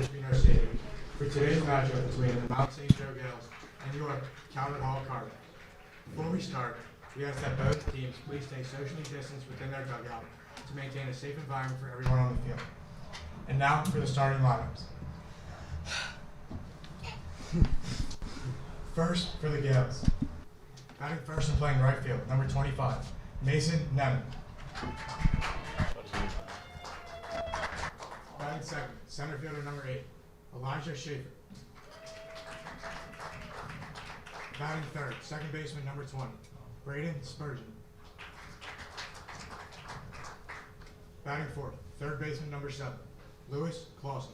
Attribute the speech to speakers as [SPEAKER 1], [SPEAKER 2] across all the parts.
[SPEAKER 1] Crispino Stadium for today's matchup between the Mount St. Joe Gaels and your Calvert Hall Cardinals. Before we start, we ask that both teams please stay socially distanced within their dugout to maintain a safe environment for everyone on the field. And now for the starting lineups. First for the Gaels. Batting first and playing right field, number 25, Mason Nemeth. Batting second, center fielder number 8, Elijah Schaefer. Batting third, second baseman number 20, Braden Spurgeon. Batting fourth, third baseman number 7, Lewis Clausen.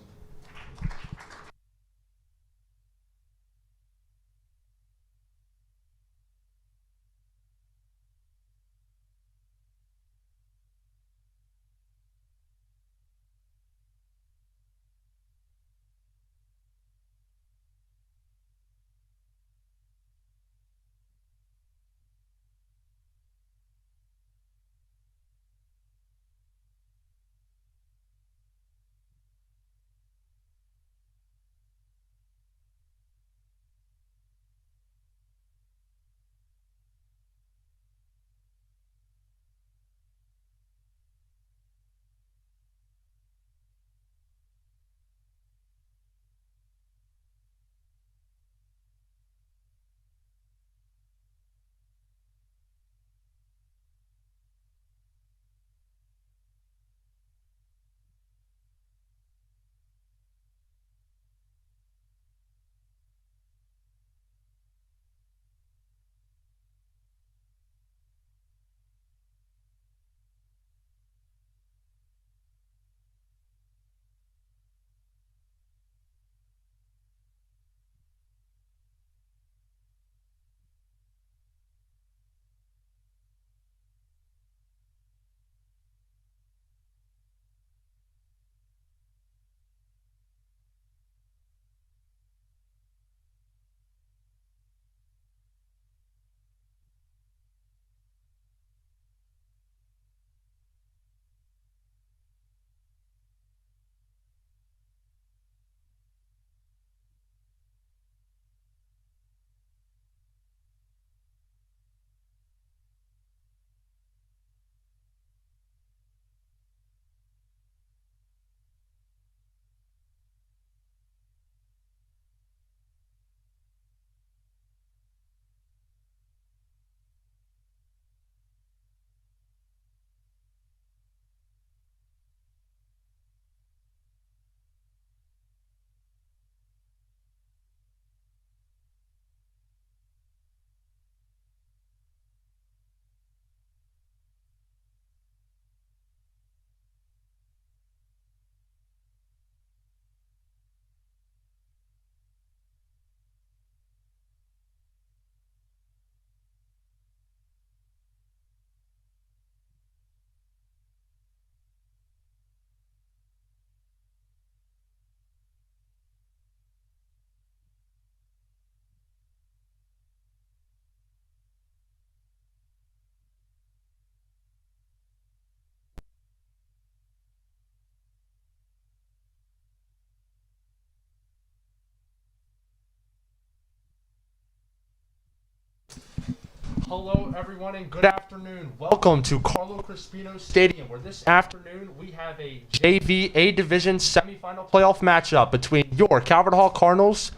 [SPEAKER 2] Hello, everyone, and good afternoon. Welcome to Carlo Crispino Stadium, where this afternoon we have a JV A Division semifinal playoff matchup between your Calvert Hall Cardinals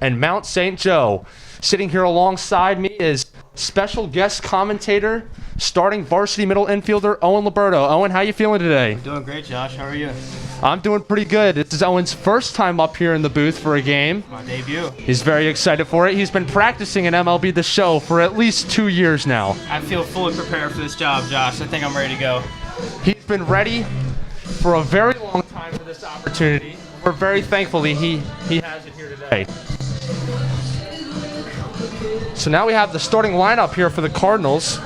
[SPEAKER 2] and Mount St. Joe. Sitting here alongside me is special guest commentator, starting varsity middle infielder Owen Liberto. Owen, how you feeling today?
[SPEAKER 3] Doing great, Josh. How are you?
[SPEAKER 2] I'm doing pretty good. This is Owen's first time up here in the booth for a game.
[SPEAKER 3] My debut.
[SPEAKER 2] He's very excited for it. He's been practicing in MLB The Show for at least 2 years now.
[SPEAKER 3] I feel fully prepared for this job, Josh. I think I'm ready to go.
[SPEAKER 2] He's been ready for a very long time for this opportunity. We're very thankful he has it here today. So now we have the starting lineup here for the Cardinals.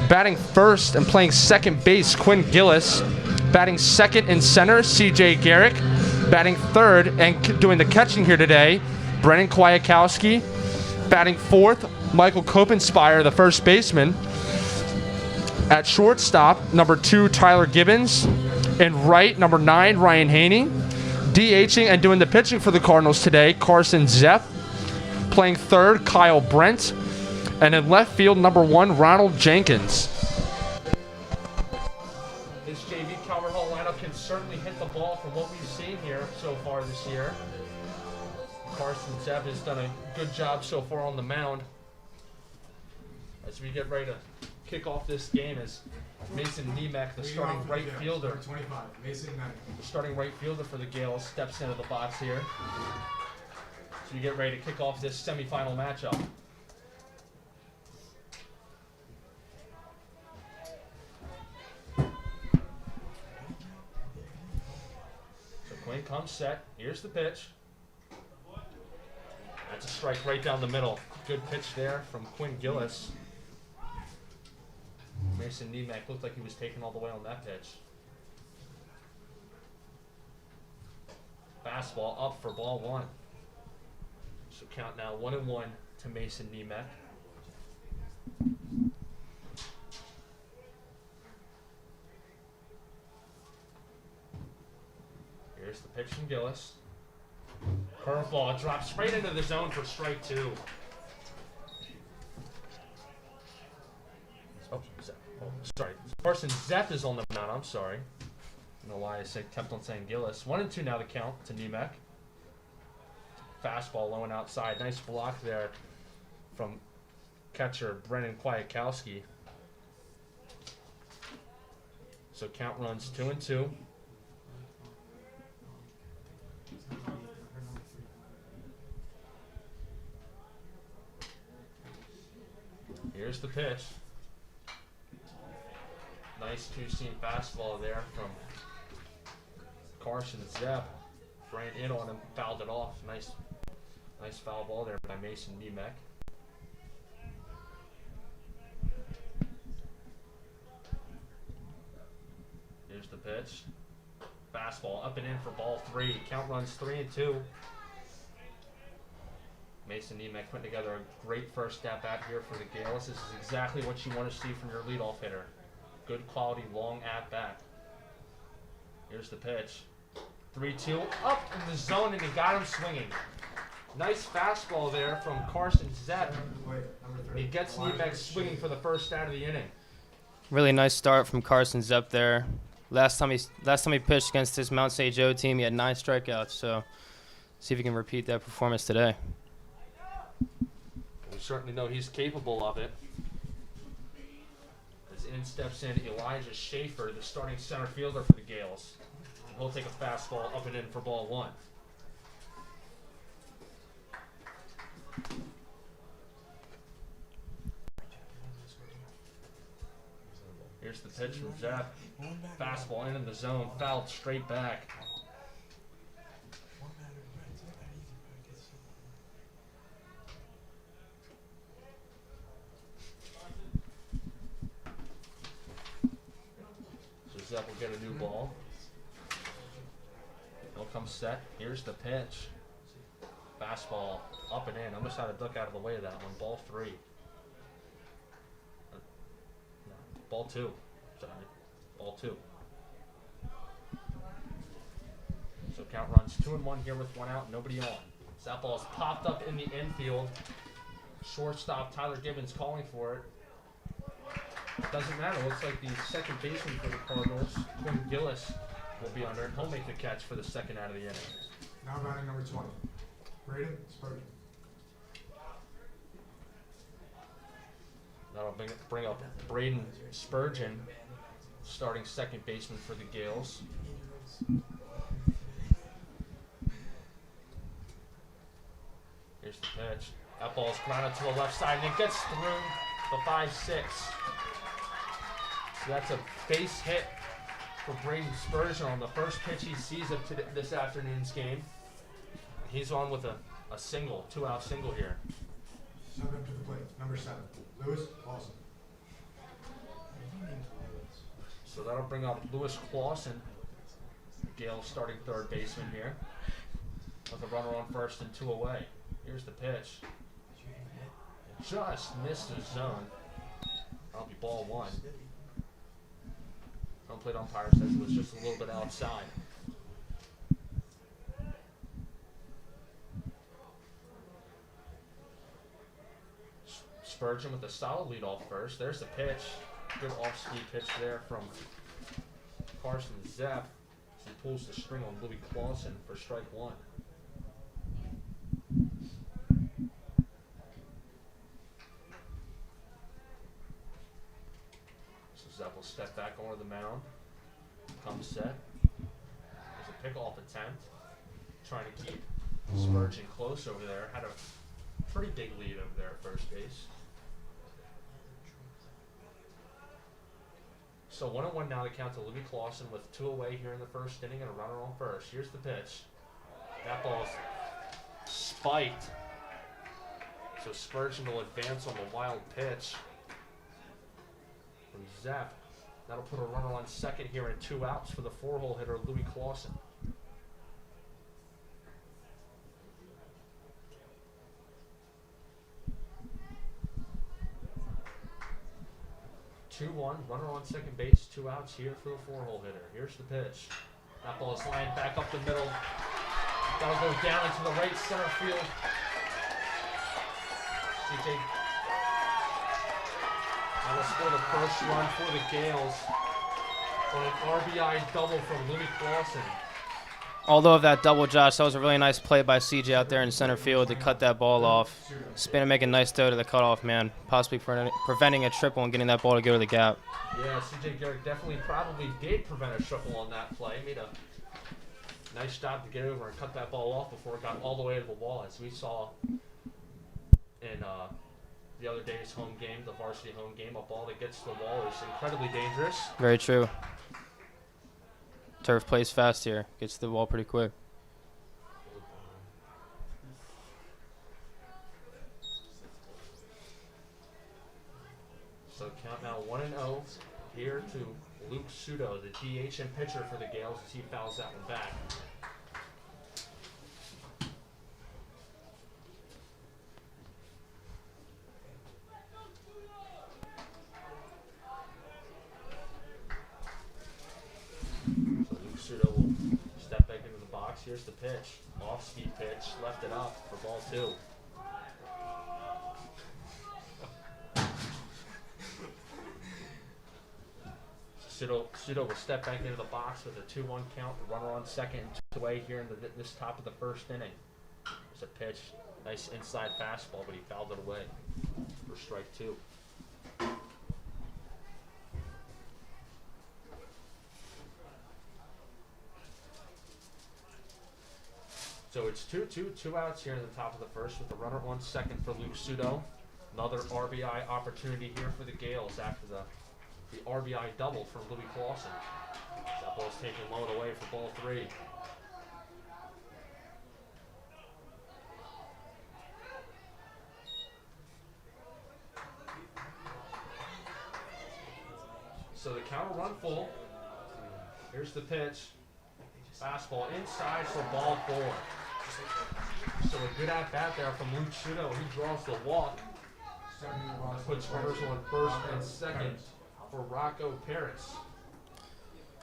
[SPEAKER 2] Batting first and playing second base, Quinn Gillis. Batting second in center, C.J. Garrick. Batting third and doing the catching here today, Brennan Kwiatkowski. Batting fourth, Michael Kopenspire, the first baseman. At shortstop, number 2, Tyler Gibbons. And right, number 9, Ryan Haney. DHing and doing the pitching for the Cardinals today, Carson Zepp. Playing third, Kyle Brent. And in left field, number 1, Ronald Jenkins. This JV Calvert Hall lineup can certainly hit the ball from what we've seen here so far this year. Carson Zepp has done a good job so far on the mound. As we get ready to kick off this game, as Mason Nemec, the starting right fielder,
[SPEAKER 1] 25, Mason Nemec.
[SPEAKER 2] the starting right fielder for the Gaels, steps into the box here. So we get ready to kick off this semifinal matchup. So Quinn comes set. Here's the pitch. That's a strike right down the middle. Good pitch there from Quinn Gillis. Mason Nemec looked like he was taken all the way on that pitch. Fastball up for ball 1. So count now 1-1 to Mason Nemec. Here's the pitch from Gillis. Curveball drops right into the zone for strike 2. Oh, sorry. Carson Zepp is on the mound. I'm sorry. I don't know why I kept on saying Gillis. 1-2 now the count to Nemec. Fastball low and outside. Nice block there from catcher Brennan Kwiatkowski. So count runs 2-2. Here's the pitch. Nice two-seam fastball there from Carson Zepp. Ran in on him, fouled it off. Nice foul ball there by Mason Nemec. Here's the pitch. Fastball up and in for ball 3. Count runs 3-2. Mason Nemec putting together a great first at bat here for the Gaels. This is exactly what you want to see from your leadoff hitter. Good quality long at bat. Here's the pitch. 3-2 up in the zone, and he got him swinging. Nice fastball there from Carson Zepp. He gets Nemec swinging for the first out of the inning.
[SPEAKER 4] Really nice start from Carson Zepp there. Last time he pitched against this Mount St. Joe team, he had 9 strikeouts. So see if he can repeat that performance today.
[SPEAKER 2] We certainly know he's capable of it. As in steps in Elijah Schaefer, the starting center fielder for the Gaels. He'll take a fastball up and in for ball 1. Here's the pitch from Zepp. Fastball in the zone, fouled straight back. So Zepp will get a new ball. He'll come set. Here's the pitch. Fastball up and in. Almost had a duck out of the way of that one. Ball 3. No, ball 2. Sorry. Ball 2. So count runs 2-1 here with 1 out. Nobody on. So that ball's popped up in the infield. Shortstop Tyler Gibbons calling for it. Doesn't matter. Looks like the second baseman for the Cardinals, Quinn Gillis, will be under it. He'll make the catch for the second out of the inning.
[SPEAKER 1] Now batting number 20, Braden Spurgeon.
[SPEAKER 2] That'll bring up Braden Spurgeon, starting second baseman for the Gaels. Here's the pitch. That ball's grounded to the left side, and it gets through the 5-6. So that's a base hit for Braden Spurgeon on the first pitch he sees of this afternoon's game. He's on with a single, 2-out single here.
[SPEAKER 1] Sub him to the plate, number 7, Lewis Clausen.
[SPEAKER 2] So that'll bring up Lewis Clausen, Gaels starting third baseman here, with a runner on first and 2 away. Here's the pitch. Just missed his zone. That'll be ball 1. Home plate umpire says it was just a little bit outside. Spurgeon with a solid lead off first. There's the pitch. Good off-speed pitch there from Carson Zepp. He pulls the string on Louis Clausen for strike one. So Zepp will step back onto the mound. Comes set. There's a pick-off attempt. Trying to keep Spurgeon close over there. Had a pretty big lead over there at first base. So 1-1 now to count to Louis Clausen with 2 away here in the first inning and a runner on first. Here's the pitch. That ball's spiked. So Spurgeon will advance on the wild pitch from Zepp. That'll put a runner on second here and 2 outs for the 4-hole hitter Louis Clausen. 2-1, runner on second base, 2 outs here for the 4-hole hitter. Here's the pitch. That ball is lined back up the middle. That'll go down into the right center field. CJ. That'll score the first run for the Gaels on an RBI double from Louis Clausen.
[SPEAKER 4] Although of that double, Josh, that was a really nice play by CJ out there in center field to cut that ball off. Spin and make a nice throw to the cutoff man, possibly preventing a triple and getting that ball to go to the gap.
[SPEAKER 2] Yeah, CJ Garrett definitely probably did prevent a triple on that play. Made a nice job to get over and cut that ball off before it got all the way to the wall. As we saw in the other day's home game, the varsity home game, a ball that gets to the wall is incredibly dangerous.
[SPEAKER 4] Very true. Turf plays fast here. Gets to the wall pretty quick.
[SPEAKER 2] So count now 1-0 here to Luke Sudo, the DH and pitcher for the Gaels, as he fouls that one back. Sudo will step back into the box. Here's the pitch. Off-speed pitch. Left it up for ball 2. Sudo will step back into the box with a 2-1 count. The runner on second, 2 away here in this top of the first inning. There's a pitch. Nice inside fastball, but he fouled it away for strike 2. So it's 2-2, 2 outs here in the top of the first with the runner on second for Luke Sudo. Another RBI opportunity here for the Gaels after the RBI double from Louis Clausen. That ball's taken low and away for ball 3. So the count will run full. Here's the pitch. Fastball inside for ball 4. So a good at-bat there from Luke Sudo. He draws the walk. Puts runners on first and second for Rocco Paris.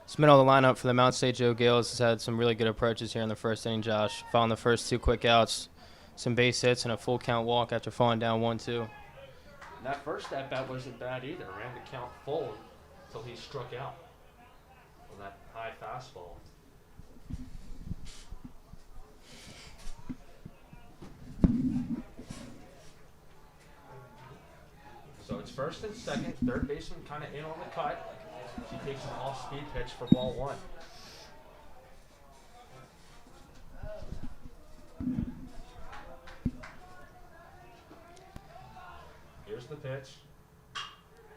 [SPEAKER 4] This middle of the lineup for the Mount St. Joe Gaels has had some really good approaches here in the first inning, Josh. Following the first 2 quick outs, some base hits, and a full count walk after falling down 1-2.
[SPEAKER 2] And that first at-bat wasn't bad either. Ran the count full until he struck out on that high fastball. So it's first and second. Third baseman kind of in on the cut. She takes an off-speed pitch for ball 1. Here's the pitch.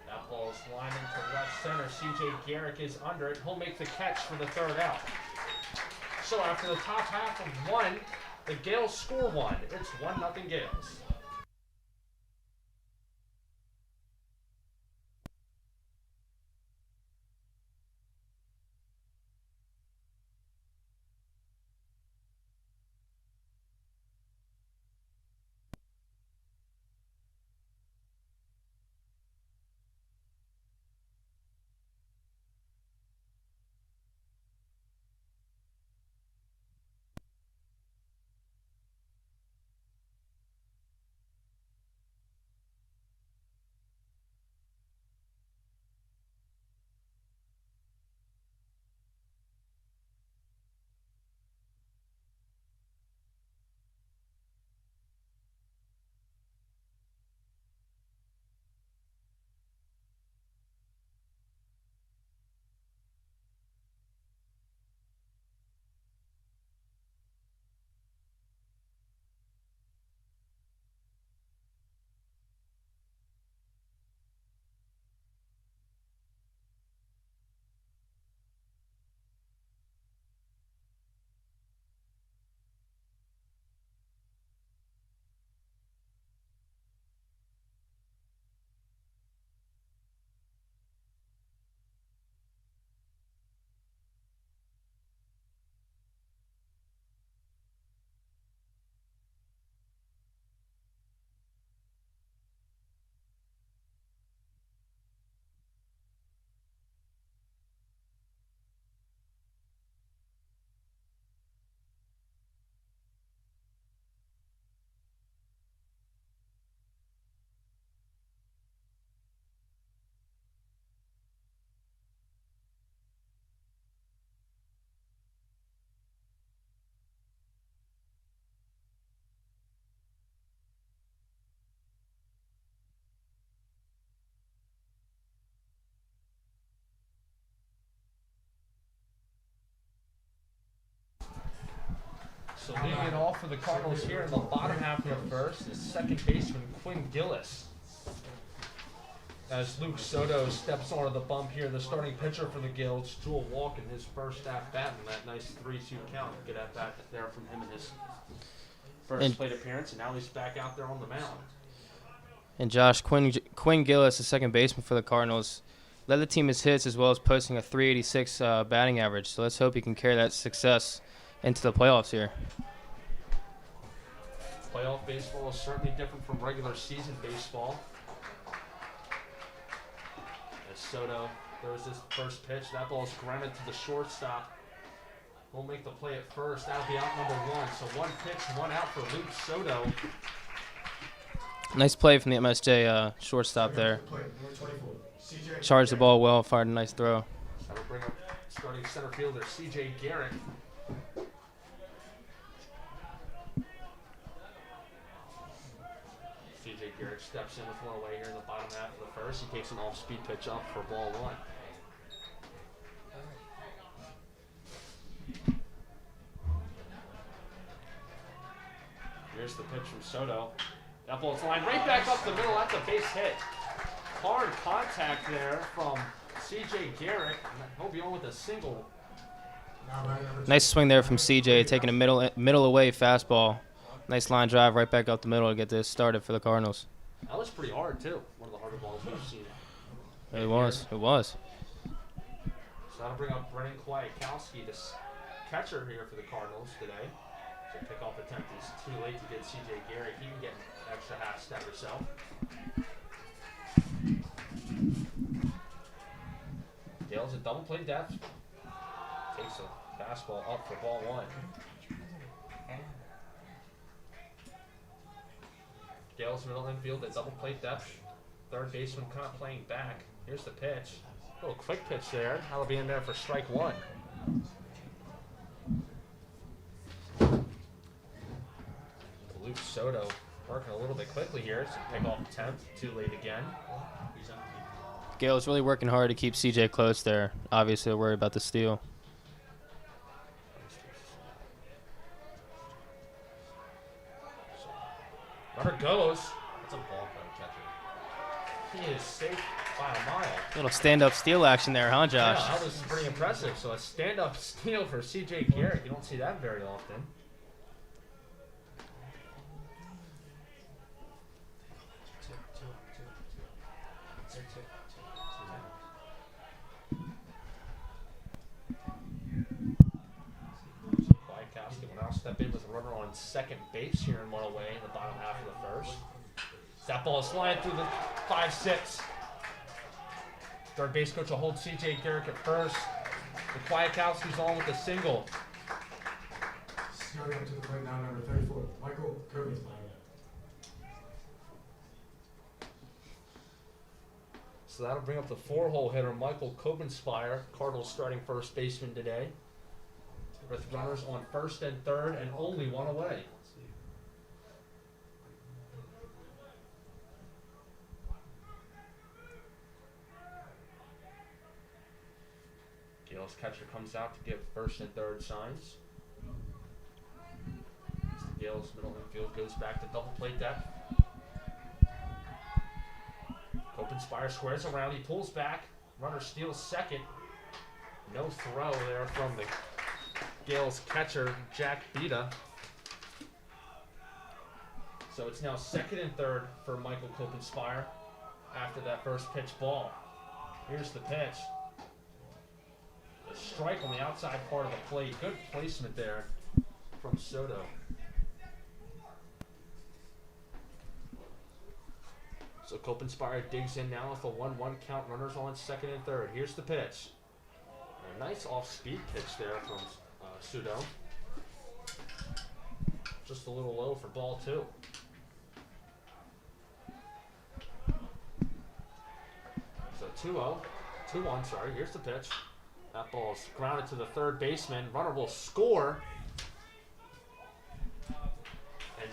[SPEAKER 2] That ball is flying into left center. CJ Garrick is under it. He'll make the catch for the 3rd out. So after the top half of 1, the Gaels score 1. It's 1-0 Gaels. So leading it off for the Cardinals here in the bottom half of the first is second baseman Quinn Gillis. As Luke Soto steps onto the bump here, the starting pitcher for the Gaels, Jewel walk in his first at bat in that nice 3-2 count. Good at bat there from him in his first plate appearance, and now he's back out there on the mound.
[SPEAKER 4] And Josh, Quinn Gillis, the second baseman for the Cardinals, led the team in hits as well as posting a 386 batting average. So let's hope he can carry that success into the playoffs here.
[SPEAKER 2] Playoff baseball is certainly different from regular season baseball. As Soto throws his first pitch, that ball is grounded to the shortstop. We'll make the play at first. That'll be out number one. So one pitch, one out for Luke Soto.
[SPEAKER 4] Nice play from the MSJ shortstop there. Charged the ball well, fired a nice throw.
[SPEAKER 2] That'll bring up starting center fielder C.J. Garrett. C.J. Garrett steps in with one away here in the bottom half of the first. He takes an off-speed pitch up for ball one. Here's the pitch from Soto. That ball's lined right back up the middle. That's a base hit. Hard contact there from C.J. Garrett. He'll be on with a single.
[SPEAKER 4] Nice swing there from CJ, taking a middle away fastball. Nice line drive right back up the middle to get this started for the Cardinals.
[SPEAKER 2] That was pretty hard, too. One of the harder balls we've seen.
[SPEAKER 4] It was. It was.
[SPEAKER 2] So that'll bring up Brennan Kwiatkowski, the catcher here for the Cardinals today. So pickoff attempt is too late to get C.J. Garrett. He can get an extra half step or so. Gaels a double play depth. Takes a fastball up for ball one. Gaels middle infield at double play depth. Third baseman kind of playing back. Here's the pitch. A little quick pitch there. That'll be in there for strike one. Luke Soto working a little bit quickly here. It's a pickoff attempt. Too late again.
[SPEAKER 4] Gaels really working hard to keep CJ close there. Obviously, worried about the steal.
[SPEAKER 2] Runner goes. That's a ball for the catcher. He is safe by a mile.
[SPEAKER 4] Little stand-up steal action there, huh, Josh?
[SPEAKER 2] Yeah, that was pretty impressive. So a stand-up steal for C.J. Garrett. You don't see that very often. Kwiatkowski will now step in with a runner on second base here in one away in the bottom half of the first. That ball is flying through the 5-6. Third base coach will hold C.J. Garrett at first. The Kwiatkowski's on with a single.
[SPEAKER 1] Starting up to the plate now, number 34, Michael Kobe.
[SPEAKER 2] So that'll bring up the four-hole hitter, Michael Kobenspire, Cardinals starting first baseman today, with runners on first and third and only one away. Gaels catcher comes out to give first and third signs. The Gaels middle infield goes back to double play depth. Kopenspire squares around, he pulls back, runner steals second. No throw there from the Gaels catcher, Jack Beta. So it's now second and third for Michael Kopenspire after that first pitch ball. Here's the pitch. A strike on the outside part of the plate. Good placement there from Soto. So Kopenspire digs in now with a 1-1 count. Runners on second and third. Here's the pitch. A nice off-speed pitch there from Soto. Just a little low for ball two. So 2-1, sorry. Here's the pitch. That ball is grounded to the third baseman. Runner will score. And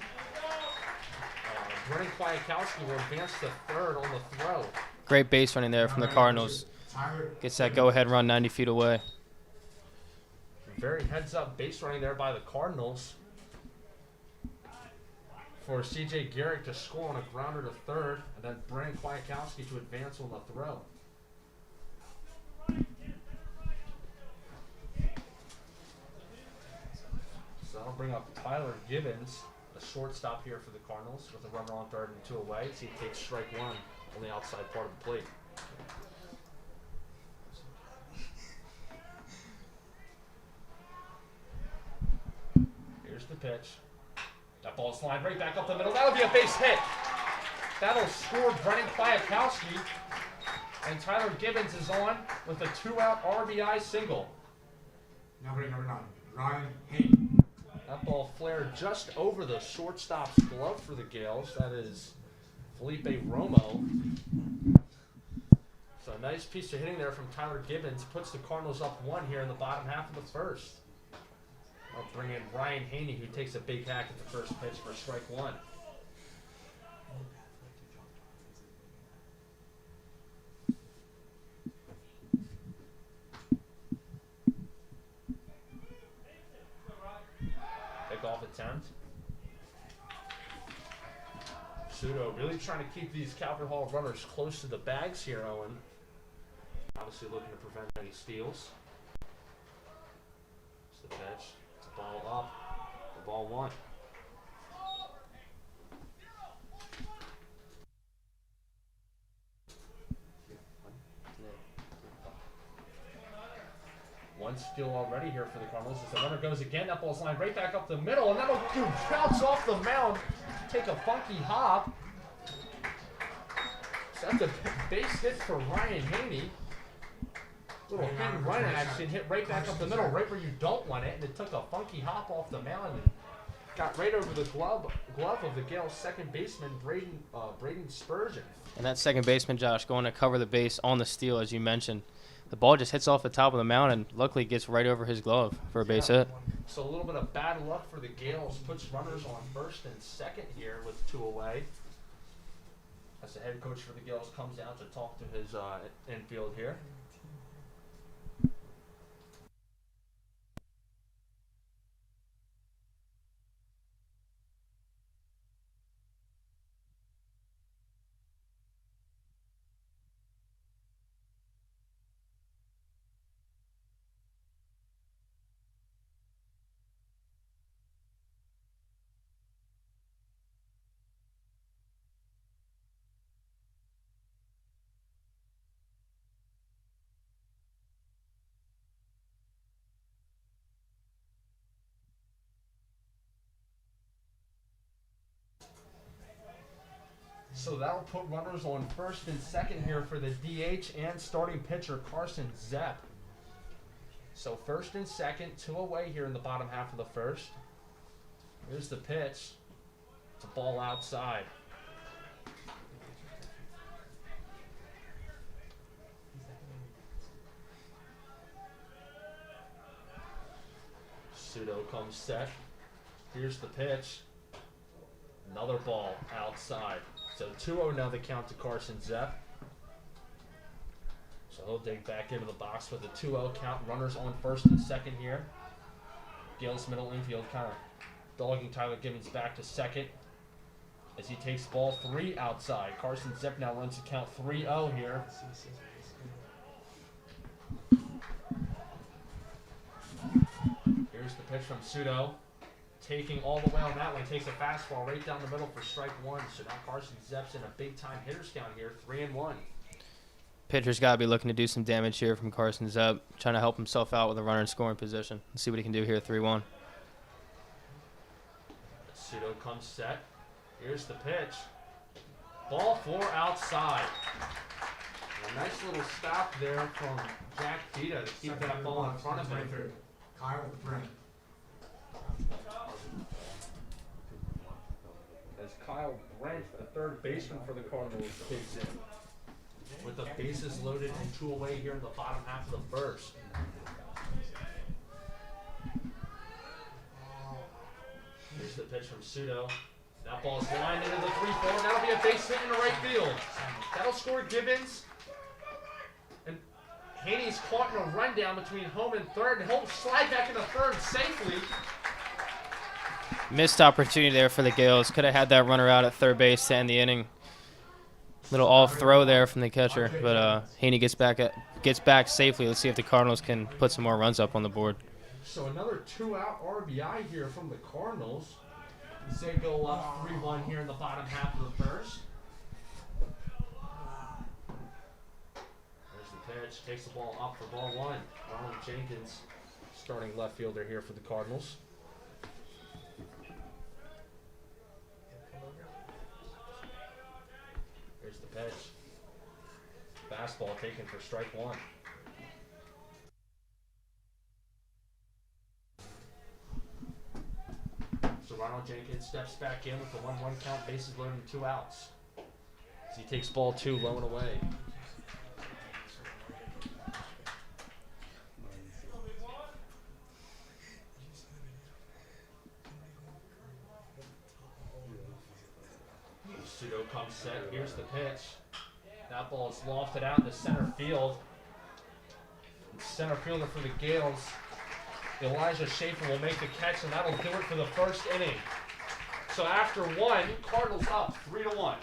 [SPEAKER 2] Brennan Kwiatkowski will advance to third on the throw.
[SPEAKER 4] Great base running there from the Cardinals. Gets that go-ahead run 90 feet away.
[SPEAKER 2] Very heads-up base running there by the Cardinals. for C.J. Garrick to score on a grounder to third, and then Brandon Kwiatkowski to advance on the throw. So that'll bring up Tyler Gibbons, a shortstop here for the Cardinals, with a runner on third and 2 away. So he takes strike one on the outside part of the plate. Here's the pitch. That ball's flying right back up the middle. That'll be a base hit. That'll score Brennan Kwiatkowski. And Tyler Gibbons is on with a 2-out RBI single.
[SPEAKER 1] Number 9, Ryan Haney.
[SPEAKER 2] That ball flared just over the shortstop's glove for the Gaels. That is Felipe Romo. So a nice piece of hitting there from Tyler Gibbons puts the Cardinals up 1 here in the bottom half of the first. I'll bring in Ryan Haney, who takes a big hack at the first pitch for strike one. Off attempt. Pseudo really trying to keep these Calvert Hall runners close to the bags here, Owen. Obviously looking to prevent any steals. It's the pitch. It's a ball up. The ball one. One steal already here for the Cardinals as the runner goes again. That ball's lined right back up the middle, and that'll bounce off the mound, take a funky hop. So that's a base hit for Ryan Haney. Little hit and run action, hit right back up the middle, right where you don't want it, and it took a funky hop off the mound and got right over the glove of the Gaels' second baseman, Braden Spurgeon.
[SPEAKER 4] And that second baseman, Josh, going to cover the base on the steal, as you mentioned. The ball just hits off the top of the mound and luckily gets right over his glove for a base hit.
[SPEAKER 2] So a little bit of bad luck for the Gaels. Puts runners on first and second here with 2 away. As the head coach for the Gaels comes out to talk to his infield here. So that'll put runners on first and second here for the DH and starting pitcher Carson Zepp. So first and second, 2 away here in the bottom half of the first. Here's the pitch. It's a ball outside. Pseudo comes set. Here's the pitch. Another ball outside. So 2-0 now the count to Carson Zepp. So he'll dig back into the box with a 2-0 count. Runners on first and second here. Gaels middle infield kind of dogging Tyler Gibbons back to second as he takes ball 3 outside. Carson Zepp now runs the count 3-0 here. Here's the pitch from Pseudo. Taking all the way on that one, takes a fastball right down the middle for strike one. So now Carson Zepp's in a big-time hitter's count here, 3-1.
[SPEAKER 4] Pitcher's got to be looking to do some damage here from Carson Zepp, trying to help himself out with a runner in scoring position. Let's see what he can do here, 3-1.
[SPEAKER 2] Pseudo comes set. Here's the pitch. Ball 4 outside. A nice little stop there from Jack Dita to keep that ball in front of him.
[SPEAKER 1] Kyle Brent.
[SPEAKER 2] As Kyle Brent, the third baseman for the Cardinals, kicks in. With the bases loaded and 2 away here in the bottom half of the first. Here's the pitch from Pseudo. That ball's lined into the 3-4. That'll be a base hit in the right field. That'll score Gibbons. And Haney's caught in a rundown between home and third, and he'll slide back into third safely.
[SPEAKER 4] Missed opportunity there for the Gaels. Could have had that runner out at third base to end the inning. Little off throw there from the catcher, but Haney gets back safely. Let's see if the Cardinals can put some more runs up on the board.
[SPEAKER 2] So another 2-out RBI here from the Cardinals. They go up 3-1 here in the bottom half of the first. There's the pitch. Takes the ball up for ball one. Ronald Jenkins, starting left fielder here for the Cardinals. Here's the pitch. Fastball taken for strike one. So Ronald Jenkins steps back in with the 1-1 count, bases loaded and 2 outs. As he takes ball 2, low and away. Pseudo comes set. Here's the pitch. That ball is lofted out into center field. Center fielder for the Gaels, Elijah Schaefer, will make the catch, and that'll do it for the first inning. So after one, Cardinals up 3-1.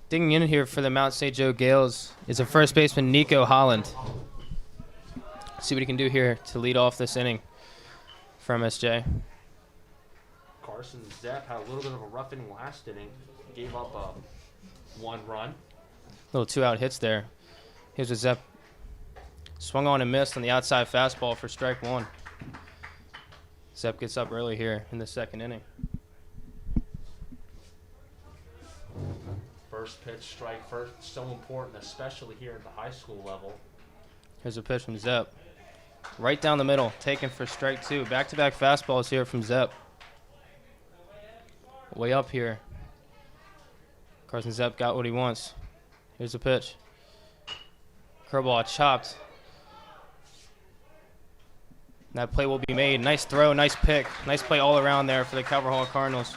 [SPEAKER 4] Digging in here for the Mount St. Joe Gaels is a first baseman, Nico Holland. See what he can do here to lead off this inning for MSJ.
[SPEAKER 2] Carson Zepp had a little bit of a rough inning last inning. Gave up 1 run.
[SPEAKER 4] Little 2-out hits there. Here's what Zepp swung on and missed on the outside fastball for strike one. Zepp gets up early here in the second inning.
[SPEAKER 2] First pitch, strike first, so important, especially here at the high school level.
[SPEAKER 4] Here's a pitch from Zepp. Right down the middle, taken for strike two. Back-to-back fastballs here from Zepp. Way up here. Carson Zepp got what he wants. Here's the pitch. Curveball chopped. That play will be made. Nice throw, nice pick. Nice play all around there for the Calvert Hall Cardinals.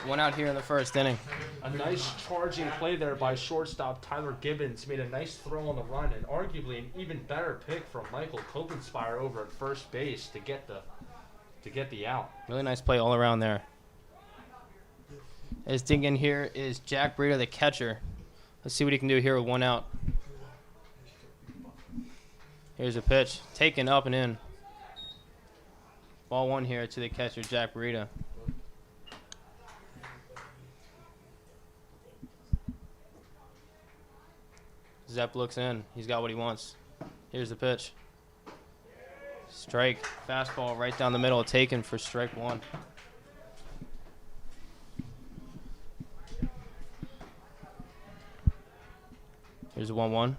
[SPEAKER 4] 1 out here in the first inning.
[SPEAKER 2] A nice charging play there by shortstop Tyler Gibbons. Made a nice throw on the run, and arguably an even better pick from Michael Kopenspire over at first base to get the out.
[SPEAKER 4] Really nice play all around there. As digging in here is Jack Breeder, the catcher. Let's see what he can do here with 1 out. Here's a pitch. Taken up and in. Ball 1 here to the catcher, Jack Breeder. Zepp looks in. He's got what he wants. Here's the pitch. Strike. Fastball right down the middle. Taken for strike one. Here's a 1-1.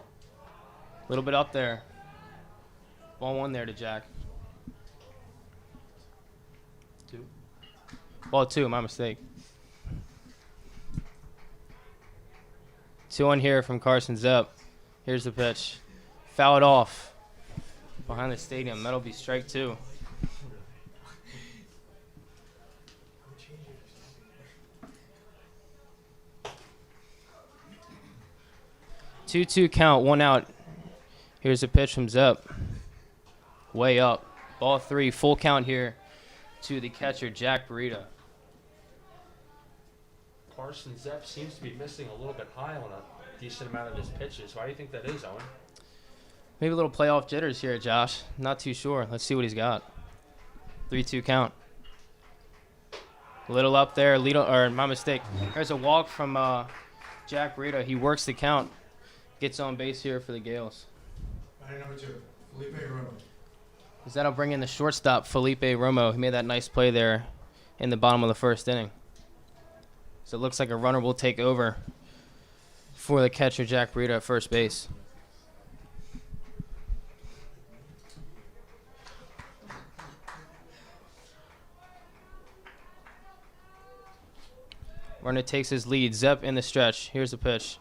[SPEAKER 4] A little bit up there. Ball 1 there to Jack. 2. Ball 2, my mistake. 2-1 here from Carson Zepp. Here's the pitch. Foul it off. Behind the stadium. That'll be strike 2. 2-2 count, 1 out. Here's a pitch from Zepp. Way up. Ball 3, full count here to the catcher, Jack Burita.
[SPEAKER 2] Carson Zepp seems to be missing a little bit high on a decent amount of his pitches. Why do you think that is, Owen?
[SPEAKER 4] Maybe a little playoff jitters here, Josh. Not too sure. Let's see what he's got. 3-2 count. Little up there, or my mistake. There's a walk from Jack Burita. He works the count. Gets on base here for the Gaels.
[SPEAKER 1] Batter number 2, Felipe Romo.
[SPEAKER 4] That'll bring in the shortstop, Felipe Romo. He made that nice play there in the bottom of the first inning. So it looks like a runner will take over for the catcher, Jack Burita, at first base. Runner takes his lead. Zepp in the stretch. Here's the pitch.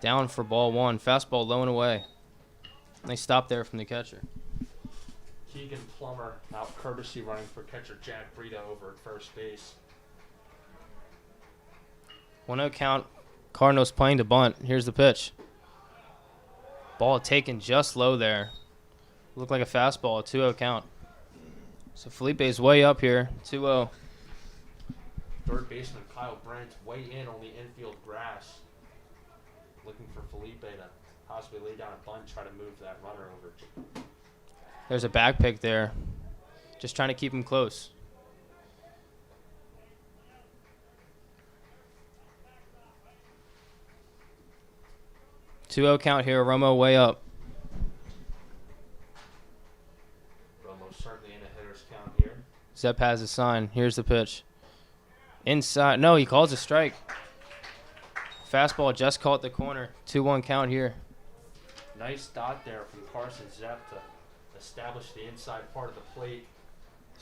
[SPEAKER 4] Down for ball 1. Fastball low and away. Nice stop there from the catcher.
[SPEAKER 2] Keegan Plummer out courtesy running for catcher Jack Burita over at first base.
[SPEAKER 4] 1-0 count. Cardinals playing to bunt. Here's the pitch. Ball taken just low there. Looked like a fastball. 2-0 count. So Felipe's way up here. 2-0.
[SPEAKER 2] Third baseman Kyle Brent way in on the infield grass. Looking for Felipe to possibly lay down a bunt, try to move that runner over.
[SPEAKER 4] There's a back pick there. Just trying to keep him close. Two-0 count here. Romo way up.
[SPEAKER 2] Romo certainly in a hitter's count here.
[SPEAKER 4] Zepp has a sign. Here's the pitch. Inside. No, he calls a strike. Fastball just caught the corner. 2-1 count here.
[SPEAKER 2] Nice dot there from Carson Zepp to establish the inside part of the plate.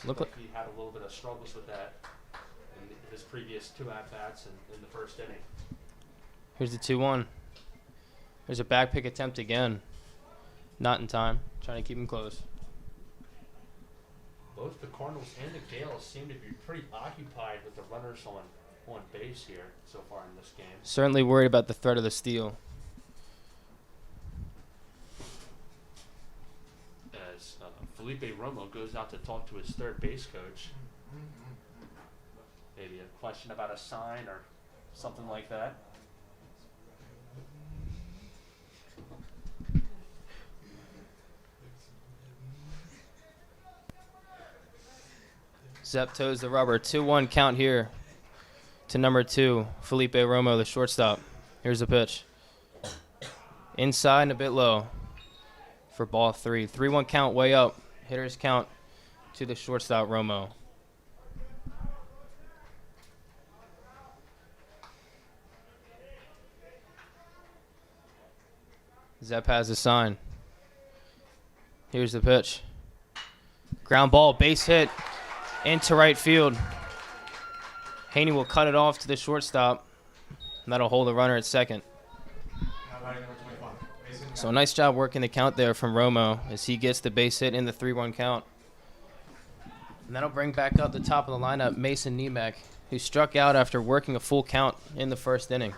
[SPEAKER 4] Look
[SPEAKER 2] Like he had a little bit of struggles with that in his previous 2 at-bats in the first inning.
[SPEAKER 4] Here's the 2-1. There's a back pick attempt again. Not in time. Trying to keep him close.
[SPEAKER 2] Both the Cardinals and the Gaels seem to be pretty occupied with the runners on base here so far in this game.
[SPEAKER 4] Certainly worried about the threat of the steal.
[SPEAKER 2] As Felipe Romo goes out to talk to his third base coach. Maybe a question about a sign or something like that.
[SPEAKER 4] Zepp toes the rubber. 2-1 count here to number 2, Felipe Romo, the shortstop. Here's the pitch. Inside and a bit low for ball 3. 3-1 count way up. Hitters count to the shortstop, Romo. Zepp has a sign. Here's the pitch. Ground ball, base hit into right field. Haney will cut it off to the shortstop. And that'll hold the runner at second.
[SPEAKER 1] Now batting number 25, Mason
[SPEAKER 4] So a nice job working the count there from Romo as he gets the base hit in the 3-1 count. And that'll bring back up the top of the lineup Mason Nemec, who struck out after working a full count in the first inning.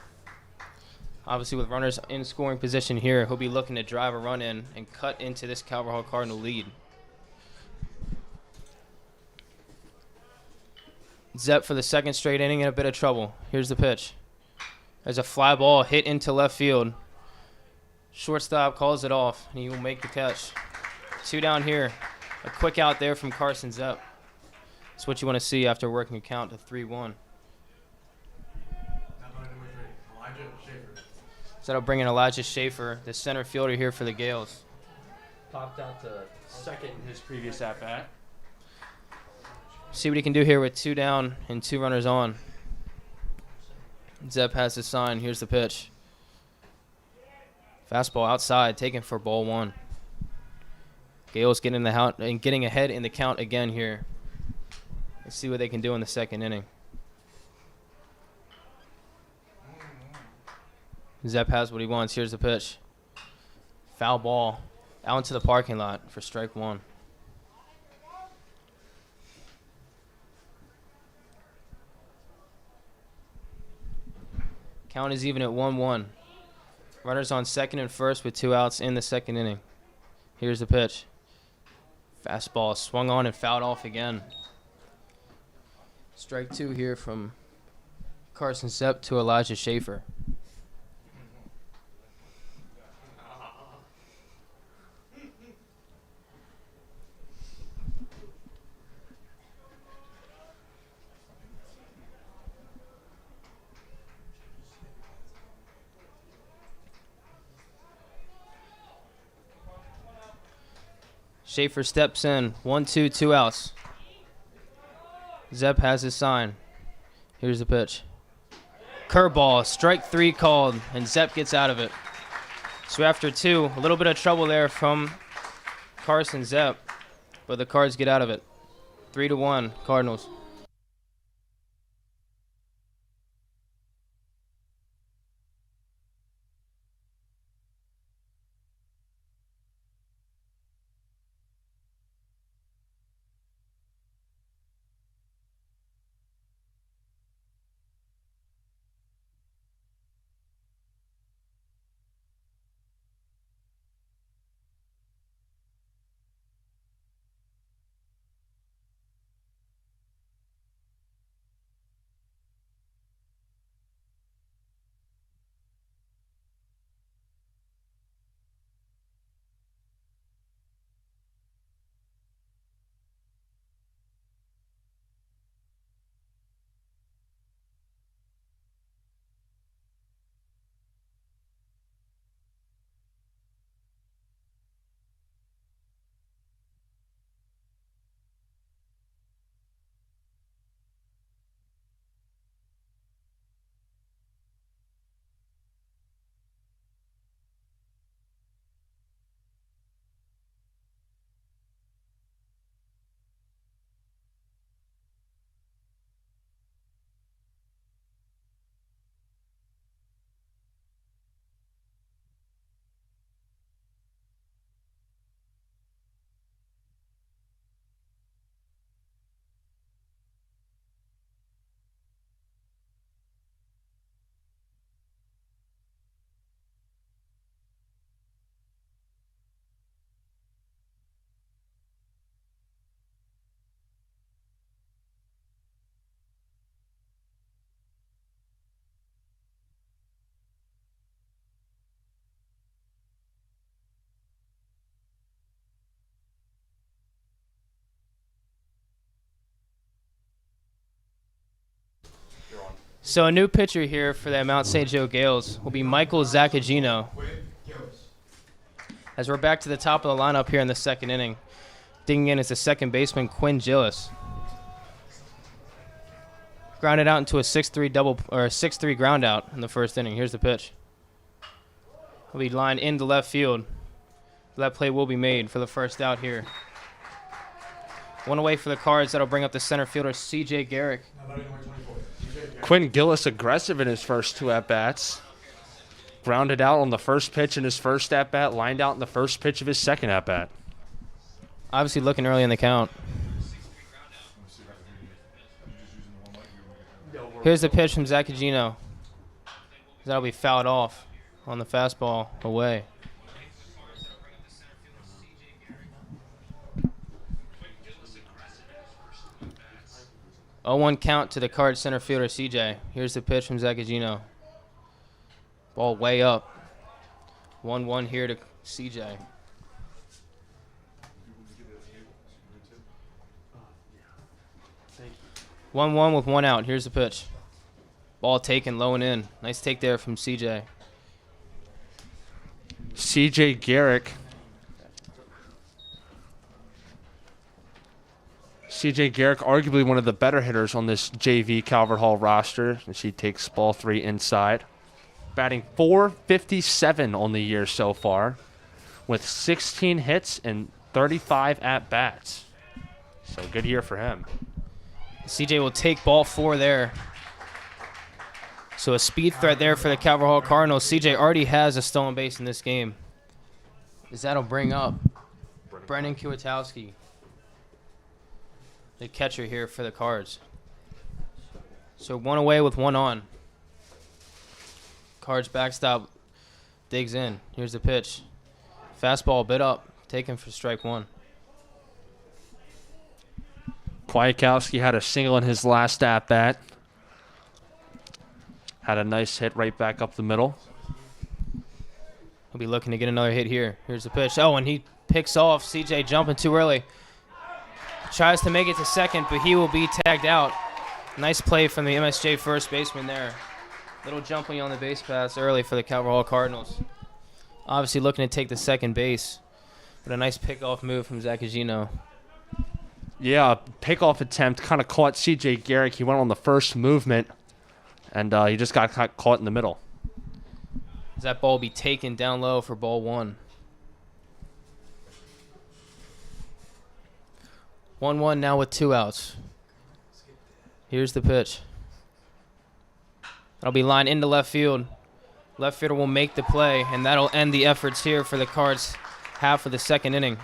[SPEAKER 4] Obviously, with runners in scoring position here, he'll be looking to drive a run in and cut into this Calvert Hall Cardinal lead. Zepp for the second straight inning in a bit of trouble. Here's the pitch. There's a fly ball hit into left field. Shortstop calls it off, and he will make the catch. 2 down here. A quick out there from Carson Zepp. That's what you want to see after working a count to 3-1.
[SPEAKER 1] Now batting number 3, Elijah Schaefer.
[SPEAKER 4] So that'll bring in Elijah Schaefer, the center fielder here for the Gaels.
[SPEAKER 2] Popped out to second in his previous at-bat.
[SPEAKER 4] See what he can do here with 2 down and 2 runners on. Zepp has the sign. Here's the pitch. Fastball outside, taken for ball 1. Gaels getting ahead in the count again here. Let's see what they can do in the second inning. Zepp has what he wants. Here's the pitch. Foul ball out into the parking lot for strike 1. Count is even at 1-1. Runners on second and first with 2 outs in the second inning. Here's the pitch. Fastball swung on and fouled off again. Strike 2 here from Carson Zepp to Elijah Schaefer. Schaefer steps in. 1-2, 2 outs. Zepp has his sign. Here's the pitch. Curveball, strike 3 called, and Zepp gets out of it. So after 2, a little bit of trouble there from Carson Zepp, but the Cards get out of it. 3-1, Cardinals. So a new pitcher here for the Mount St. Joe Gaels will be Michael Zacagino. As we're back to the top of the lineup here in the second inning, digging in is the second baseman Quinn Gillis. Grounded out into a 6-3 double or a 6-3 ground out in the first inning. Here's the pitch. Will be lined into left field. That play will be made for the first out here. One away for the Cards. That'll bring up the center fielder C.J. Garrick.
[SPEAKER 2] Quinn Gillis aggressive in his first 2 at-bats. Grounded out on the first pitch in his first at-bat, lined out in the first pitch of his second at-bat.
[SPEAKER 4] Obviously looking early in the count. Here's the pitch from Zacagino. That'll be fouled off on the fastball away. 0-1 count to the Cards center fielder CJ. Here's the pitch from Zacagino. Ball way up. 1-1 here to CJ. 1-1 with 1 out. Here's the pitch. Ball taken low and in. Nice take there from CJ.
[SPEAKER 2] C.J. Garrick. C.J. Garrick, arguably one of the better hitters on this JV Calvert Hall roster, as he takes ball 3 inside. Batting .457 on the year so far, with 16 hits and 35 at-bats. So good year for him.
[SPEAKER 4] CJ will take ball 4 there. So a speed threat there for the Calvert Hall Cardinals. CJ already has a stolen base in this game. As that'll bring up Brendan Kwiatkowski, the catcher here for the Cards. So 1 away with 1 on. Cards backstop Digs in. Here's the pitch. Fastball a bit up. Taken for strike one.
[SPEAKER 2] Kwiatkowski had a single in his last at-bat. Had a nice hit right back up the middle.
[SPEAKER 4] He'll be looking to get another hit here. Here's the pitch. Oh, and he picks off. CJ jumping too early. Tries to make it to second, but he will be tagged out. Nice play from the MSJ first baseman there. Little jumping on the base pass early for the Calvert Hall Cardinals. Obviously looking to take the second base, but a nice pickoff move from Zach Agino.
[SPEAKER 2] Yeah, pickoff attempt kind of caught C.J. Garrick. He went on the first movement, and he just got caught in the middle.
[SPEAKER 4] Does that ball be taken down low for ball one? 1-1 now with 2 outs. Here's the pitch. That'll be lined into left field. Left fielder will make the play, and that'll end the efforts here for the Cards half of the second inning.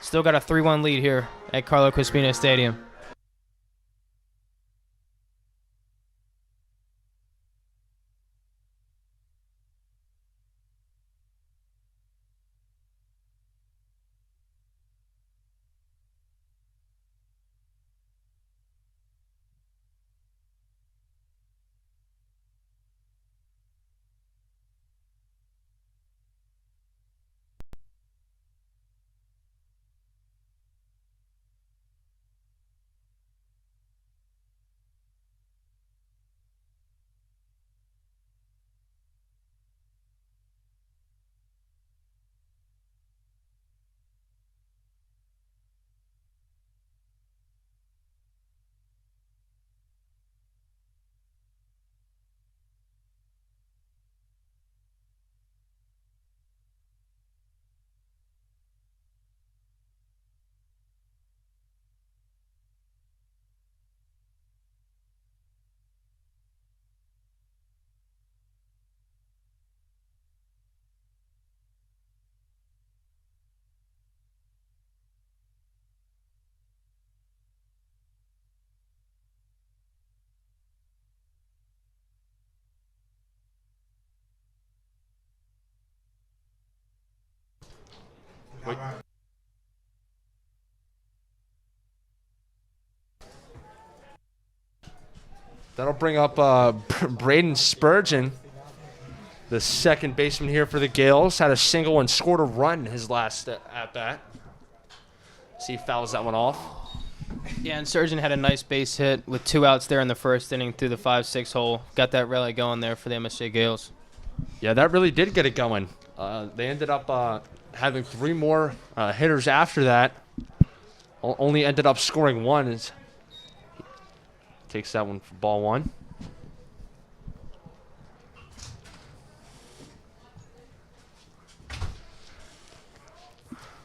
[SPEAKER 4] Still got a 3-1 lead here at Carlo Crispino Stadium.
[SPEAKER 1] Wait.
[SPEAKER 2] That'll bring up Braden Spurgeon, the second baseman here for the Gaels. Had a single and scored a run his last at-bat. See, he fouls that one off.
[SPEAKER 4] Yeah, and Surgeon had a nice base hit with 2 outs there in the first inning through the 5-6 hole. Got that rally going there for the MSJ Gaels.
[SPEAKER 2] Yeah, that really did get it going. They ended up having 3 more hitters after that. Only ended up scoring 1. Takes that one for ball 1.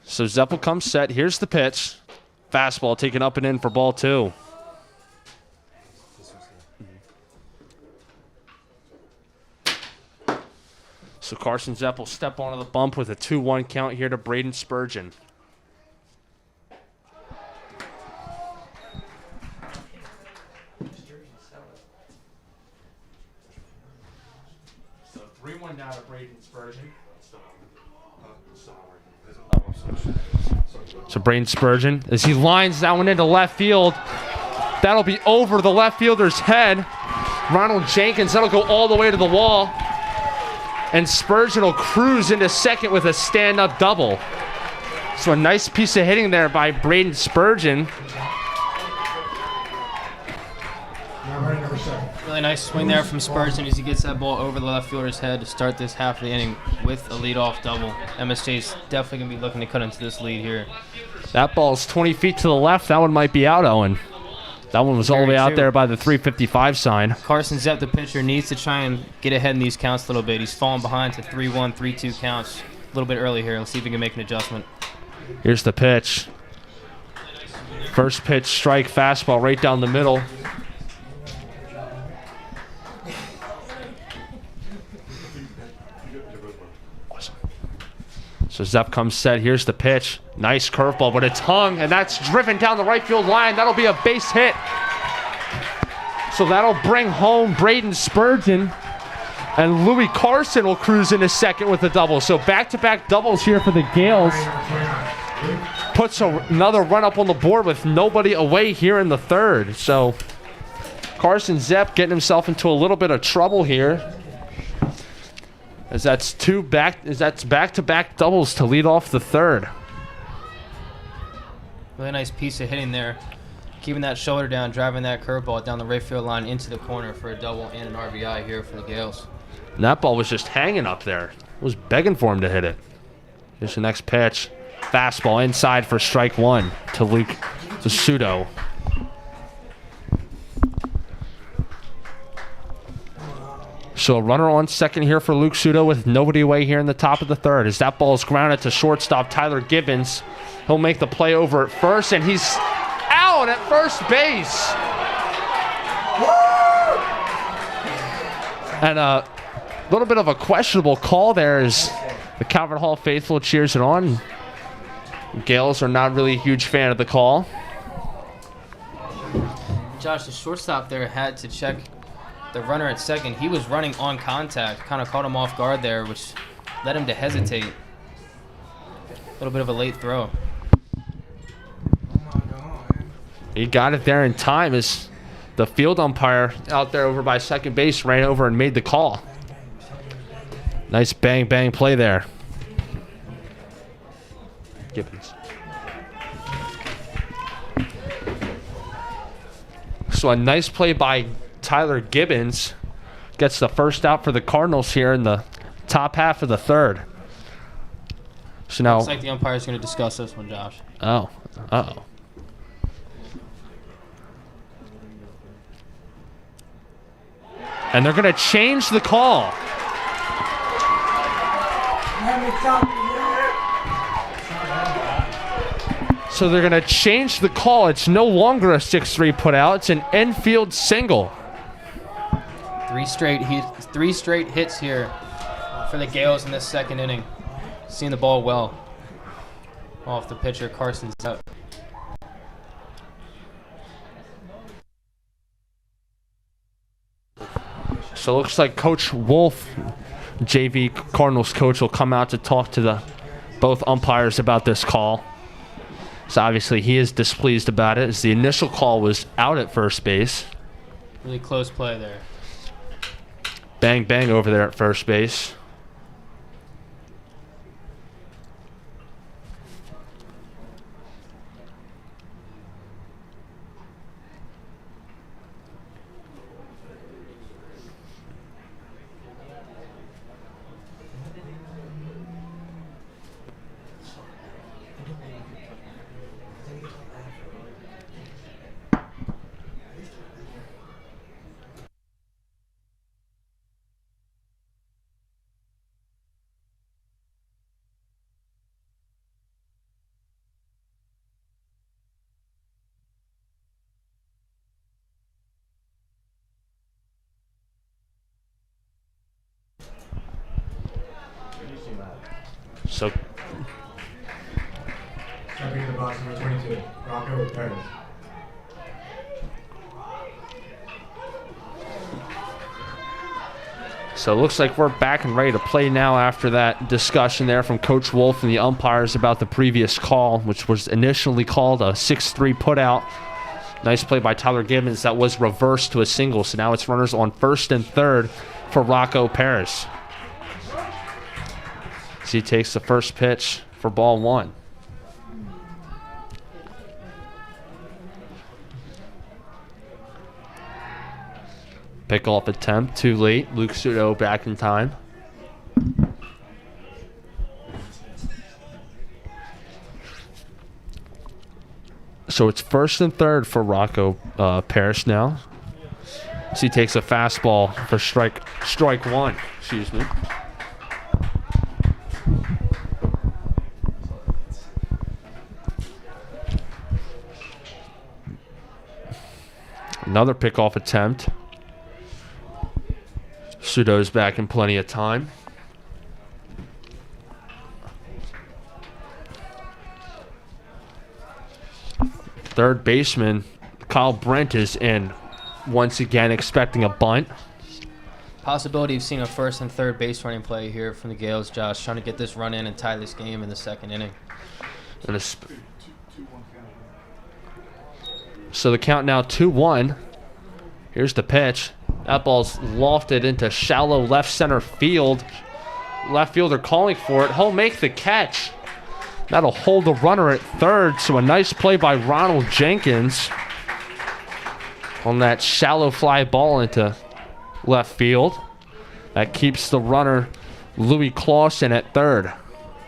[SPEAKER 2] So Zeppel comes set. Here's the pitch. Fastball taken up and in for ball 2. So Carson Zeppel step onto the bump with a 2-1 count here to Braden Spurgeon. So 3-1 now to Braden Spurgeon. So Braden Spurgeon, as he lines that one into left field, that'll be over the left fielder's head. Ronald Jenkins, that'll go all the way to the wall. And Spurgeon will cruise into second with a stand-up double. So a nice piece of hitting there by Braden Spurgeon.
[SPEAKER 4] Really nice swing there from Spurgeon as he gets that ball over the left fielder's head to start this half of the inning with a leadoff double. MSJ's definitely going to be looking to cut into this lead here.
[SPEAKER 2] That ball's 20 feet to the left. That one might be out, Owen. That one was all the way out there by the 355 sign.
[SPEAKER 4] Carson Zepp, the pitcher, needs to try and get ahead in these counts a little bit. He's fallen behind to 3-1, 3-2 counts a little bit early here. Let's see if he can make an adjustment.
[SPEAKER 2] Here's the pitch. First pitch, strike, fastball right down the middle. So Zepp comes set. Here's the pitch. Nice curveball, but it's hung, and that's driven down the right field line. That'll be a base hit. So that'll bring home Braden Spurgeon. And Louis Carson will cruise into second with a double. So back-to-back doubles here for the Gaels. Puts another run up on the board with nobody away here in the third. So Carson Zepp getting himself into a little bit of trouble here, as that's back-to-back doubles to lead off the third.
[SPEAKER 4] Really nice piece of hitting there. Keeping that shoulder down, driving that curveball down the right field line into the corner for a double and an RBI here for the Gaels.
[SPEAKER 2] And that ball was just hanging up there. It was begging for him to hit it. Here's the next pitch. Fastball inside for strike one to Luke Sudo. So a runner on second here for Luke Sudo with nobody away here in the top of the third. As that ball is grounded to shortstop Tyler Gibbons. He'll make the play over at first, and he's out at first base. And a little bit of a questionable call there as the Calvert Hall faithful cheers it on. Gaels are not really a huge fan of the call.
[SPEAKER 4] Josh, the shortstop there had to check the runner at second. He was running on contact, kind of caught him off guard there, which led him to hesitate. A little bit of a late throw.
[SPEAKER 2] He got it there in time as the field umpire out there over by second base ran over and made the call. Nice bang play there. Gibbons. So a nice play by Tyler Gibbons gets the first out for the Cardinals here in the top half of the third. So now,
[SPEAKER 4] looks like the umpire's going to discuss this one, Josh.
[SPEAKER 2] Oh, uh-oh. And they're going to change the call. So they're going to change the call. It's no longer a 6-3 putout. It's an infield single.
[SPEAKER 4] Three straight hits here for the Gaels in this second inning. Seeing the ball well off the pitcher, Carson's up.
[SPEAKER 2] So it looks like Coach Wolf, JV Cardinals coach, will come out to talk to both umpires about this call. So obviously he is displeased about it, as the initial call was out at first base.
[SPEAKER 4] Really close play there.
[SPEAKER 2] Bang over there at first base. So
[SPEAKER 1] Stepping in the box, number 22, Rocco Perez.
[SPEAKER 2] So it looks like we're back and ready to play now after that discussion there from Coach Wolf and the umpires about the previous call, which was initially called a 6-3 putout. Nice play by Tyler Gibbons that was reversed to a single. So now it's runners on first and third for Rocco Perez. So he takes the first pitch for ball one. Pick-off attempt, too late. Luke Sudo back in time. So it's first and third for Rocco Parrish now. So he takes a fastball for strike one. Excuse me. Another pickoff attempt. Sudo's back in plenty of time. Third baseman Kyle Brent is in once again, expecting a bunt.
[SPEAKER 4] Possibility of seeing a first and third base running play here from the Gaels, Josh, trying to get this run in and tie this game in the second inning.
[SPEAKER 2] So the count now 2-1. Here's the pitch. That ball's lofted into shallow left center field. Left fielder calling for it. He'll make the catch. That'll hold the runner at third. So a nice play by Ronald Jenkins on that shallow fly ball into left field. That keeps the runner Louis Clausen at third.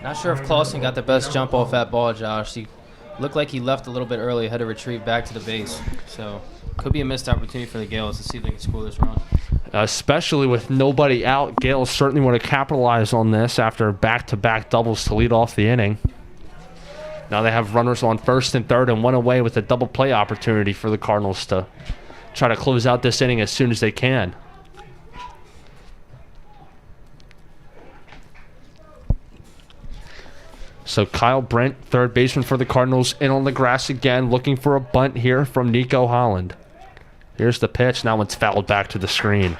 [SPEAKER 4] Not sure if Clausen got the best jump off that ball, Josh. He looked like he left a little bit early, had to retrieve back to the base. So could be a missed opportunity for the Gaels to see if they can score this run.
[SPEAKER 2] Especially with nobody out, Gaels certainly want to capitalize on this after back-to-back doubles to lead off the inning. Now they have runners on first and third and one away with a double play opportunity for the Cardinals to try to close out this inning as soon as they can. So Kyle Brent, third baseman for the Cardinals, in on the grass again, looking for a bunt here from Nico Holland. Here's the pitch. Now it's fouled back to the screen.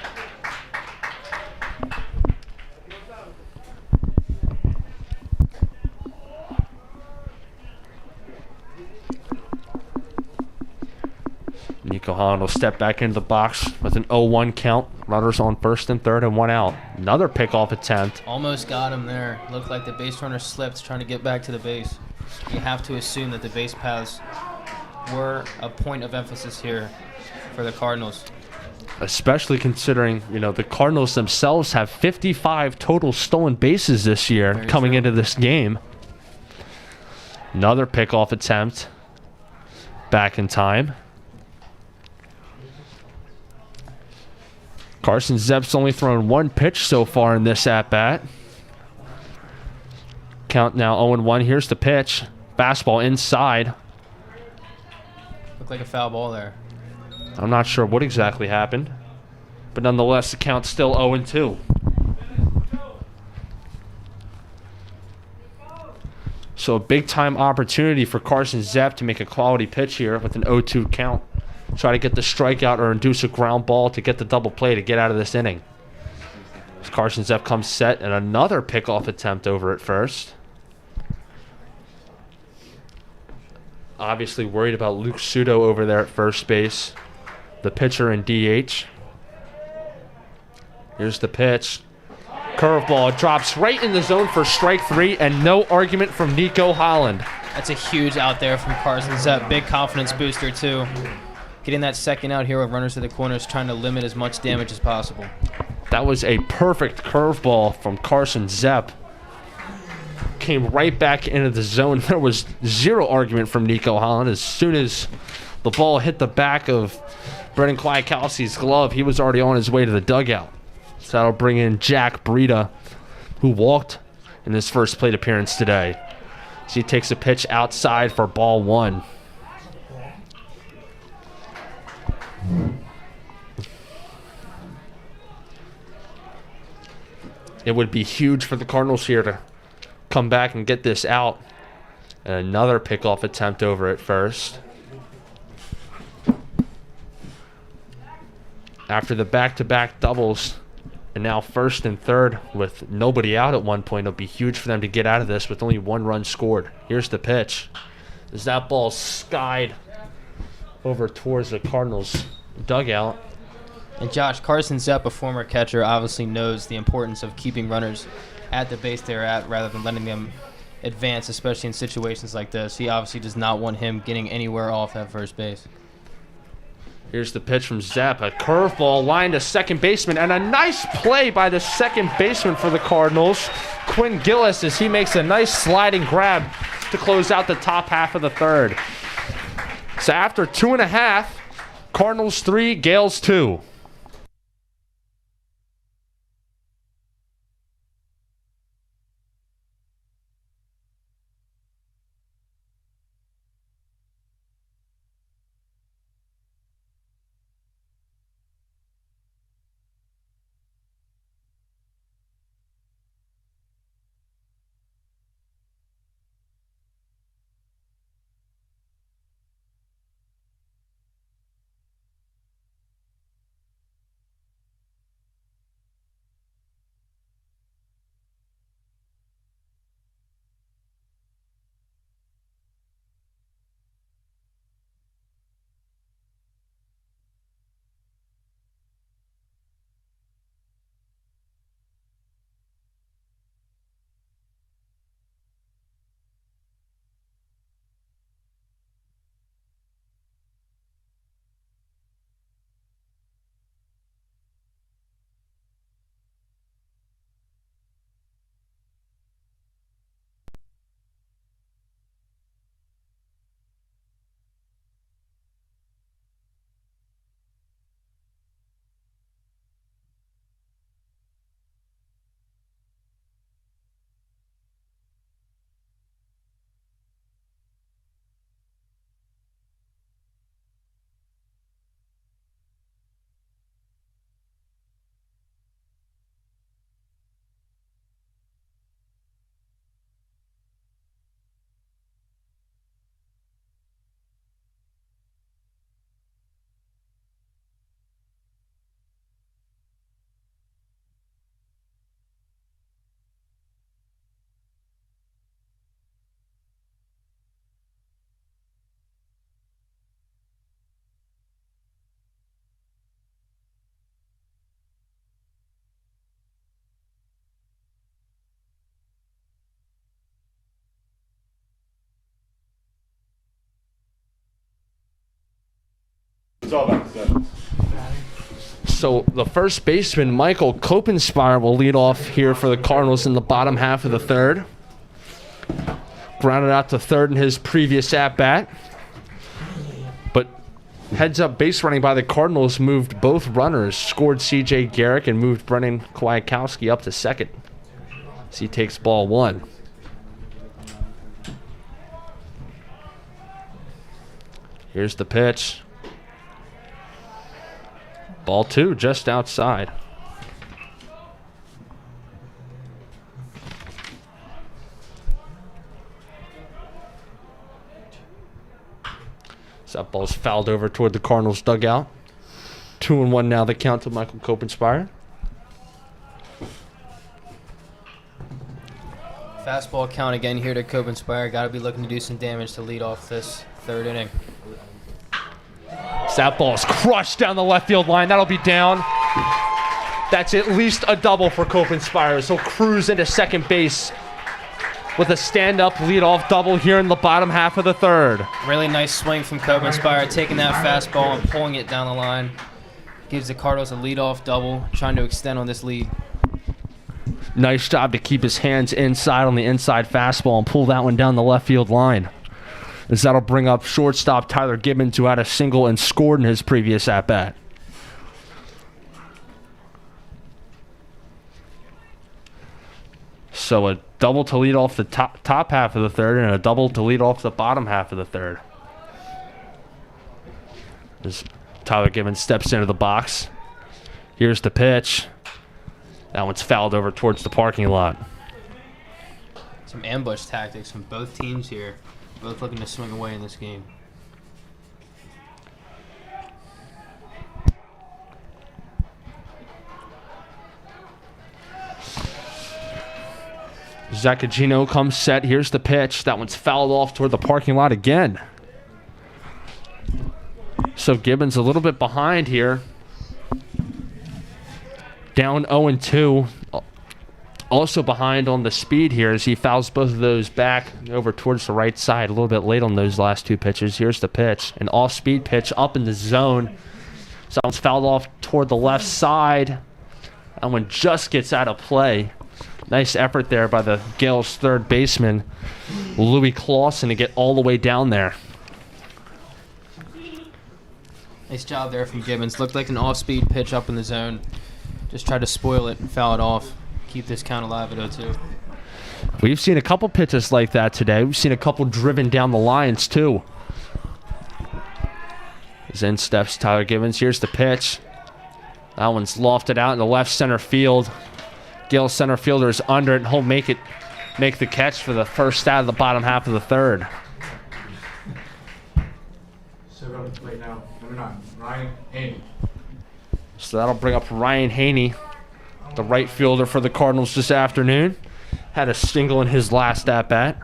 [SPEAKER 2] Nico Holland will step back into the box with an 0-1 count. Runners on first and third and one out. Another pickoff attempt.
[SPEAKER 4] Almost got him there. Looked like the base runner slipped trying to get back to the base. You have to assume that the base paths were a point of emphasis here for the Cardinals.
[SPEAKER 2] Especially considering, the Cardinals themselves have 55 total stolen bases this year coming into this game. Another pickoff attempt. Back in time. Carson Zepp's only thrown one pitch so far in this at-bat. Count now 0-1. Here's the pitch. Fastball inside.
[SPEAKER 4] Looked like a foul ball there.
[SPEAKER 2] I'm not sure what exactly happened. But nonetheless, the count's still 0-2. So a big-time opportunity for Carson Zepp to make a quality pitch here with an 0-2 count. Try to get the strikeout or induce a ground ball to get the double play to get out of this inning. As Carson Zepp comes set and another pickoff attempt over at first. Obviously worried about Luke Sudo over there at first base. The pitcher in DH. Here's the pitch. Curveball drops right in the zone for strike three and no argument from Nico Holland.
[SPEAKER 4] That's a huge out there from Carson Zepp. Big confidence booster too. Getting that second out here with runners to the corners, trying to limit as much damage as possible.
[SPEAKER 2] That was a perfect curveball from Carson Zepp. Came right back into the zone. There was zero argument from Nico Holland. As soon as the ball hit the back of Brendan Kwiatkowski's glove, he was already on his way to the dugout. So that'll bring in Jack Breida, who walked in his first plate appearance today. So he takes a pitch outside for ball one. It would be huge for the Cardinals here to come back and get this out. And another pickoff attempt over at first. After the back-to-back doubles, and now first and third with nobody out at one point, it'll be huge for them to get out of this with only one run scored. Here's the pitch. As that ball skied over towards the Cardinals dugout.
[SPEAKER 4] And Josh, Carson Zepp, a former catcher, obviously knows the importance of keeping runners at the base they're at rather than letting them advance, especially in situations like this. He obviously does not want him getting anywhere off that first base.
[SPEAKER 2] Here's the pitch from Zepp. A curveball lined to second baseman, and a nice play by the second baseman for the Cardinals, Quinn Gillis, as he makes a nice sliding grab to close out the top half of the third. So after 2.5, Cardinals 3, Gaels 2.
[SPEAKER 5] It's all about possessions.
[SPEAKER 2] So the first baseman, Michael Kopenspire, will lead off here for the Cardinals in the bottom half of the third. Grounded out to third in his previous at-bat. But heads-up base running by the Cardinals moved both runners, scored C.J. Garrick and moved Brennan Kwiatkowski up to second as he takes ball one. Here's the pitch. Ball two, just outside. So that ball's fouled over toward the Cardinals dugout. 2-1 now, the count to Michael Kopenspire.
[SPEAKER 4] Fastball count again here to Kopenspire. Got to be looking to do some damage to lead off this third inning.
[SPEAKER 2] So that ball is crushed down the left field line. That'll be down. That's at least a double for Kopenspire. So cruise into second base with a stand-up leadoff double here in the bottom half of the third.
[SPEAKER 4] Really nice swing from Kopenspire, taking that fastball and pulling it down the line. Gives the Cardinals a leadoff double, trying to extend on this lead.
[SPEAKER 2] Nice job to keep his hands inside on the inside fastball and pull that one down the left field line. As that'll bring up shortstop Tyler Gibbons, who had a single and scored in his previous at-bat. So a double to lead off the top half of the third and a double to lead off the bottom half of the third. As Tyler Gibbons steps into the box. Here's the pitch. That one's fouled over towards the parking lot.
[SPEAKER 4] Some ambush tactics from both teams here. Both looking to swing away in this game.
[SPEAKER 2] Zacagino comes set. Here's the pitch. That one's fouled off toward the parking lot again. So Gibbons a little bit behind here. Down 0-2. Also behind on the speed here as he fouls both of those back over towards the right side. A little bit late on those last two pitches. Here's the pitch. An off-speed pitch up in the zone. So that one's fouled off toward the left side. That one just gets out of play. Nice effort there by the Gaels' third baseman, Louis Clausen, to get all the way down there.
[SPEAKER 4] Nice job there from Gibbons. Looked like an off-speed pitch up in the zone. Just tried to spoil it and foul it off. Keep this count alive at 0-2.
[SPEAKER 2] We've seen a couple pitches like that today. We've seen a couple driven down the lines, too. As in steps Tyler Gibbons. Here's the pitch. That one's lofted out in the left center field. Gail center fielder is under it, and he'll make the catch for the first out of the bottom half of the third.
[SPEAKER 1] So go to the plate now. Number 9, Ryan Haney.
[SPEAKER 2] So that'll bring up Ryan Haney, the right fielder for the Cardinals this afternoon. Had a single in his last at-bat.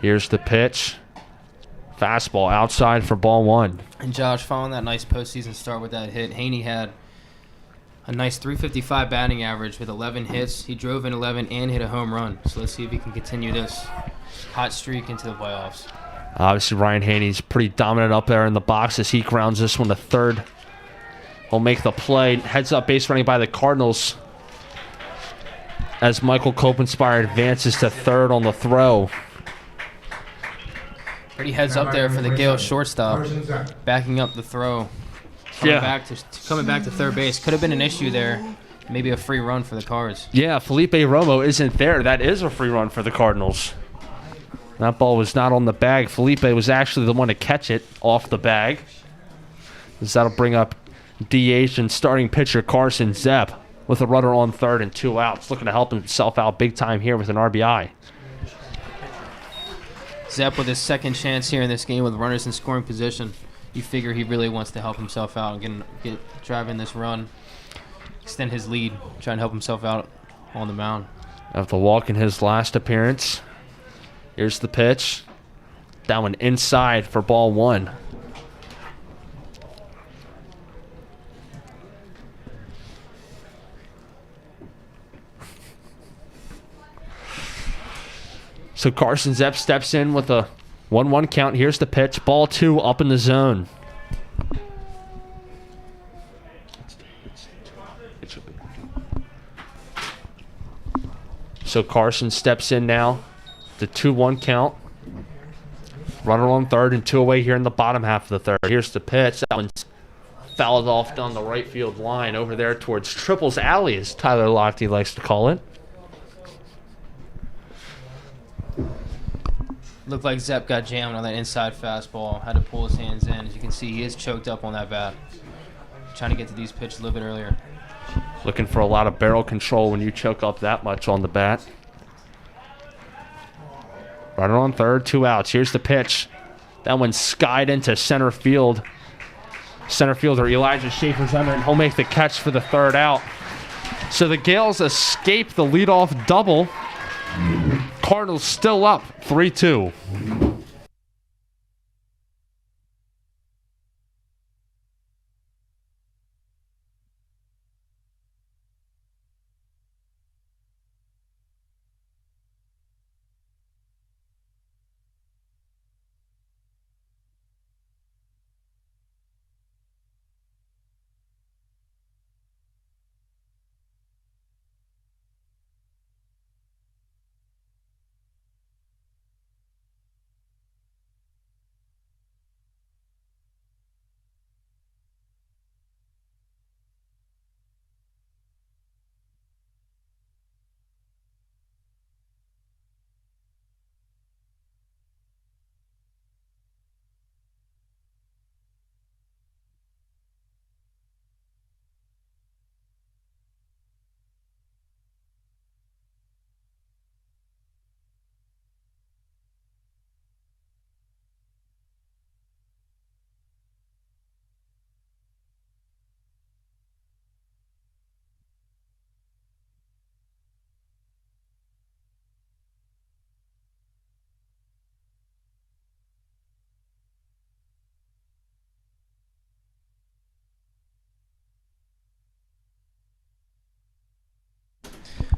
[SPEAKER 2] Here's the pitch. Fastball outside for ball one.
[SPEAKER 4] And Josh, following that nice postseason start with that hit, Haney had a nice .355 batting average with 11 hits. He drove in 11 and hit a home run. So let's see if he can continue this hot streak into the playoffs.
[SPEAKER 2] Obviously, Ryan Haney's pretty dominant up there in the box as he grounds this one to third. He'll make the play. Heads up base running by the Cardinals as Michael Kopenspire advances to third on the throw.
[SPEAKER 4] Pretty heads up there for the Gaels shortstop, backing up the throw. Coming back to third base. Could have been an issue there. Maybe a free run for the Cards.
[SPEAKER 2] Yeah, Felipe Romo isn't there. That is a free run for the Cardinals. That ball was not on the bag. Felipe was actually the one to catch it off the bag. As that'll bring up DH and starting pitcher Carson Zepp with a runner on third and 2 outs. Looking to help himself out big time here with an RBI.
[SPEAKER 4] Zepp with his second chance here in this game with runners in scoring position. You figure he really wants to help himself out and get driving this run, extend his lead, try and help himself out on the mound.
[SPEAKER 2] After walk in his last appearance. Here's the pitch. That one inside for ball one. So Carson Zepp steps in with a 1-1 count. Here's the pitch. Ball 2 up in the zone. So Carson steps in now. The 2-1 count. Runner on third and 2 away here in the bottom half of the third. Here's the pitch. That one's fouled off down the right field line over there towards Triples Alley, as Tyler Lochte likes to call it.
[SPEAKER 4] Looked like Zepp got jammed on that inside fastball. Had to pull his hands in. As you can see, he is choked up on that bat. Trying to get to these pitches a little bit earlier.
[SPEAKER 2] Looking for a lot of barrel control when you choke up that much on the bat. Runner on third, 2 outs. Here's the pitch. That one skied into center field. Center fielder Elijah Schaefer's under, and he'll make the catch for the 3rd out. So the Gaels escape the leadoff double. Cardinals still up 3-2.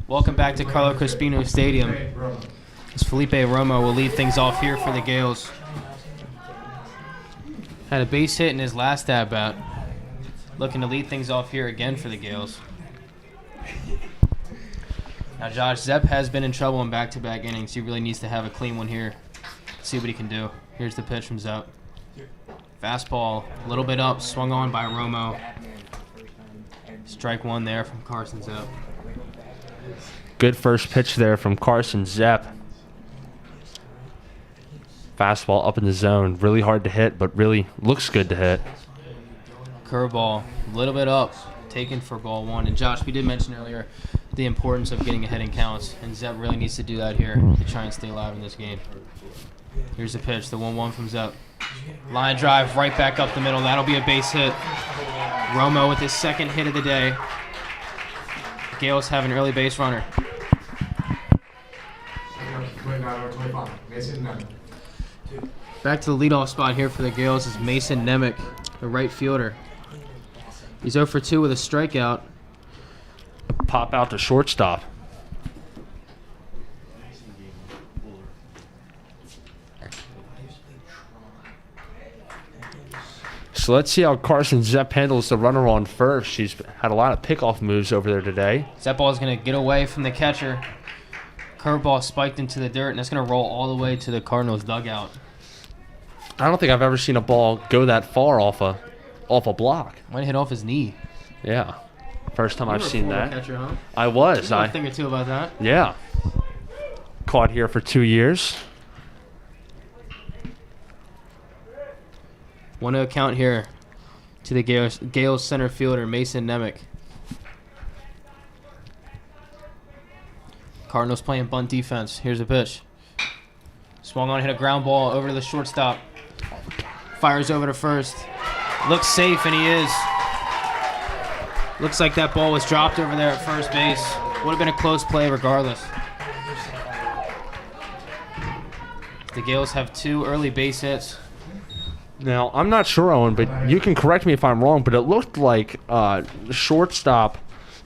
[SPEAKER 4] Welcome back to Carlo Crespino Stadium. As Felipe Romo will lead things off here for the Gaels. Had a base hit in his last at-bat. Looking to lead things off here again for the Gaels. Now, Josh, Zepp has been in trouble in back-to-back innings. He really needs to have a clean one here. See what he can do. Here's the pitch from Zepp. Fastball, a little bit up, swung on by Romo. Strike 1 there from Carson Zepp.
[SPEAKER 2] Good first pitch there from Carson Zepp. Fastball up in the zone. Really hard to hit, but really looks good to hit.
[SPEAKER 4] Curveball, a little bit up, taken for ball 1. And Josh, we did mention earlier the importance of getting ahead in counts, and Zepp really needs to do that here to try and stay alive in this game. Here's the pitch, the 1-1 from Zepp. Line drive right back up the middle. That'll be a base hit. Romo with his 2nd hit of the day. Gaels have an early base runner. Back to the leadoff spot here for the Gaels is Mason Nemec, the right fielder. He's 0 for 2 with a strikeout.
[SPEAKER 2] Pop out to shortstop. So let's see how Carson Zepp handles the runner on first. She's had a lot of pickoff moves over there today.
[SPEAKER 4] That ball is going to get away from the catcher. Curveball spiked into the dirt, and it's going to roll all the way to the Cardinals' dugout.
[SPEAKER 2] I don't think I've ever seen a ball go that far off a block.
[SPEAKER 4] Might hit off his knee.
[SPEAKER 2] Yeah. First time I've seen that.
[SPEAKER 4] Catcher, huh?
[SPEAKER 2] I was.
[SPEAKER 4] You know a thing or two about that.
[SPEAKER 2] Yeah. Caught here for 2 years.
[SPEAKER 4] 1-0 count here to the Gaels center fielder, Mason Nemec. Cardinals playing bunt defense. Here's a pitch. Swung on, hit a ground ball over to the shortstop. Fires over to first. Looks safe, and he is. Looks like that ball was dropped over there at first base. Would have been a close play regardless. The Gaels have 2 early base hits.
[SPEAKER 2] Now, I'm not sure, Owen, but you can correct me if I'm wrong, but it looked like the shortstop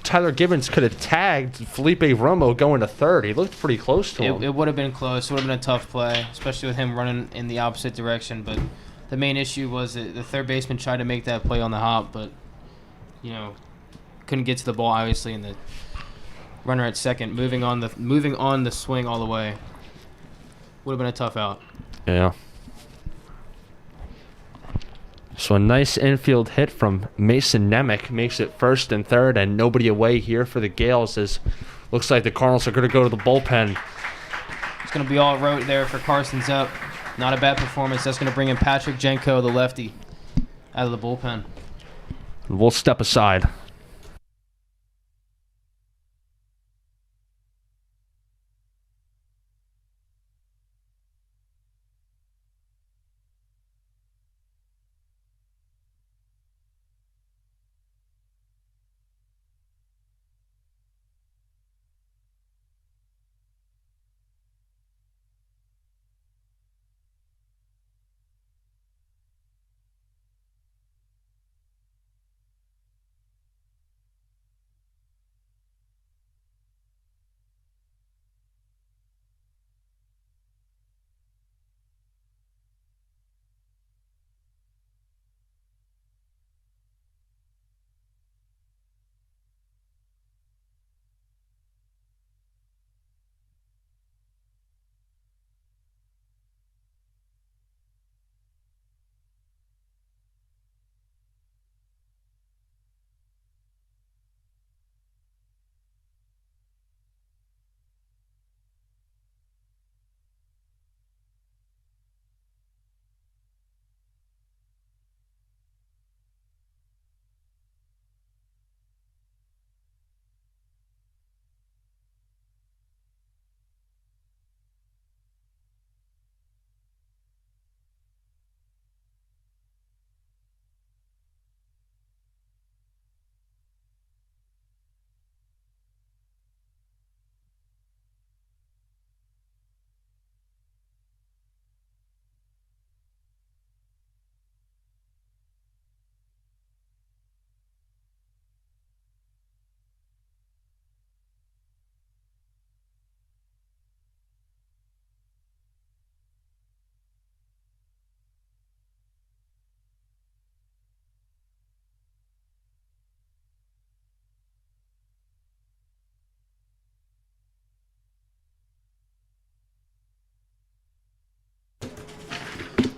[SPEAKER 2] Tyler Gibbons could have tagged Felipe Romo going to third. He looked pretty close to him.
[SPEAKER 4] It would have been close. It would have been a tough play, especially with him running in the opposite direction. But the main issue was that the third baseman tried to make that play on the hop, but couldn't get to the ball obviously. And the runner at second, moving on the swing all the way, would have been a tough out.
[SPEAKER 2] Yeah. So a nice infield hit from Mason Nemec makes it first and third, and nobody away here for the Gaels. As looks like the Cardinals are going to go to the bullpen.
[SPEAKER 4] It's going to be all rote there for Carson Zepp. Not a bad performance. That's going to bring in Patrick Jenko, the lefty, out of the bullpen.
[SPEAKER 2] We'll step aside.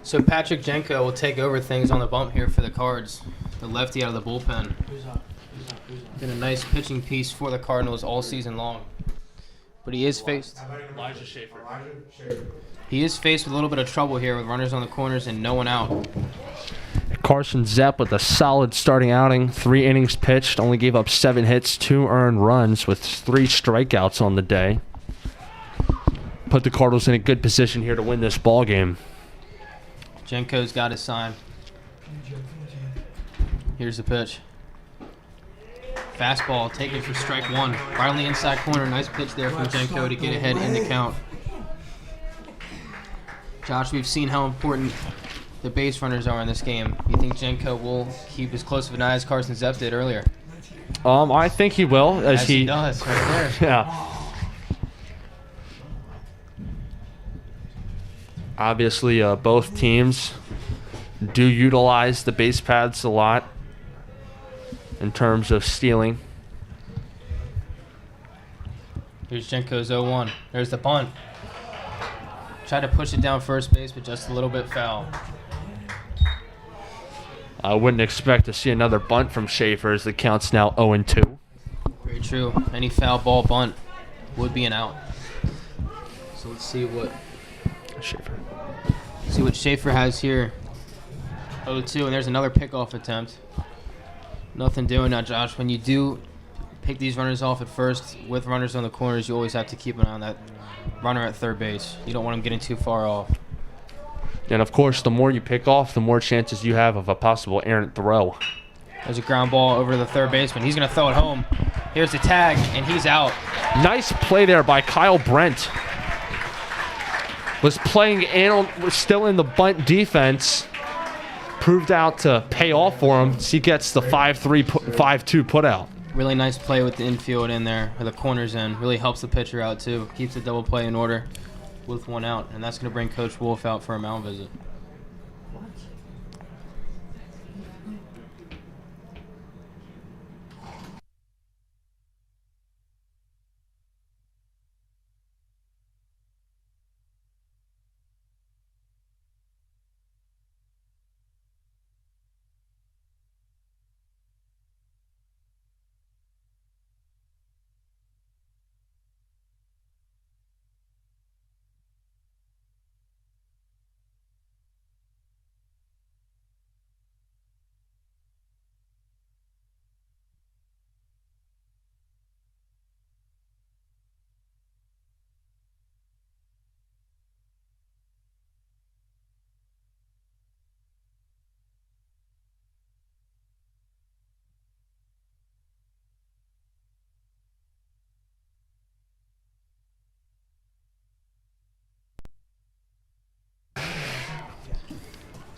[SPEAKER 4] So Patrick Jenko will take over things on the bump here for the Cards, the lefty out of the bullpen. Been a nice pitching piece for the Cardinals all season long. But he is faced He is faced with a little bit of trouble here with runners on the corners and no one out.
[SPEAKER 2] Carson Zepp with a solid starting outing. 3 innings pitched, only gave up 7 hits, 2 earned runs with 3 strikeouts on the day. Put the Cardinals in a good position here to win this ball game.
[SPEAKER 4] Jenko's got his sign. Here's the pitch. Fastball taken for strike 1. Right on the inside corner. Nice pitch there from Jenko to get ahead in the count. Josh, we've seen how important the base runners are in this game. You think Jenko will keep as close of an eye as Carson Zepp did earlier?
[SPEAKER 2] I think he will.
[SPEAKER 4] As he does, right there.
[SPEAKER 2] Yeah. Obviously, both teams do utilize the base paths a lot in terms of stealing.
[SPEAKER 4] Here's Jenko's 0-1. There's the bunt. Tried to push it down first base, but just a little bit foul.
[SPEAKER 2] I wouldn't expect to see another bunt from Schaefer as the count's now 0-2.
[SPEAKER 4] Very true. Any foul ball bunt would be an out. So let's see what Schaefer has here. 0-2, and there's another pickoff attempt. Nothing doing now, Josh. When you do pick these runners off at first with runners on the corners, you always have to keep an eye on that runner at third base. You don't want him getting too far off.
[SPEAKER 2] And, of course, the more you pick off, the more chances you have of a possible errant throw.
[SPEAKER 4] There's a ground ball over to the third baseman. He's going to throw it home. Here's the tag, and he's out.
[SPEAKER 2] Nice play there by Kyle Brent. Was playing in, was still in the bunt defense. Proved out to pay off for him. He gets the 5-3, 5-2 put out.
[SPEAKER 4] Really nice play with the infield in there, or the corners in. Really helps the pitcher out too. Keeps the double play in order with 1 out, and that's going to bring Coach Wolf out for a mound visit.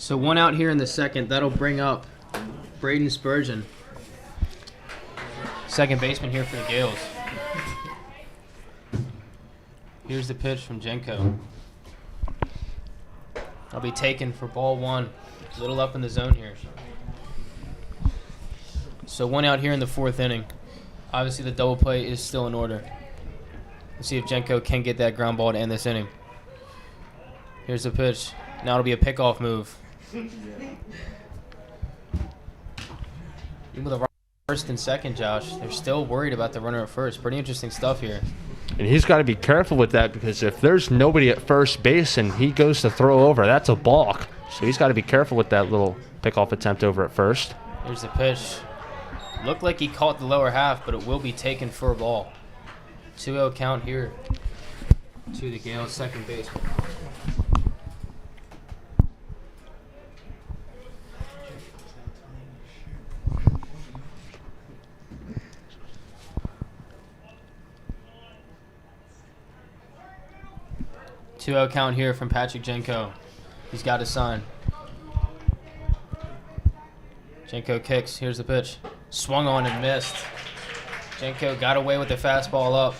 [SPEAKER 4] So 1 out here in the second. That'll bring up Braden Spurgeon, second baseman here for the Gaels. Here's the pitch from Jenko. I'll be taken for ball 1. A little up in the zone here. So 1 out here in the 4th inning. Obviously the double play is still in order. Let's see if Jenko can get that ground ball to end this inning. Here's the pitch. Now it'll be a pickoff move. Even with a first and second, Josh, they're still worried about the runner at first. Pretty interesting stuff here.
[SPEAKER 2] And he's got to be careful with that because if there's nobody at first base and he goes to throw over, that's a balk. So he's got to be careful with that little pickoff attempt over at first.
[SPEAKER 4] Here's the pitch. Looked like he caught the lower half, but it will be taken for a ball. 2-0 count here to the Gaels second baseman. Two-out count here from Patrick Jenko. He's got his sign. Jenko kicks. Here's the pitch. Swung on and missed. Jenko got away with the fastball up.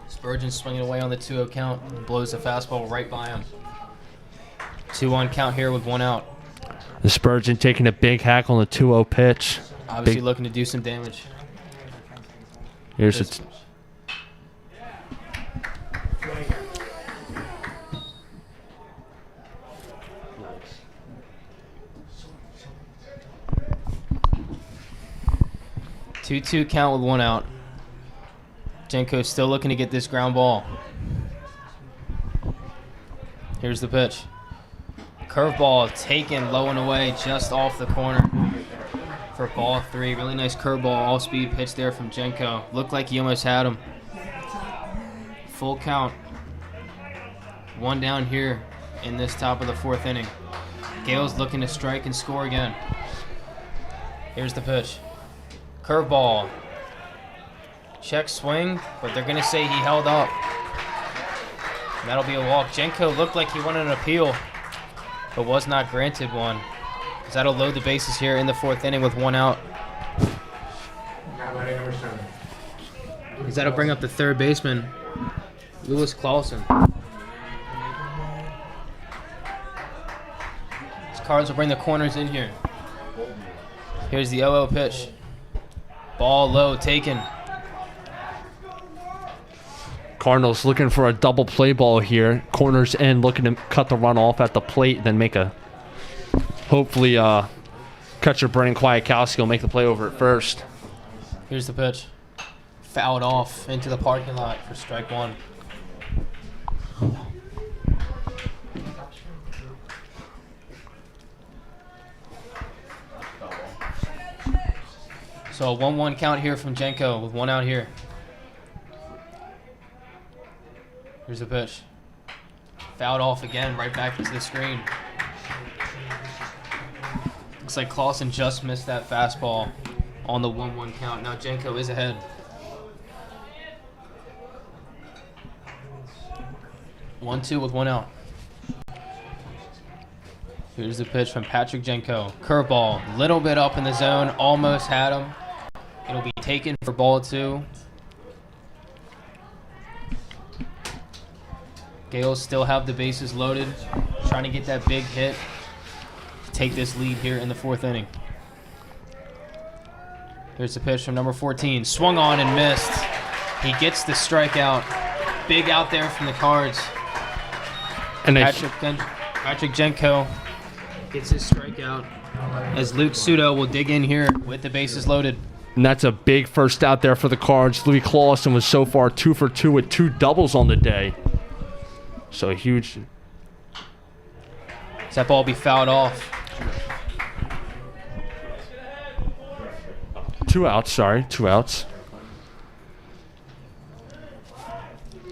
[SPEAKER 4] Spurgeon swinging away on the 2-0 count and blows the fastball right by him. 2-1 count here with 1 out.
[SPEAKER 2] The Spurgeon taking a big hack on the 2-0 pitch.
[SPEAKER 4] Obviously looking to do some damage.
[SPEAKER 2] Here's it.
[SPEAKER 4] Two count with 1 out. Jenko still looking to get this ground ball. Here's the pitch. Curveball taken low and away just off the corner for ball 3. Really nice curveball, all-speed pitch there from Jenko. Looked like he almost had him. Full count. 1 down here in this top of the 4th inning. Gaels looking to strike and score again. Here's the pitch. Curveball. Check swing, but they're going to say he held up. And that'll be a walk. Jenko looked like he wanted an appeal, but was not granted one. Because that'll load the bases here in the 4th inning with 1 out. Because that'll bring up the 3rd baseman, Lewis Clausen. These Cards will bring the corners in here. Here's the 0-0 pitch. Ball low, taken.
[SPEAKER 2] Cardinals looking for a double play ball here. Corners in, looking to cut the run off at the plate, then make a, hopefully, catcher Brennan Kwiatkowski will make the play over at first.
[SPEAKER 4] Here's the pitch. Fouled off into the parking lot for strike 1. So a 1-1 count here from Jenko with 1 out here. Here's the pitch. Fouled off again, right back into the screen. Looks like Clausen just missed that fastball on the 1-1 count. Now Jenko is ahead. 1-2 with 1 out. Here's the pitch from Patrick Jenko. Curveball, little bit up in the zone, almost had him. It'll be taken for ball 2. Gaels still have the bases loaded, trying to get that big hit to take this lead here in the 4th inning. Here's the pitch from number 14. Swung on and missed. He gets the strikeout. Big out there from the Cards.
[SPEAKER 2] And
[SPEAKER 4] Patrick Jenko gets his strikeout as Luke Sudo will dig in here with the bases loaded.
[SPEAKER 2] And that's a big first out there for the Cards. Louis Clausen was so far 2 for 2 with 2 doubles on the day. So a huge...
[SPEAKER 4] Does that ball be fouled off?
[SPEAKER 2] 2 outs, sorry. 2 outs.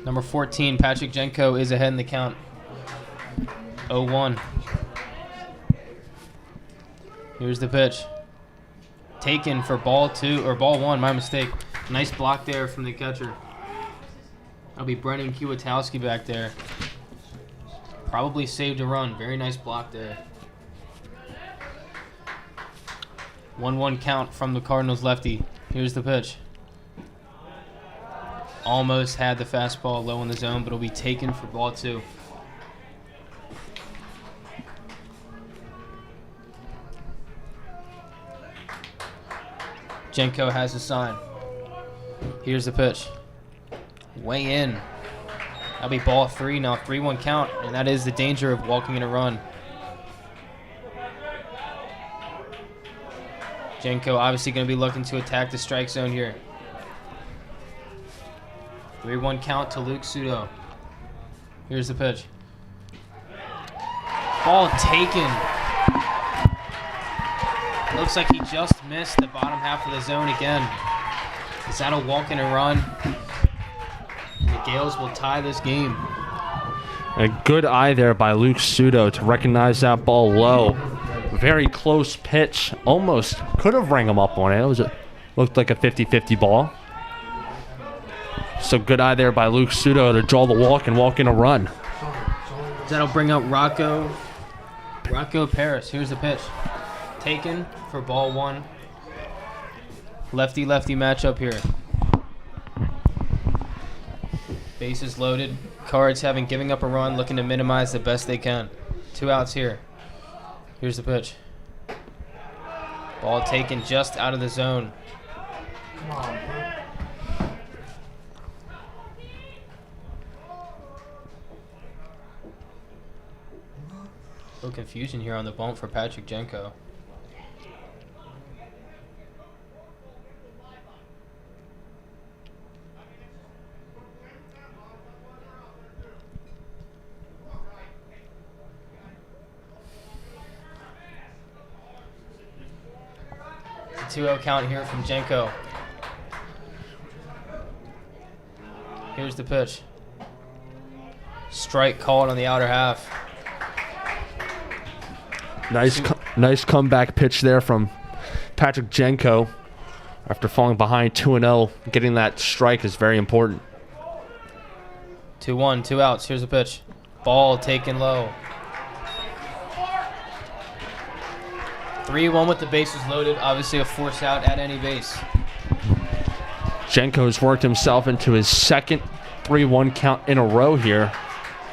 [SPEAKER 4] Number 14, Patrick Jenko, is ahead in the count. 0-1. Here's the pitch. Taken for ball 1, my mistake. Nice block there from the catcher. That'll be Brennan Kiwatowski back there. Probably saved a run. Very nice block there. 1-1 count from the Cardinals lefty. Here's the pitch. Almost had the fastball low in the zone, but it'll be taken for ball 2. Jenko has a sign. Here's the pitch. Way in. That'll be ball 3 now. 3-1 count, and that is the danger of walking in a run. Jenko obviously going to be looking to attack the strike zone here. 3-1 count to Luke Sudo. Here's the pitch. Ball taken. Looks like he just missed the bottom half of the zone again. Is that a walk and a run? The Gaels will tie this game.
[SPEAKER 2] A good eye there by Luke Sudo to recognize that ball low. Very close pitch. Almost could have rang him up on it. Looked like a 50-50 ball. So good eye there by Luke Sudo to draw the walk and walk in a run.
[SPEAKER 4] That'll bring up Rocco Paris. Here's the pitch. Taken for ball 1. Lefty-lefty matchup here. Bases loaded. Cards having giving up a run, looking to minimize the best they can. 2 outs here. Here's the pitch. Ball taken just out of the zone. A little confusion here on the bump for Patrick Jenko. It's a 2-0 count here from Jenko. Here's the pitch. Strike called on the outer half.
[SPEAKER 2] Nice comeback pitch there from Patrick Jenko. After falling behind 2-0, getting that strike is very important.
[SPEAKER 4] 2-1, 2 outs. Here's the pitch. Ball taken low. 3-1 with the bases loaded. Obviously a force out at any base.
[SPEAKER 2] Jenko's worked himself into his second 3-1 count in a row here.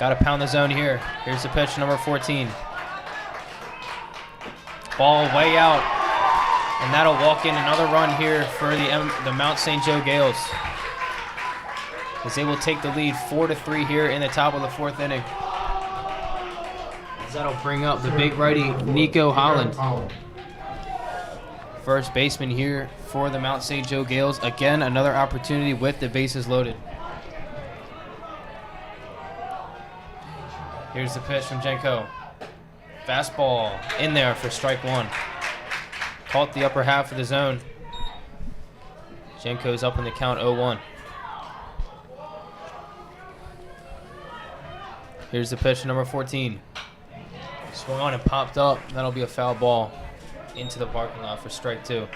[SPEAKER 4] Got to pound the zone here. Here's the pitch, number 14. Ball way out. And that'll walk in another run here for the Mount St. Joe Gaels, as they will take the lead 4-3 here in the top of the 4th inning. That'll bring up the big righty Nico Holland, first baseman here for the Mount St. Joe Gaels. Again, another opportunity with the bases loaded. Here's the pitch from Jenko. Fastball in there for strike 1. Caught the upper half of the zone. Jenko's up in the count 0-1. Here's the pitch, number 14. Swung on and popped up. That'll be a foul ball into the parking lot for strike 2.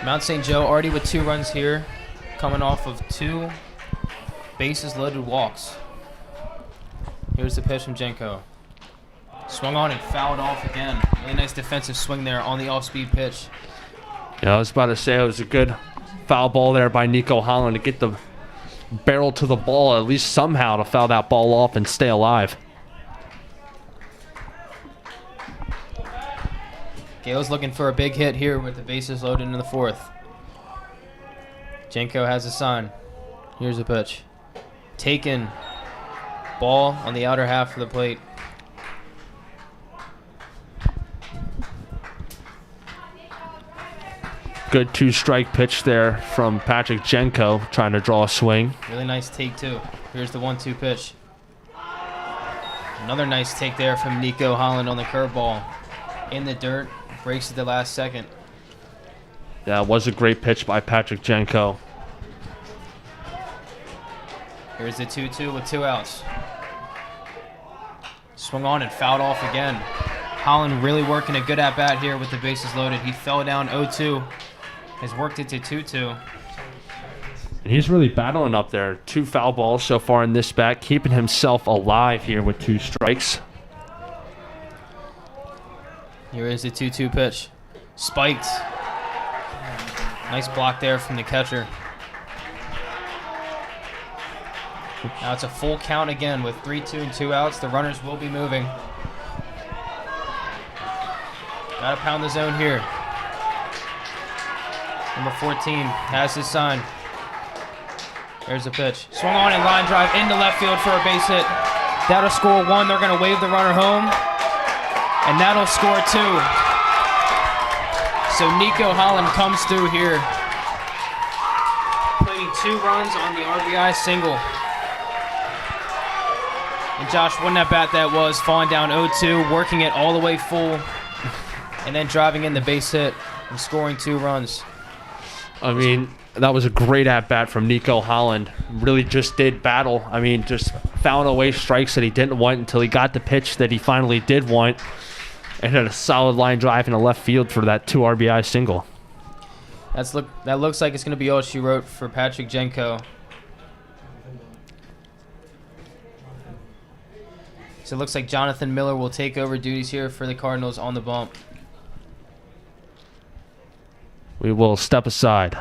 [SPEAKER 4] Mount St. Joe already with 2 runs here, coming off of 2 bases loaded walks. Here's the pitch from Jenko. Swung on and fouled off again. Really nice defensive swing there on the off-speed pitch.
[SPEAKER 2] Yeah, I was about to say it was a good foul ball there by Nico Holland to get the barrel to the ball, at least somehow to foul that ball off and stay alive.
[SPEAKER 4] Gaels looking for a big hit here with the bases loaded in the fourth. Jenko has a sign. Here's the pitch. Taken. Ball on the outer half of the plate.
[SPEAKER 2] Good two-strike pitch there from Patrick Jenko, trying to draw a swing.
[SPEAKER 4] Really nice take, too. Here's the 1-2 pitch. Another nice take there from Nico Holland on the curveball. In the dirt. Breaks at the last second.
[SPEAKER 2] Yeah, it was a great pitch by Patrick Jenko.
[SPEAKER 4] Here's the 2-2 with 2 outs. Swung on and fouled off again. Holland really working a good at-bat here with the bases loaded. He fell down 0-2. Has worked it to 2-2.
[SPEAKER 2] And he's really battling up there. 2 foul balls so far in this bat, keeping himself alive here with 2 strikes.
[SPEAKER 4] Here is the 2-2 pitch. Spiked. Nice block there from the catcher. Now it's a full count again with 3-2 and 2 outs. The runners will be moving. Gotta pound the zone here. Number 14 has his sign. There's the pitch. Swung on and line drive into left field for a base hit. That'll score 1. They're gonna wave the runner home. And that'll score 2. So Nico Holland comes through here. Putting 2 runs on the RBI single. And Josh, what an at-bat that was, falling down 0-2, working it all the way full, and then driving in the base hit and scoring 2 runs.
[SPEAKER 2] I mean, that was a great at-bat from Nico Holland. Really just did battle. I mean, just found away strikes that he didn't want until he got the pitch that he finally did want, and had a solid line drive into left field for that 2 RBI single.
[SPEAKER 4] That looks like it's going to be all she wrote for Patrick Jenko. So it looks like Jonathan Miller will take over duties here for the Cardinals on the bump.
[SPEAKER 2] We will step aside.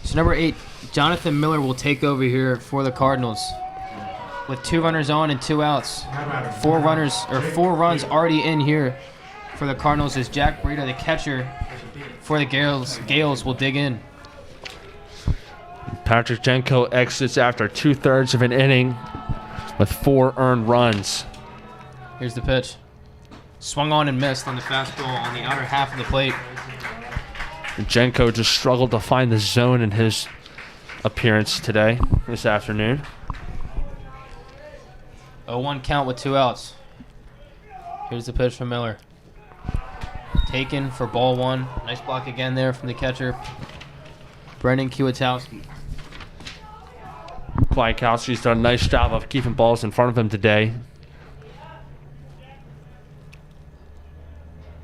[SPEAKER 4] So number 8, Jonathan Miller will take over here for the Cardinals. With 2 runners on and 2 outs. 4 runs already in here for the Cardinals as Jack Breida, the catcher for the Gaels will dig in.
[SPEAKER 2] Patrick Jenko exits after 2/3 of an inning with 4 earned runs.
[SPEAKER 4] Here's the pitch. Swung on and missed on the fastball on the outer half of the plate.
[SPEAKER 2] And Jenko just struggled to find the zone in his appearance today, this afternoon.
[SPEAKER 4] 0-1 count with 2 outs. Here's the pitch from Miller. Taken for ball 1. Nice block again there from the catcher, Brendan Kwiatkowski.
[SPEAKER 2] Kwiatkowski's done a nice job of keeping balls in front of him today.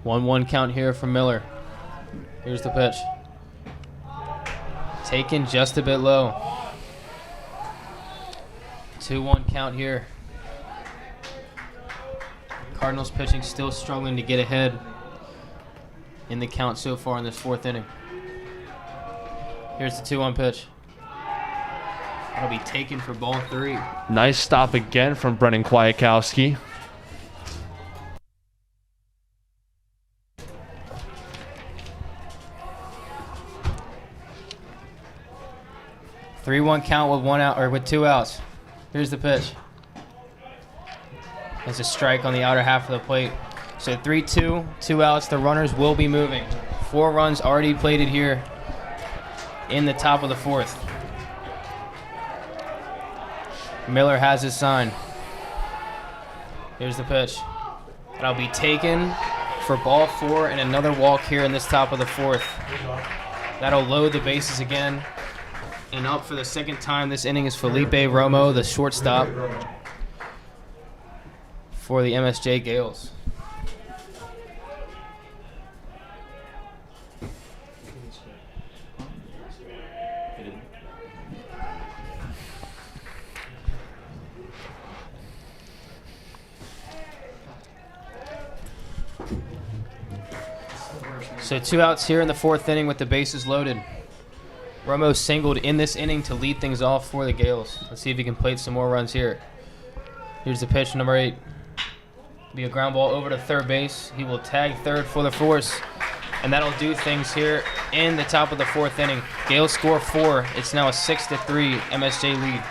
[SPEAKER 4] 1-1 count here from Miller. Here's the pitch. Taken just a bit low. 2-1 count here. Cardinals pitching still struggling to get ahead in the count so far in this 4th inning. Here's the 2-1 pitch. That'll be taken for ball 3.
[SPEAKER 2] Nice stop again from Brendan Kwiatkowski.
[SPEAKER 4] Three-one count with 1 out or with 2 outs. Here's the pitch. There's a strike on the outer half of the plate. So 3-2, 2 outs. The runners will be moving. 4 runs already plated here in the top of the 4th. Miller has his sign. Here's the pitch. That'll be taken for ball 4 and another walk here in this top of the 4th. That'll load the bases again. And up for the 2nd time this inning is Felipe Romo, the shortstop for the MSJ Gaels. So 2 outs here in the 4th inning with the bases loaded. Romo singled in this inning to lead things off for the Gaels. Let's see if he can plate some more runs here. Here's the pitch, number 8. Be a ground ball over to third base. He will tag third for the force. And that'll do things here in the top of the 4th inning. Gaels score 4. It's now a 6-3 MSJ lead.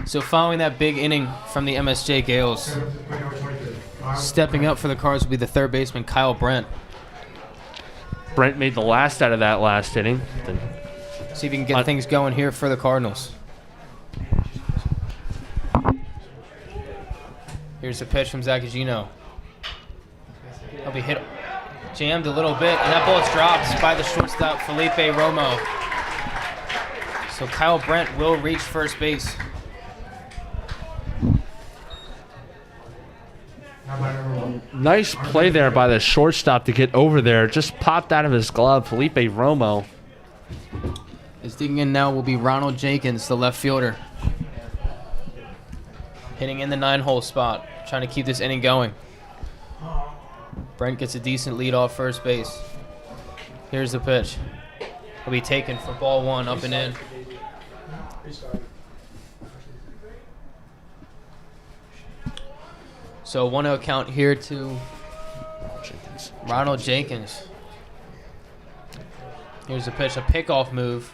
[SPEAKER 4] So following that big inning from the MSJ Gaels, stepping up for the Cards will be the third baseman, Kyle Brent.
[SPEAKER 2] Brent made the last out of that last inning.
[SPEAKER 4] See if he can get things going here for the Cardinals. Here's the pitch from Zacagino. He'll be hit, jammed a little bit, and that ball's dropped by the shortstop, Felipe Romo. So Kyle Brent will reach first base.
[SPEAKER 2] Nice play there by the shortstop to get over there. Just popped out of his glove, Felipe Romo.
[SPEAKER 4] Is digging in now will be Ronald Jenkins, the left fielder. Hitting in the 9-hole spot trying to keep this inning going. Brent gets a decent lead off first base. Here's the pitch. Will be taken for ball one, up and in. So 1-0 count here to Ronald Jenkins. Here's the pitch, a pickoff move.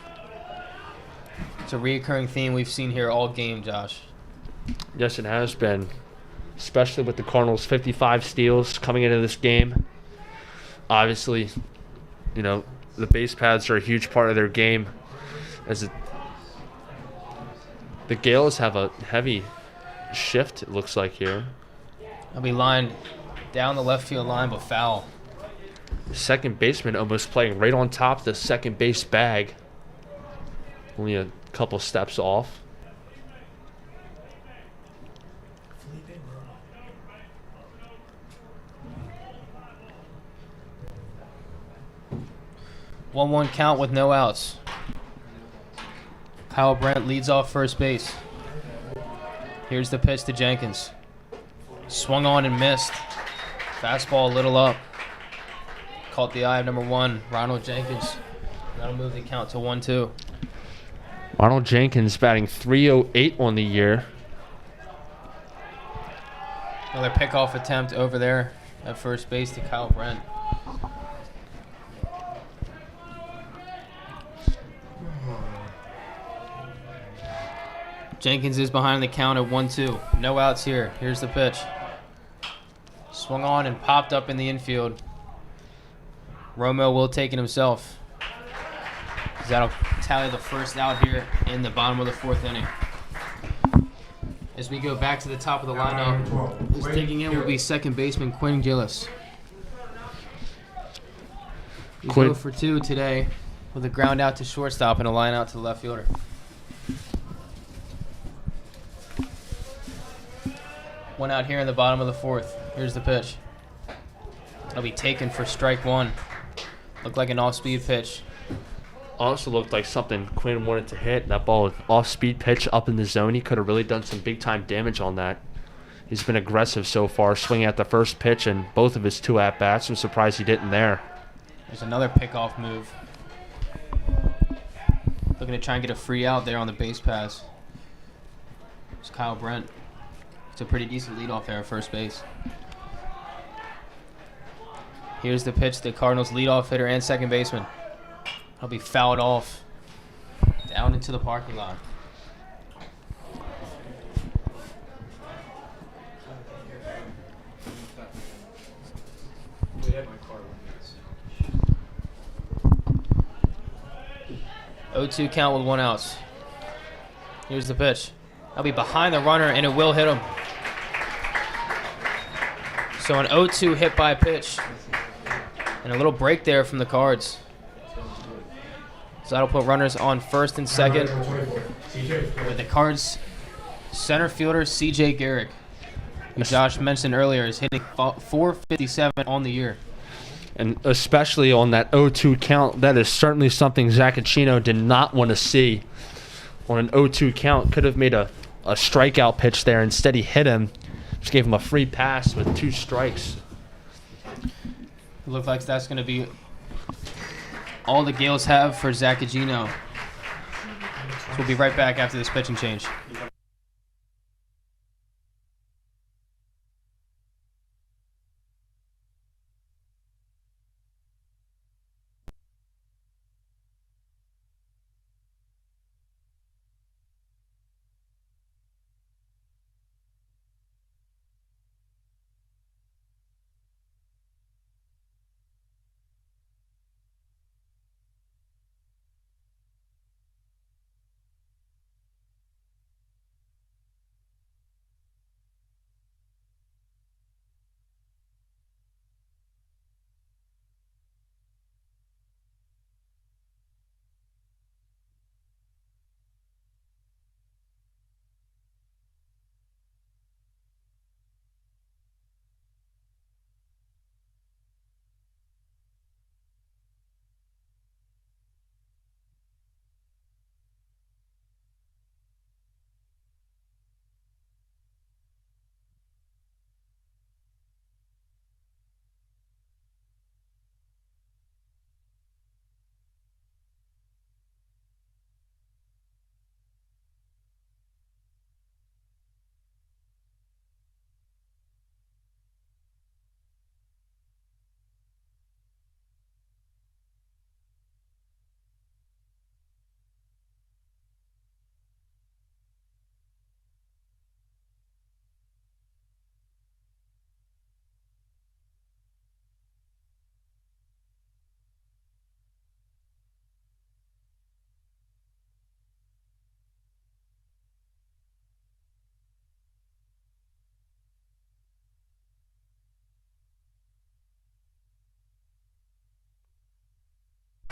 [SPEAKER 4] It's a reoccurring theme we've seen here all game, Josh.
[SPEAKER 2] Yes, it has been, especially with the Cardinals' 55 steals coming into this game. Obviously, the base paths are a huge part of their game. The Gaels have a heavy shift, it looks like here.
[SPEAKER 4] They'll be lined down the left field line, but foul.
[SPEAKER 2] The second baseman almost playing right on top of the second base bag. Only a couple steps off.
[SPEAKER 4] One count with no outs. Kyle Brent leads off first base. Here's the pitch to Jenkins. Swung on and missed. Fastball a little up. Caught the eye of number 1, Ronald Jenkins. That'll move the count to 1-2.
[SPEAKER 2] Ronald Jenkins batting .308 on the year.
[SPEAKER 4] Another pickoff attempt over there at first base to Kyle Brent. Jenkins is behind the count at 1-2. No outs here. Here's the pitch. Swung on and popped up in the infield. Romeo will take it himself. That'll tally the first out here in the bottom of the 4th inning. As we go back to the top of the lineup, who's taking in will be second baseman Quinn Gillis. He's
[SPEAKER 2] Quinn.
[SPEAKER 4] 0 for 2 today with a ground out to shortstop and a line out to the left fielder. One out here in the bottom of the 4th. Here's the pitch. It'll be taken for strike 1. Looked like an off-speed pitch.
[SPEAKER 2] Also looked like something Quinn wanted to hit. That ball, off-speed pitch up in the zone. He could have really done some big-time damage on that. He's been aggressive so far, swinging at the first pitch and both of his 2 at-bats. I'm surprised he didn't there.
[SPEAKER 4] There's another pickoff move. Looking to try and get a free out there on the base pass. It's Kyle Brent. It's a pretty decent leadoff there at first base. Here's the pitch to the Cardinals leadoff hitter and second baseman. He'll be fouled off down into the parking lot. Oh, 0-2 count with 1 out. Here's the pitch. I'll be behind the runner, and it will hit him. So an 0-2 hit by pitch. And a little break there from the Cards. So that'll put runners on first and second with the Cards center fielder C.J. Garrick, who Josh mentioned earlier is hitting .457 on the year.
[SPEAKER 2] And especially on that 0-2 count, that is certainly something Zaccaccino did not want to see. On an 0-2 count, could have made a strikeout pitch there. Instead, he hit him. Just gave him a free pass with 2 strikes.
[SPEAKER 4] It looks like that's going to be all the Gaels have for Zaccaccino. So we'll be right back after this pitching change.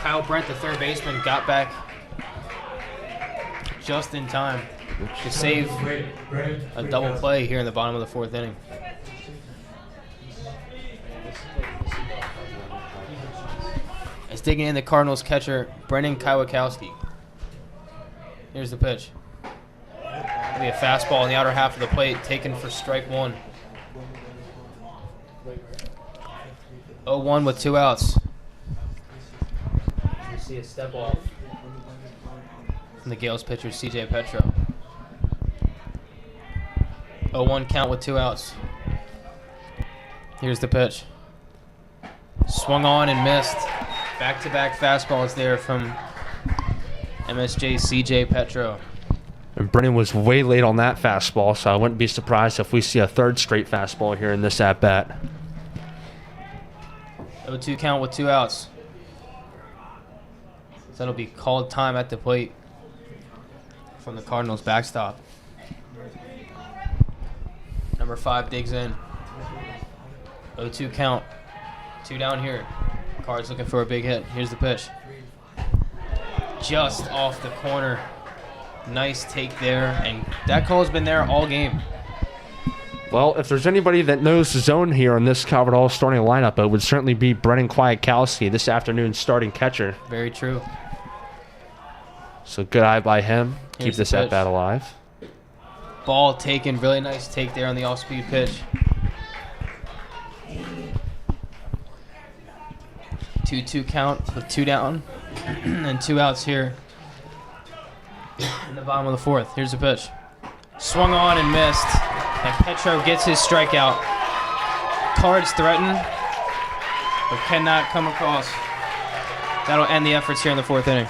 [SPEAKER 4] Kyle Brent, the third baseman, got back just in time to save a double play here in the bottom of the fourth inning. It's digging in the Cardinals catcher, Brendan Kwiatkowski. Here's the pitch. It'll be a fastball in the outer half of the plate, taken for strike one. 0-1 with 2 outs. You see a step off from the Gaels pitcher, CJ Petro. 0-1 count with 2 outs. Here's the pitch. Swung on and missed. Back-to-back fastballs there from MSJ CJ Petro.
[SPEAKER 2] And Brennan was way late on that fastball, so I wouldn't be surprised if we see a third straight fastball here in this at-bat.
[SPEAKER 4] 0-2 count with 2 outs. So that'll be called time at the plate from the Cardinals backstop. Number 5 digs in. 0-2 count. 2 down here. Cards looking for a big hit. Here's the pitch. Just off the corner. Nice take there, and that call's been there all game.
[SPEAKER 2] Well, if there's anybody that knows the zone here in this Calvert Hall starting lineup, it would certainly be Brennan Kwiatkowski, this afternoon's starting catcher.
[SPEAKER 4] Very true.
[SPEAKER 2] So good eye by him.
[SPEAKER 4] Here's
[SPEAKER 2] Keep this
[SPEAKER 4] the pitch.
[SPEAKER 2] at-bat alive.
[SPEAKER 4] Ball taken. Really nice take there on the off-speed pitch. 2-2 count with 2 down and 2 outs here in the bottom of the fourth. Here's the pitch. Swung on and missed. And Petro gets his strikeout. Cards threaten, but cannot come across. That'll end the efforts here in the fourth inning.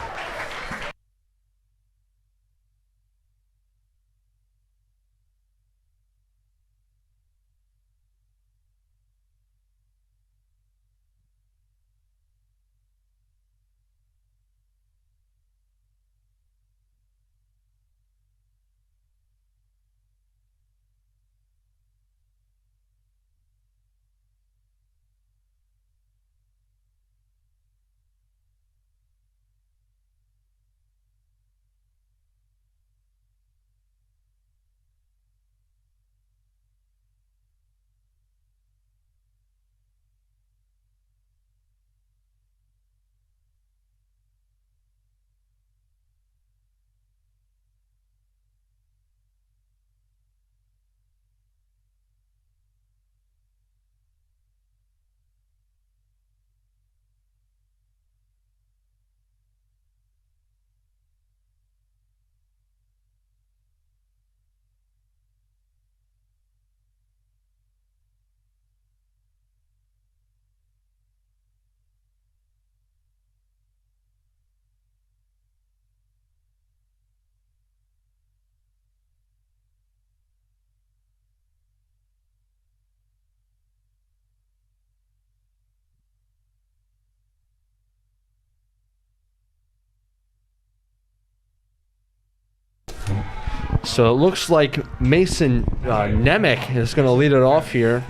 [SPEAKER 2] So it looks like Mason Nemec is going to lead it off here,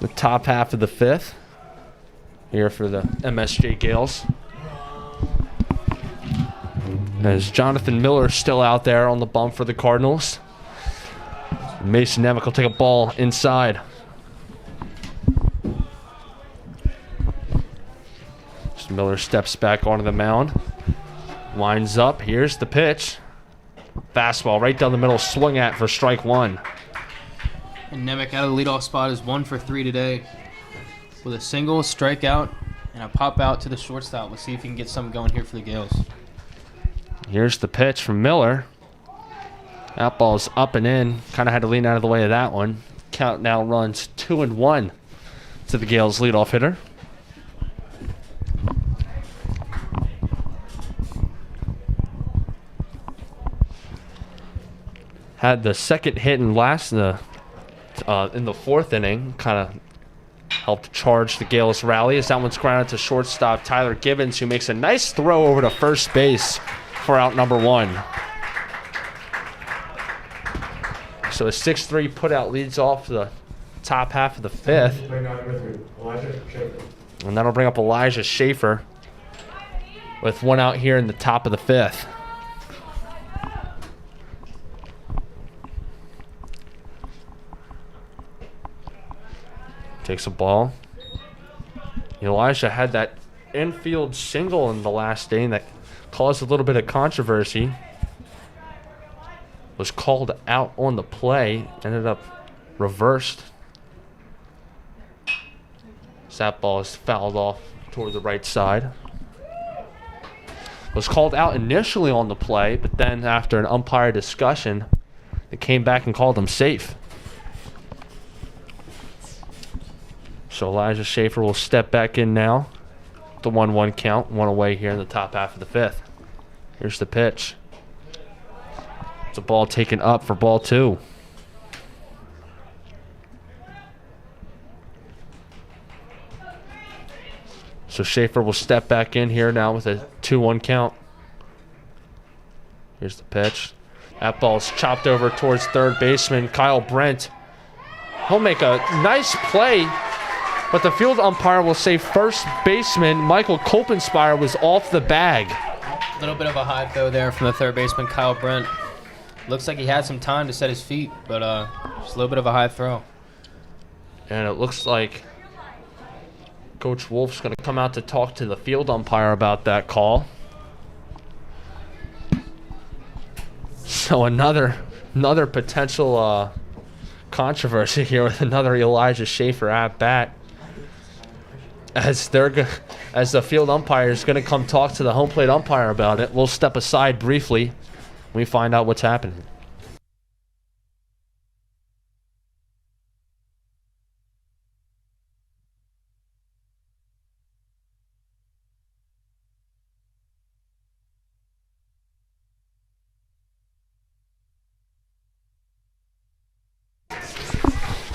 [SPEAKER 2] the top half of the fifth, here for the MSJ Gaels. As Jonathan Miller still out there on the bump for the Cardinals. Mason Nemec will take a ball inside. So Miller steps back onto the mound, winds up. Here's the pitch. Fastball right down the middle, swung at for strike one.
[SPEAKER 4] And Nemec out of the leadoff spot is 1 for 3 today with a single, strikeout, and a pop out to the shortstop. Let's see if he can get something going here for the Gaels.
[SPEAKER 2] Here's the pitch from Miller. That ball's up and in. Kind of had to lean out of the way of that one. Count now runs 2-1 to the Gaels' leadoff hitter. Had the second hit in the fourth inning, kind of helped charge the Gaels' rally as that one's grounded to shortstop Tyler Gibbons, who makes a nice throw over to first base for out number 1. So a 6-3 putout leads off the top half of the fifth. And that'll bring up Elijah Schaefer. with one out here in the top of the fifth. Takes a ball. Elijah had that infield single in the last inning that caused a little bit of controversy. Was called out on the play, ended up reversed. So that ball is fouled off toward the right side. Was called out initially on the play, but then after an umpire discussion, they came back and called him safe. So Elijah Schaefer will step back in now. The 1-1 count, one away here in the top half of the fifth. Here's the pitch. It's a ball taken up for ball 2. So Schaefer will step back in here now with a 2-1 count. Here's the pitch. That ball's chopped over towards third baseman Kyle Brent. He'll make a nice play, but the field umpire will say first baseman Michael Kolpenspire was off the bag.
[SPEAKER 4] A little bit of a high throw there from the third baseman Kyle Brent. Looks like he had some time to set his feet, but just a little bit of a high throw.
[SPEAKER 2] And it looks like Coach Wolf's going to come out to talk to the field umpire about that call. So another potential controversy here with another Elijah Schaefer at bat. As the field umpire is going to come talk to the home plate umpire about it. We'll step aside briefly. We find out what's happening.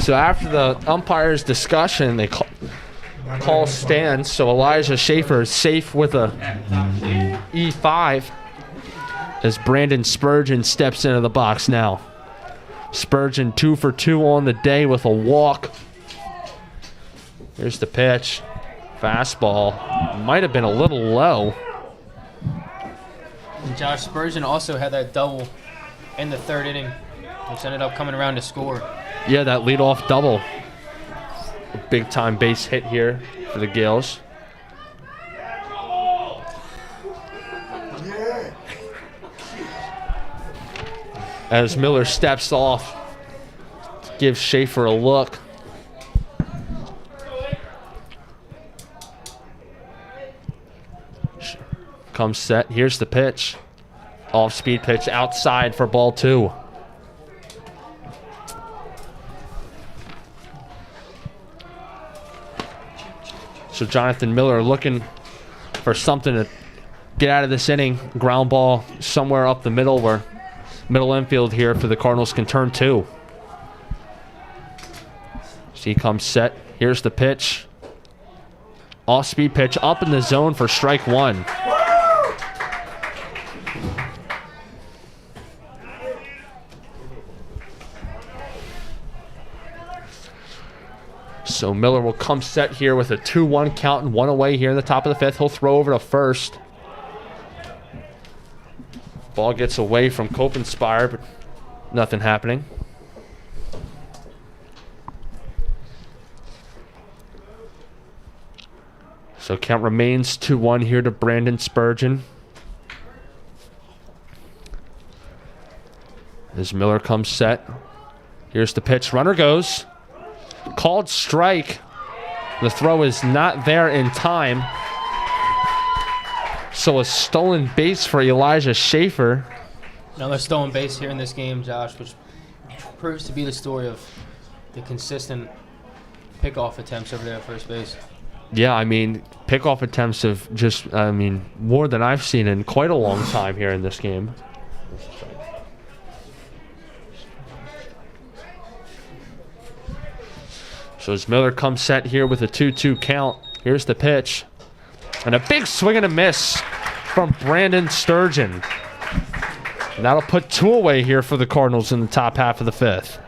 [SPEAKER 2] So after the umpire's discussion, they call stands. So Elijah Schaefer is safe with a E5 as Brandon Spurgeon steps into the box now. Spurgeon 2 for 2 on the day with a walk. Here's the pitch. Fastball. Might have been a little low.
[SPEAKER 4] And Josh Spurgeon also had that double in the third inning, which ended up coming around to score.
[SPEAKER 2] Yeah, that leadoff double. A big-time base hit here for the Gaels. As Miller steps off, gives Schaefer a look. Comes set. Here's the pitch. Off-speed pitch outside for ball 2. So Jonathan Miller looking for something to get out of this inning. Ground ball somewhere up the middle where middle infield here for the Cardinals can turn 2. So he comes set. Here's the pitch. Off-speed pitch up in the zone for strike 1. So Miller will come set here with a 2-1 count and one away here in the top of the fifth. He'll throw over to first. Ball gets away from Kolpenspire, but nothing happening. So count remains 2-1 here to Brandon Spurgeon. As Miller comes set. Here's the pitch. Runner goes. Called strike. The throw is not there in time. So a stolen base for Elijah Schaefer.
[SPEAKER 4] Another stolen base here in this game, Josh, which proves to be the story of the consistent pickoff attempts over there at first base.
[SPEAKER 2] Yeah, I mean, pickoff attempts have just, more than I've seen in quite a long time here in this game. So as Miller comes set here with a 2-2 count, here's the pitch. And a big swing and a miss from Brandon Spurgeon. And that'll put 2 away here for the Cardinals in the top half of the fifth.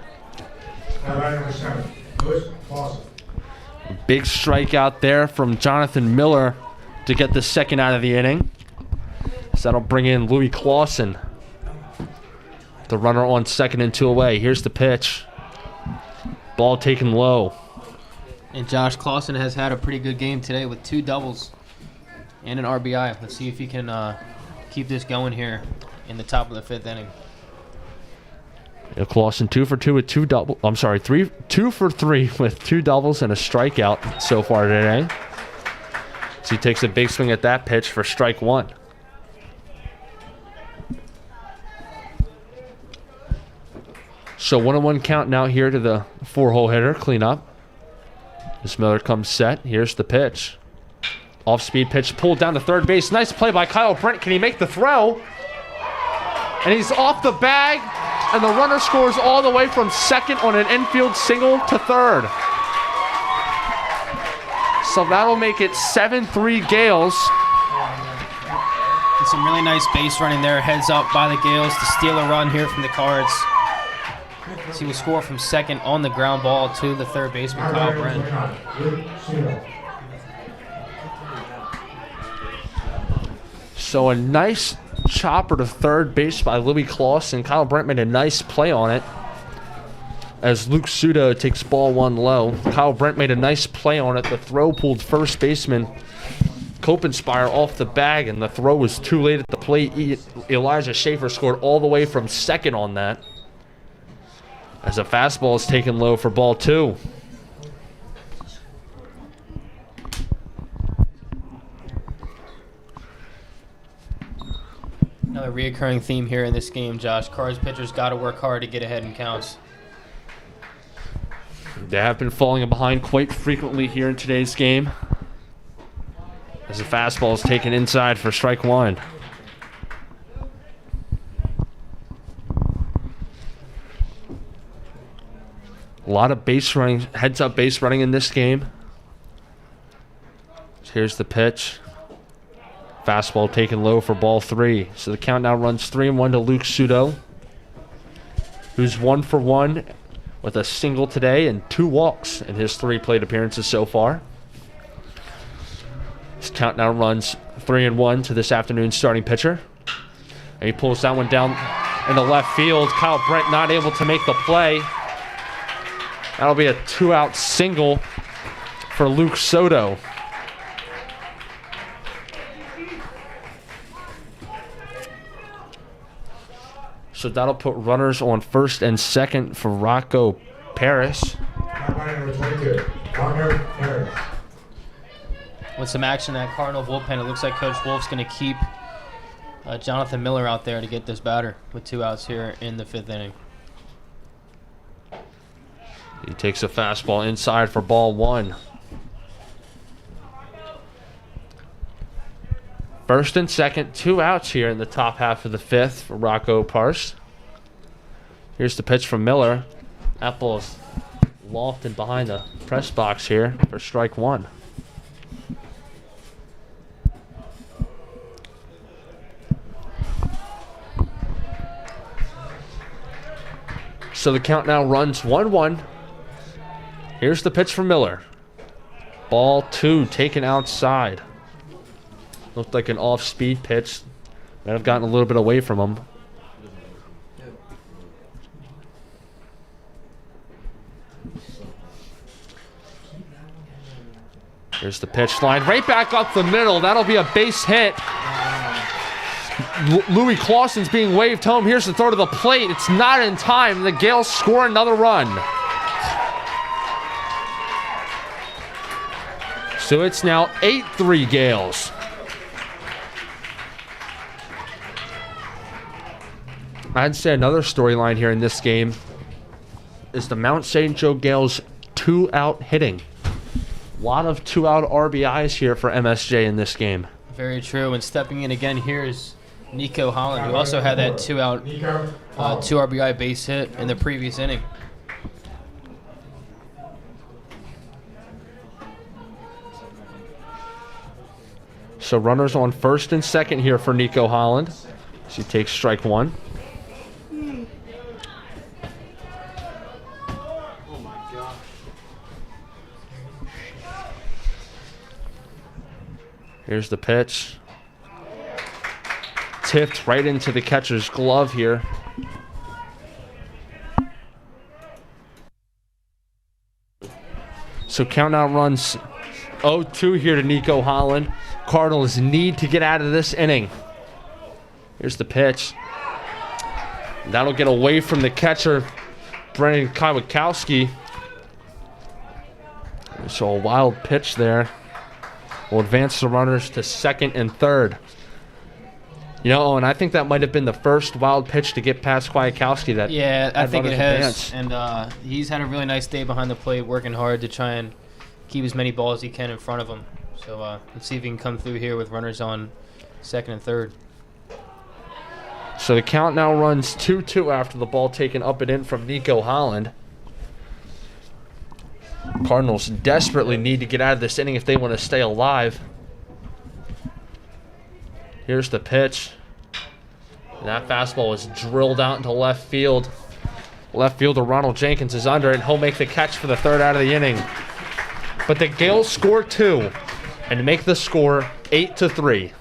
[SPEAKER 2] Big strikeout there from Jonathan Miller to get the second out of the inning. So that'll bring in Louis Clausen, the runner on second and 2 away. Here's the pitch. Ball taken low.
[SPEAKER 4] And Josh Clausen has had a pretty good game today with 2 doubles and an RBI. Let's see if he can keep this going here in the top of the 5th inning.
[SPEAKER 2] Clausen 2 for 2 with 2 double. I'm sorry, 2 for 3 with 2 doubles and a strikeout so far today. So he takes a big swing at that pitch for strike 1. So 1-1 count now here to the 4-hole hitter cleanup. As Miller comes set. Here's the pitch. Off-speed pitch pulled down to third base. Nice play by Kyle Brent. Can he make the throw? And he's off the bag. And the runner scores all the way from second on an infield single to third. So that'll make it 7-3 Gaels.
[SPEAKER 4] And some really nice base running there. Heads up by the Gaels to steal a run here from the Cards. So he will score from second on the ground ball to the third baseman, Kyle Brent.
[SPEAKER 2] So a nice chopper to third base by Louis Clausen. Kyle Brent made a nice play on it as Luke Sudo takes ball 1 low. Kyle Brent made a nice play on it. The throw pulled first baseman Kopenspire off the bag, and the throw was too late at the plate. Elijah Schaefer scored all the way from second on that as a fastball is taken low for ball 2.
[SPEAKER 4] Another reoccurring theme here in this game, Josh. Cards pitchers got to work hard to get ahead in counts.
[SPEAKER 2] They have been falling behind quite frequently here in today's game as the fastball is taken inside for strike 1. A lot of base running, heads-up base running in this game. Here's the pitch. Fastball taken low for ball 3. So the count now runs 3-1 to Luke Sudo, who's 1 for 1 with a single today and 2 walks in his 3 plate appearances so far. This count now runs 3-1 to this afternoon's starting pitcher. And he pulls that one down in the left field. Kyle Brent not able to make the play. That'll be a 2-out single for Luke Soto. So that'll put runners on first and second for Rocco Paris.
[SPEAKER 1] Number 22, Rocco Paris.
[SPEAKER 4] With some action at Cardinal bullpen, it looks like Coach Wolf's going to keep Jonathan Miller out there to get this batter with 2 outs here in the 5th inning.
[SPEAKER 2] He takes a fastball inside for ball 1. First and second, 2 outs here in the top half of the 5th for Rocco Paris. Here's the pitch from Miller. That ball is lofted behind the press box here for strike 1. So the count now runs 1-1. Here's the pitch from Miller. Ball 2 taken outside. Looked like an off-speed pitch. Might have gotten a little bit away from him. Here's the pitch line. Right back up the middle. That'll be a base hit. Louis Clausen's being waved home. Here's the throw to the plate. It's not in time. The Gaels score another run. So it's now 8-3 Gaels. I'd say another storyline here in this game is the Mount St. Joe Gaels 2-out hitting. A lot of 2-out RBIs here for MSJ in this game.
[SPEAKER 4] Very true. And stepping in again here is Nico Holland, who also had that 2-out, 2 RBI base hit in the previous inning.
[SPEAKER 2] So runners on first and second here for Nico Holland. She takes strike 1. Here's the pitch. tipped right into the catcher's glove here. So count now runs 0-2 here to Nico Holland. Cardinals need to get out of this inning. Here's the pitch. That'll get away from the catcher, Brennan Kwiatkowski. So a wild pitch there. Will advance the runners to second and third. You know, and I think that might have been the first wild pitch to get past Kwiatkowski. That
[SPEAKER 4] Yeah, I
[SPEAKER 2] had
[SPEAKER 4] think it
[SPEAKER 2] runners
[SPEAKER 4] has.
[SPEAKER 2] advance.
[SPEAKER 4] And he's had a really nice day behind the plate, working hard to try and keep as many balls as he can in front of him. So let's see if he can come through here with runners on second and third.
[SPEAKER 2] So the count now runs 2-2 after the ball taken up and in from Nico Holland. Cardinals desperately need to get out of this inning if they want to stay alive. Here's the pitch. And that fastball was drilled out into left field. Left fielder Ronald Jenkins is under it, and he'll make the catch for the third out of the inning. But the Gaels score 2 and make the score 8-3.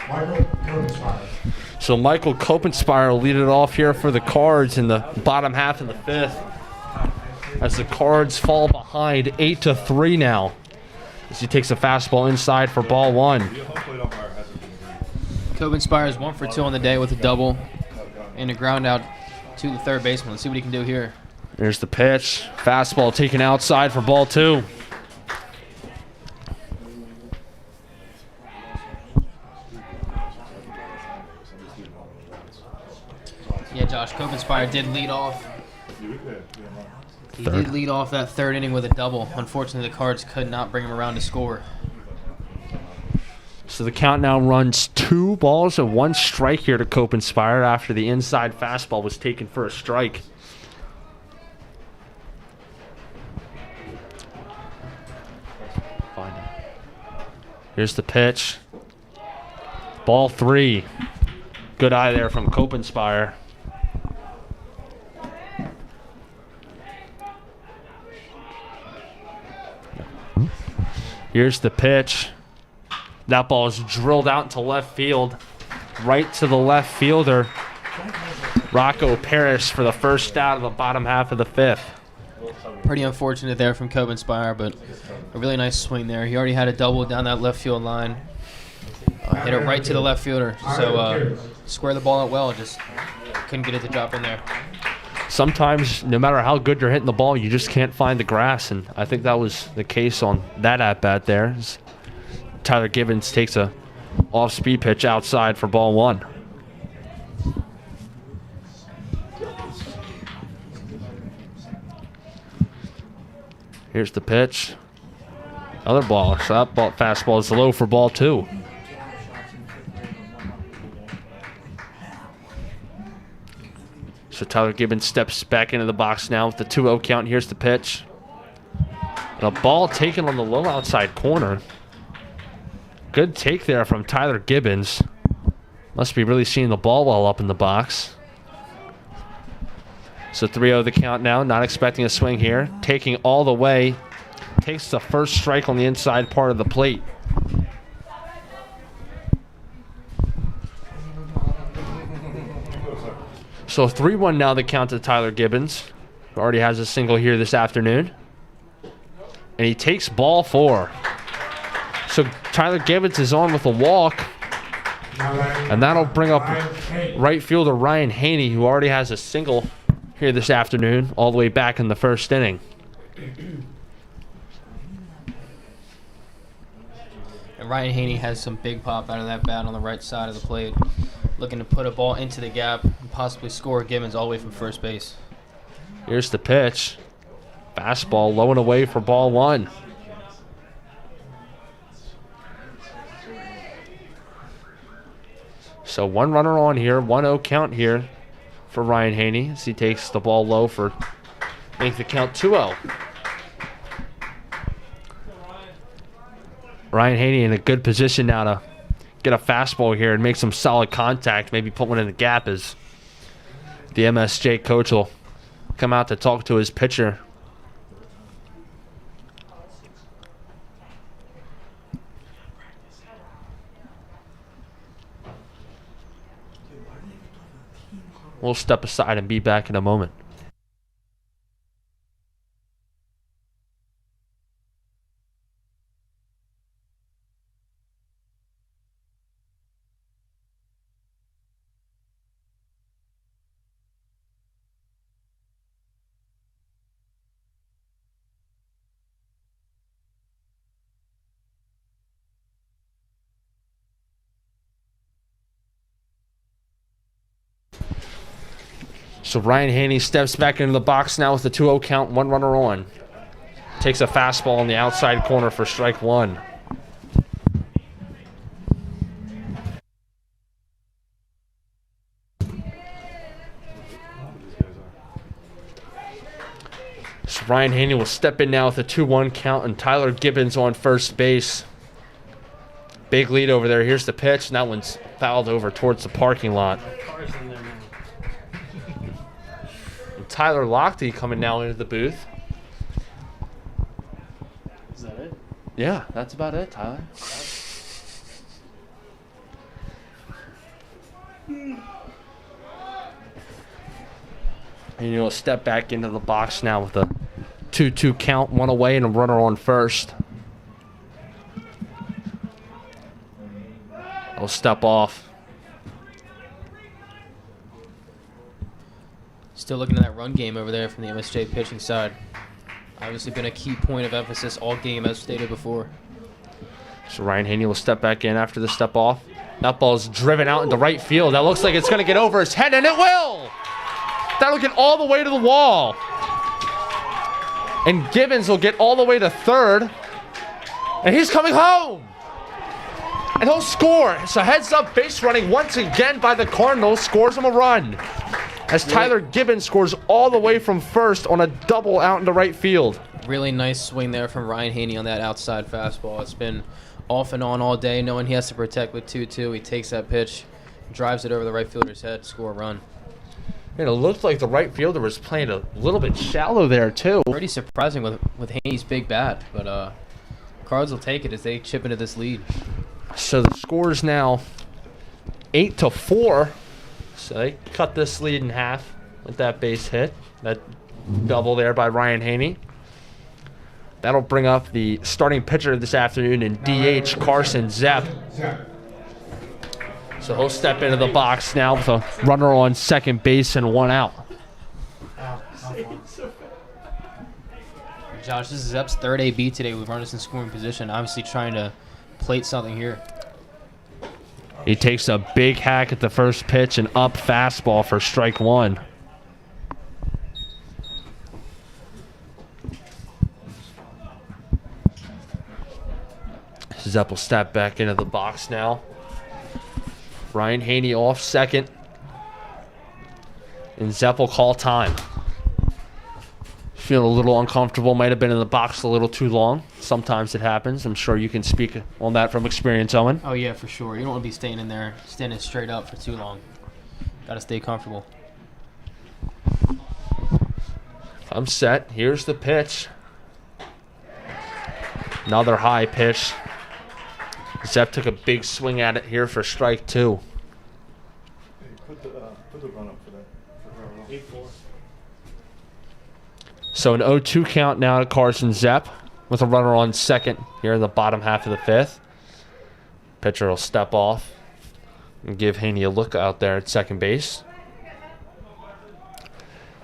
[SPEAKER 1] Michael Kopenspire.
[SPEAKER 2] So Michael Kopenspire will lead it off here for the Cards in the bottom half of the fifth. As the Cards fall behind 8-3 now. As he takes a fastball inside for ball one.
[SPEAKER 4] Kopenspire is 1 for 2 on the day with a double and a ground out to the third baseman. Let's see what he can do here.
[SPEAKER 2] There's the pitch. Fastball taken outside for ball two.
[SPEAKER 4] Yeah, Josh, Kopenspire did lead off. He did lead off that third inning with a double. Unfortunately, the Cards could not bring him around to score.
[SPEAKER 2] So the count now runs 2 balls and 1 strike here to Kopenspire after the inside fastball was taken for a strike. Here's the pitch. Ball 3. Good eye there from Kopenspire. Here's the pitch. That ball is drilled out into left field. Right to the left fielder, Rocco Parrish, for the first out of the bottom half of the fifth.
[SPEAKER 4] Pretty unfortunate there from Kopenspire, but a really nice swing there. He already had a double down that left field line. Hit it right to the left fielder. So square the ball out well, just couldn't get it to drop in there.
[SPEAKER 2] Sometimes, no matter how good you're hitting the ball, you just can't find the grass, and I think that was the case on that at-bat there. Tyler Gibbons takes a off-speed pitch outside for ball 1. Here's the pitch. Other ball. So that fastball is low for ball 2. So Tyler Gibbons steps back into the box now with the 2-0 count. Here's the pitch. And a ball taken on the low outside corner. Good take there from Tyler Gibbons. Must be really seeing the ball well up in the box. So 3-0 the count now. Not expecting a swing here. Taking all the way. Takes the first strike on the inside part of the plate. So 3-1 now the count to Tyler Gibbons, who already has a single here this afternoon. And he takes ball 4. So Tyler Gibbons is on with a walk. And that'll bring up right fielder Ryan Haney, who already has a single here this afternoon, all the way back in the first inning.
[SPEAKER 4] And Ryan Haney has some big pop out of that bat on the right side of the plate. Looking to put a ball into the gap and possibly score Gibbons all the way from first base.
[SPEAKER 2] Here's the pitch. Fastball low and away for ball 1. So 1 runner on here, 1-0 count here for Ryan Haney as he takes the ball low for make the count 2-0. Ryan Haney in a good position now to get a fastball here and make some solid contact, maybe put one in the gap as the MSJ coach will come out to talk to his pitcher. We'll step aside and be back in a moment. So Ryan Haney steps back into the box now with the 2-0 count, 1 runner on. Takes a fastball on the outside corner for strike 1. So Ryan Haney will step in now with a 2-1 count, and Tyler Gibbons on first base. Big lead over there. Here's the pitch, and that one's fouled over towards the parking lot. Tyler Lochte coming now into the booth.
[SPEAKER 3] Is that it?
[SPEAKER 2] Yeah, that's about it, Tyler. And you'll step back into the box now with a 2-2 count, 1 away, and a runner on first. I'll step off.
[SPEAKER 4] Still looking at that run game over there from the MSJ pitching side. Obviously been a key point of emphasis all game, as stated before.
[SPEAKER 2] So Ryan Haney will step back in after the step off. That ball's driven out into right field. That looks like it's going to get over his head, and it will! That'll get all the way to the wall. And Gibbons will get all the way to third. And he's coming home! And he'll score. So heads up base running once again by the Cardinals. Scores him a run. As Tyler Gibbons scores all the way from first on a double out into right field.
[SPEAKER 4] Really nice swing there from Ryan Haney on that outside fastball. It's been off and on all day, knowing he has to protect with 2-2. He takes that pitch, drives it over the right fielder's head, score a run.
[SPEAKER 2] And it looked like the right fielder was playing a little bit shallow there, too.
[SPEAKER 4] Pretty surprising with Haney's big bat, but Cards will take it as they chip into this lead.
[SPEAKER 2] So the score is now 8-4. So they cut this lead in half with that base hit. That double there by Ryan Haney. That'll bring up the starting pitcher this afternoon in DH, Carson Zepp. So he'll step into the box now with a runner on second base and 1 out.
[SPEAKER 4] Josh, this is Zepp's third AB today with runners in scoring position. Obviously trying to plate something here.
[SPEAKER 2] He takes a big hack at the first pitch and up fastball for strike 1. Zepp will step back into the box now. Ryan Haney off second. And Zepp will call time. Feeling a little uncomfortable. Might have been in the box a little too long. Sometimes it happens. I'm sure you can speak on that from experience, Owen.
[SPEAKER 4] Oh, yeah, for sure. You don't want to be staying in there, standing straight up for too long. Got to stay comfortable.
[SPEAKER 2] I'm set. Here's the pitch. Another high pitch. Zepp took a big swing at it here for strike two.
[SPEAKER 5] Hey, put the run up for that. For 8-4.
[SPEAKER 2] So an 0-2 count now to Carson Zepp with a runner on second here in the bottom half of the fifth. Pitcher will step off and give Haney a look out there at second base.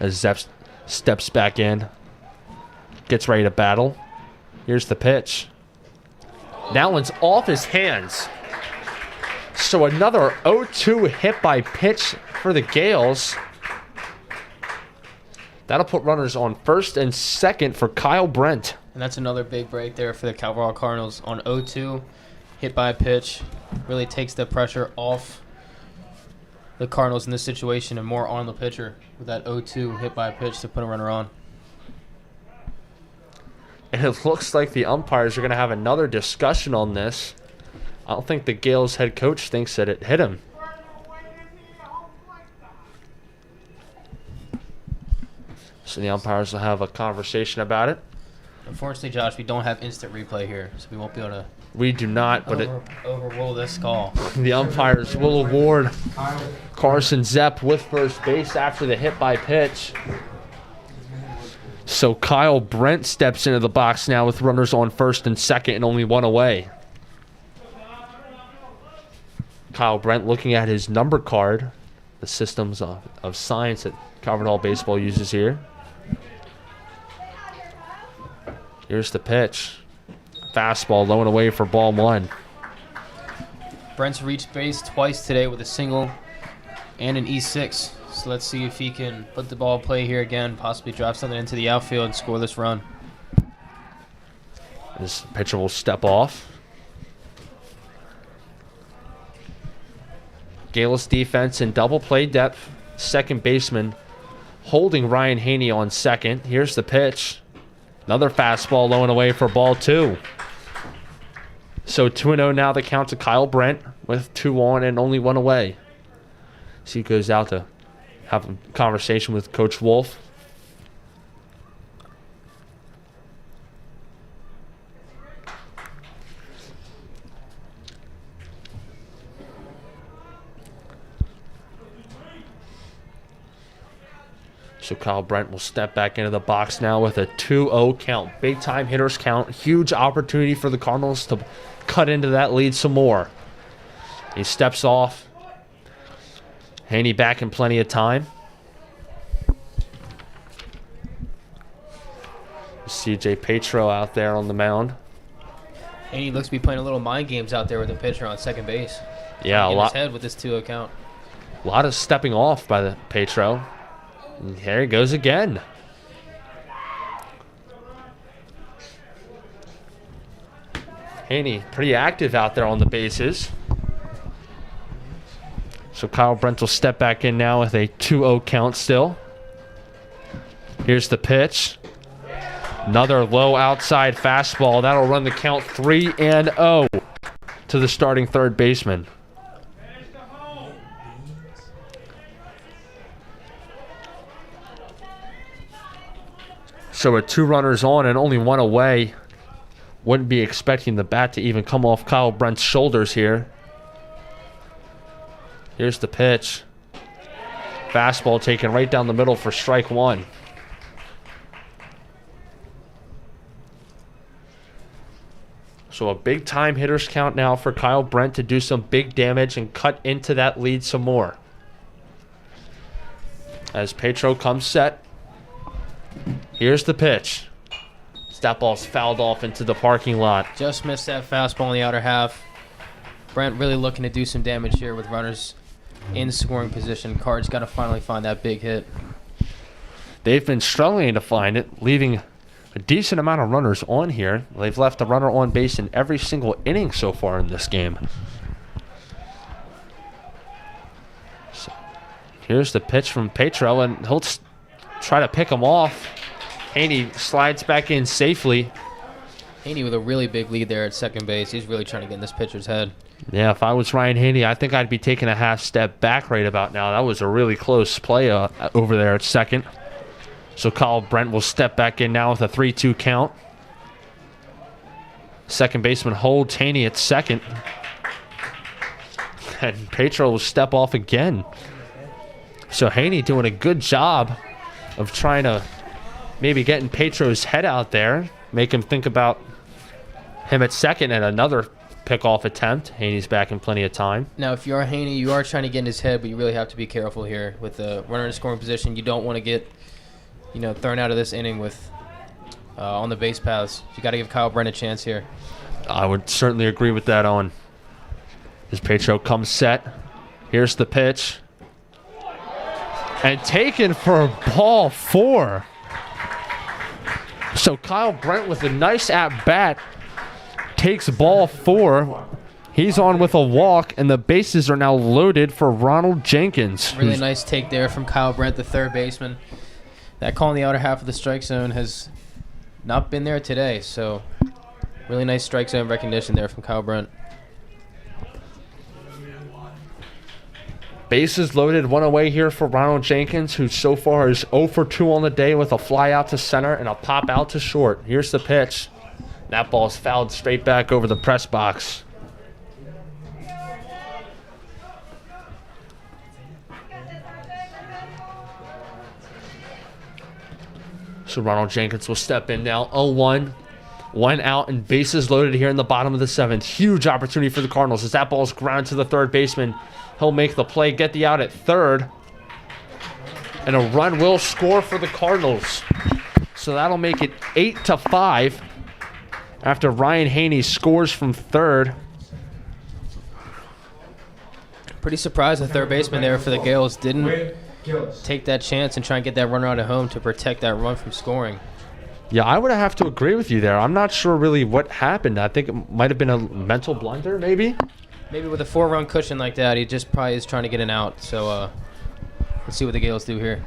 [SPEAKER 2] As Zepp steps back in, gets ready to battle. Here's the pitch. That one's off his hands. So another 0-2 hit by pitch for the Gaels. That'll put runners on first and second for Kyle Brent.
[SPEAKER 4] And that's another big break there for the Calvert Hall Cardinals on 0-2. Hit by a pitch. Really takes the pressure off the Cardinals in this situation and more on the pitcher with that 0-2 hit by a pitch to put a runner on.
[SPEAKER 2] And it looks like the umpires are going to have another discussion on this. I don't think the Gaels head coach thinks that it hit him. So the umpires will have a conversation about it.
[SPEAKER 4] Unfortunately, Josh, we don't have instant replay here, so we won't be able to
[SPEAKER 2] We do not, but
[SPEAKER 4] overrule this call.
[SPEAKER 2] the umpires will award Carson Zepp with first base after the hit by pitch. So Kyle Brent steps into the box now with runners on first and second and only one away. Kyle Brent looking at his number card, the systems of science that Calvert Hall Baseball uses here. Here's the pitch. Fastball low and away for ball one.
[SPEAKER 4] Brent's reached base twice today with a single and an E6. So let's see if he can put the ball in play here again, possibly drive something into the outfield and score this run.
[SPEAKER 2] This pitcher will step off. Gaels defense in double play depth. Second baseman holding Ryan Haney on second. Here's the pitch. Another fastball low and away for ball two. So 2-0 now the count to Kyle Brent with 2 on and only 1 away. So he goes out to have a conversation with Coach Wolf. So Kyle Brent will step back into the box now with a 2-0 count. Big time hitters count. Huge opportunity for the Cardinals to cut into that lead some more. He steps off. Haney back in plenty of time. CJ Petro out there on the mound.
[SPEAKER 4] Haney looks to be playing a little mind games out there with the pitcher on second base.
[SPEAKER 2] Yeah,
[SPEAKER 4] In his head with this 2-0 count.
[SPEAKER 2] A lot of stepping off by the Petro. And here he goes again. Haney pretty active out there on the bases. So Kyle Brent will step back in now with a 2-0 count still. Here's the pitch. Another low outside fastball. That'll run the count 3-0 to the starting third baseman. So with 2 runners on and only 1 away, wouldn't be expecting the bat to even come off Kyle Brent's shoulders here. Here's the pitch. Fastball taken right down the middle for strike one. So a big time hitters count now for Kyle Brent to do some big damage and cut into that lead some more. As Petro comes set. Here's the pitch. That ball's fouled off into the parking lot.
[SPEAKER 4] Just missed that fastball in the outer half. Brent really looking to do some damage here with runners in scoring position. Card's got to finally find that big hit.
[SPEAKER 2] They've been struggling to find it, leaving a decent amount of runners on here. They've left a runner on base in every single inning so far in this game. So here's the pitch from Petro, and he'll try to pick him off. Haney slides back in safely.
[SPEAKER 4] Haney with a really big lead there at second base. He's really trying to get in this pitcher's head.
[SPEAKER 2] Yeah, if I was Ryan Haney, I think I'd be taking a half step back right about now. That was a really close play over there at second. So Kyle Brent will step back in now with a 3-2 count. Second baseman holds Haney at second. And Petro will step off again. So Haney doing a good job of trying to maybe getting Petro's head out there, make him think about him at second, and another pickoff attempt. Haney's back in plenty of time.
[SPEAKER 4] Now, if you are Haney, you are trying to get in his head, but you really have to be careful here with the runner in scoring position. You don't want to get, thrown out of this inning with on the base paths. You got to give Kyle Brent a chance here.
[SPEAKER 2] I would certainly agree with that on. As Petro comes set, here's the pitch. And taken for ball 4. So Kyle Brent with a nice at-bat takes ball 4. He's on with a walk, and the bases are now loaded for Ronald Jenkins.
[SPEAKER 4] Really nice take there from Kyle Brent, the third baseman. That call in the outer half of the strike zone has not been there today, so really nice strike zone recognition there from Kyle Brent.
[SPEAKER 2] Bases loaded, one away here for Ronald Jenkins, who so far is 0 for 2 on the day with a fly out to center and a pop out to short. Here's the pitch. That ball's fouled straight back over the press box. So Ronald Jenkins will step in now. 0-1. 1 out and bases loaded here in the bottom of the 7th. Huge opportunity for the Cardinals as that ball's ground to the third baseman. He'll make the play, get the out at third. And a run will score for the Cardinals. So that'll make it 8-5 after Ryan Haney scores from third.
[SPEAKER 4] Pretty surprised the third baseman there for the Gaels didn't take that chance and try and get that runner out of home to protect that run from scoring.
[SPEAKER 2] Yeah, I would have to agree with you there. I'm not sure really what happened. I think it might have been a mental blunder, maybe.
[SPEAKER 4] Maybe with a 4-run cushion like that, he just probably is trying to get an out. So let's see what the Gaels do here.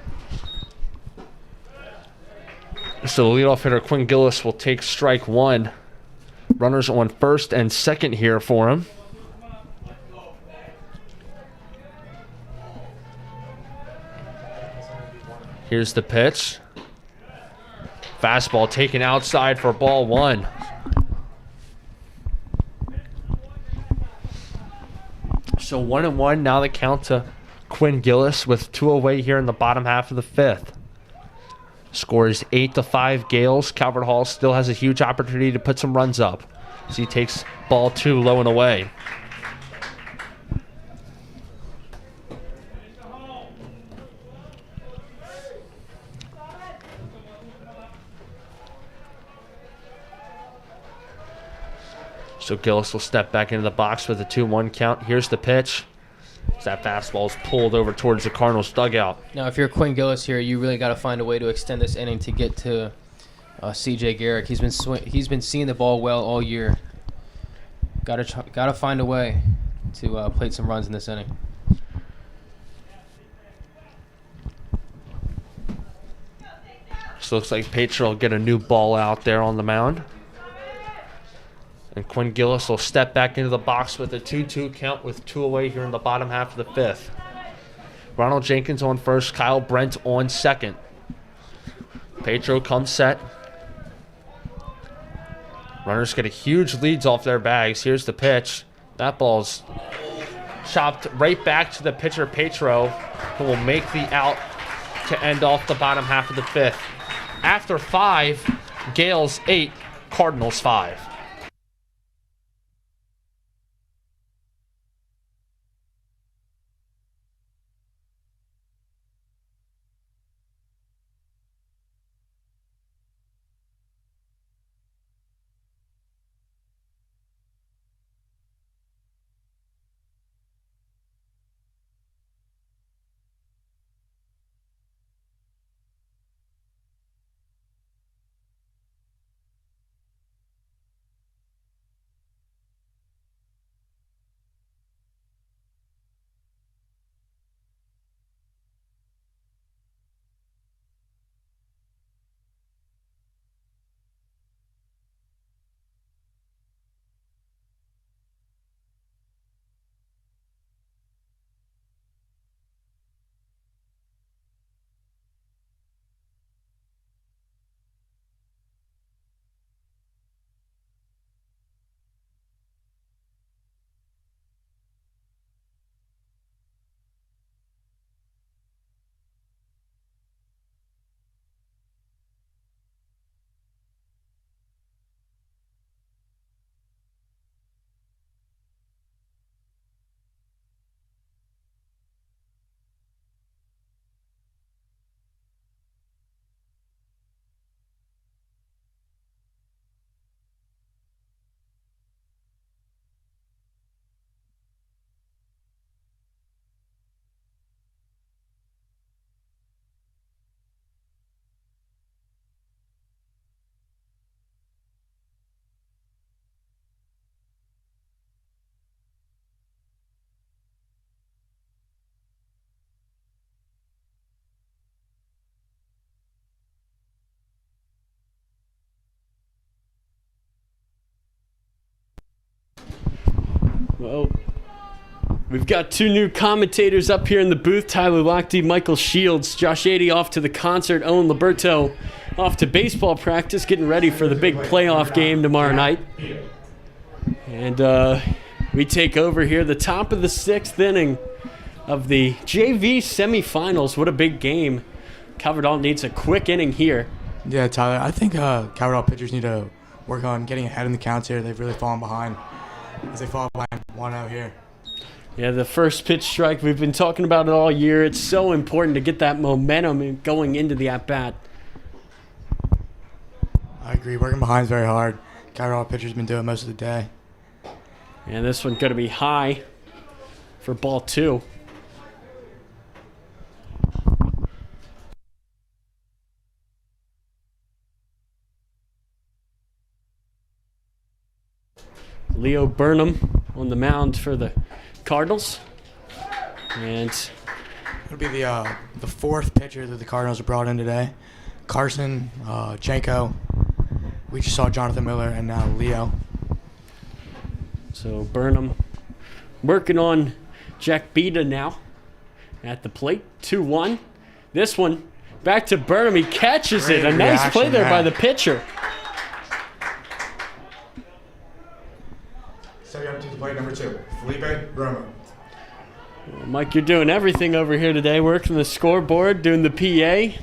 [SPEAKER 2] So the leadoff hitter, Quinn Gillis, will take strike 1. Runners on first and second here for him. Here's the pitch. Fastball taken outside for ball 1. So 1-1 now the count to Quinn Gillis with 2 away here in the bottom half of the 5th. Score is 8-5 Gaels. Calvert Hall still has a huge opportunity to put some runs up as he takes ball 2 low and away. So Gillis will step back into the box with a 2-1 count. Here's the pitch. As that fastball is pulled over towards the Cardinals dugout.
[SPEAKER 4] Now, if you're Quinn Gillis here, you really got to find a way to extend this inning to get to C.J. Garrick. He's been seeing the ball well all year. Got to find a way to plate some runs in this inning.
[SPEAKER 2] So looks like Petro will get a new ball out there on the mound. And Quinn Gillis will step back into the box with a 2-2 count with 2 away here in the bottom half of the 5th. Ronald Jenkins on first, Kyle Brent on second. Petro comes set. Runners get a huge leads off their bags. Here's the pitch. That ball's chopped right back to the pitcher, Petro, who will make the out to end off the bottom half of the 5th. After 5, Gaels 8, Cardinals 5.
[SPEAKER 6] Well, we've got two new commentators up here in the booth. Tyler Lochte, Michael Shields, Josh Adey off to the concert, Owen Liberto off to baseball practice, getting ready for the big playoff game tomorrow night. And we take over here, the top of the 6th inning of the JV semifinals. What a big game. Calvert needs a quick inning here.
[SPEAKER 1] Yeah, Tyler, I think Calvert pitchers need to work on getting ahead in the counts here. They've really fallen behind as they fall behind 1-0 here.
[SPEAKER 6] Yeah, the first pitch strike, we've been talking about it all year. It's so important to get that momentum going into the at-bat.
[SPEAKER 1] I agree. Working behind is very hard. Calvert pitchers been doing it most of the day.
[SPEAKER 6] And this one's going to be high for ball 2. Leo Burnham on the mound for the Cardinals. And
[SPEAKER 1] It'll be the 4th pitcher that the Cardinals have brought in today. Carson, Janko. We just saw Jonathan Miller, and now Leo.
[SPEAKER 6] so Burnham working on Jack Beda now at the plate. 2-1. This one back to Burnham. He catches it. A nice play there by the pitcher.
[SPEAKER 1] Stepping up to the plate, number 2, Felipe Romo.
[SPEAKER 6] Mike, you're doing everything over here today. Working the scoreboard, doing the PA,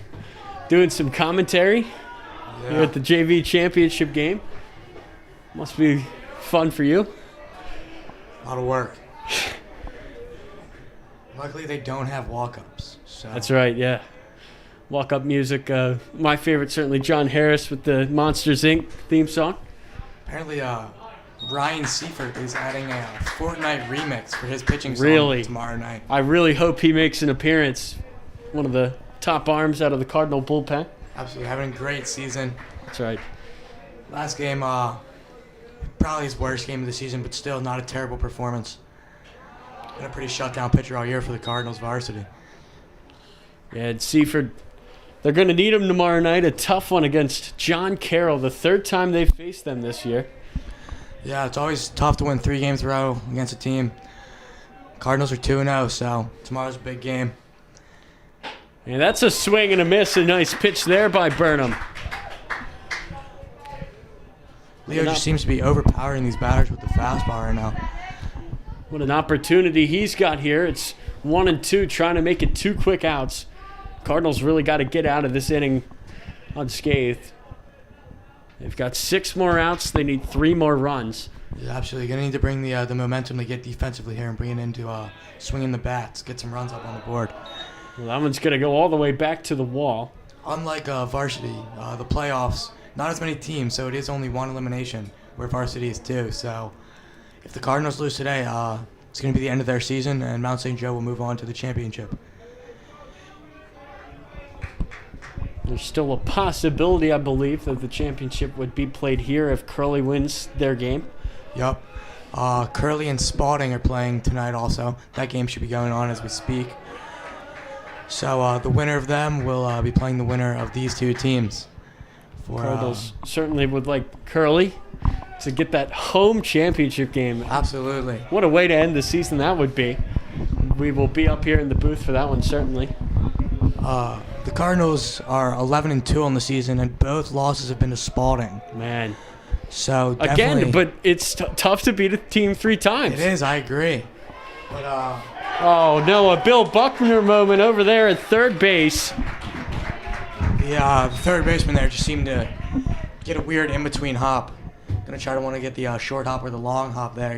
[SPEAKER 6] doing some commentary here at the JV championship game. Must be fun for you.
[SPEAKER 1] A lot of work. Luckily, they don't have walk-ups. So.
[SPEAKER 6] That's right, yeah. Walk-up music. My favorite, certainly John Harris with the Monsters, Inc. theme song.
[SPEAKER 1] Apparently, Ryan Seifert is adding a Fortnite remix for his pitching song tomorrow night.
[SPEAKER 6] I really hope he makes an appearance. One of the top arms out of the Cardinal bullpen.
[SPEAKER 1] Absolutely, having a great season.
[SPEAKER 6] That's right.
[SPEAKER 1] Last game, probably his worst game of the season, but still not a terrible performance. Been a pretty shutdown pitcher all year for the Cardinals varsity.
[SPEAKER 6] Yeah, and Seifert, they're going to need him tomorrow night. A tough one against John Carroll, the 3rd time they've faced them this year.
[SPEAKER 1] Yeah, it's always tough to win 3 games in a row against a team. Cardinals are 2-0, so tomorrow's a big game.
[SPEAKER 6] And that's a swing and a miss. A nice pitch there by Burnham.
[SPEAKER 1] Leo just seems to be overpowering these batters with the fastball right now.
[SPEAKER 6] What an opportunity he's got here. It's 1-2, trying to make it 2 quick outs. Cardinals really got to get out of this inning unscathed. They've got 6 more outs. They need 3 more runs.
[SPEAKER 1] Yeah, absolutely. Going to need to bring the momentum they get defensively here and bring it into swinging the bats, get some runs up on the board.
[SPEAKER 6] Well, that one's going to go all the way back to the wall.
[SPEAKER 1] Unlike varsity, the playoffs, not as many teams, so it is only 1 elimination, where varsity is 2. So if the Cardinals lose today, it's going to be the end of their season, and Mount St. Joe will move on to the championship.
[SPEAKER 6] There's still a possibility, I believe, that the championship would be played here if Curley wins their game.
[SPEAKER 1] Yep. Curley and Spalding are playing tonight also. That game should be going on as we speak. So the winner of them will be playing the winner of these 2 teams.
[SPEAKER 6] Cardinals certainly would like Curley to get that home championship game.
[SPEAKER 1] Absolutely.
[SPEAKER 6] What a way to end the season that would be. We will be up here in the booth for that one, certainly.
[SPEAKER 1] The Cardinals are 11-2 on the season, and both losses have been to Spalding.
[SPEAKER 6] Man.
[SPEAKER 1] So
[SPEAKER 6] again, but it's tough to beat a team 3 times.
[SPEAKER 1] It is, I agree. But
[SPEAKER 6] oh no, a Bill Buckner moment over there at third base.
[SPEAKER 1] The third baseman there just seemed to get a weird in-between hop. Gonna try to want to get the short hop or the long hop there.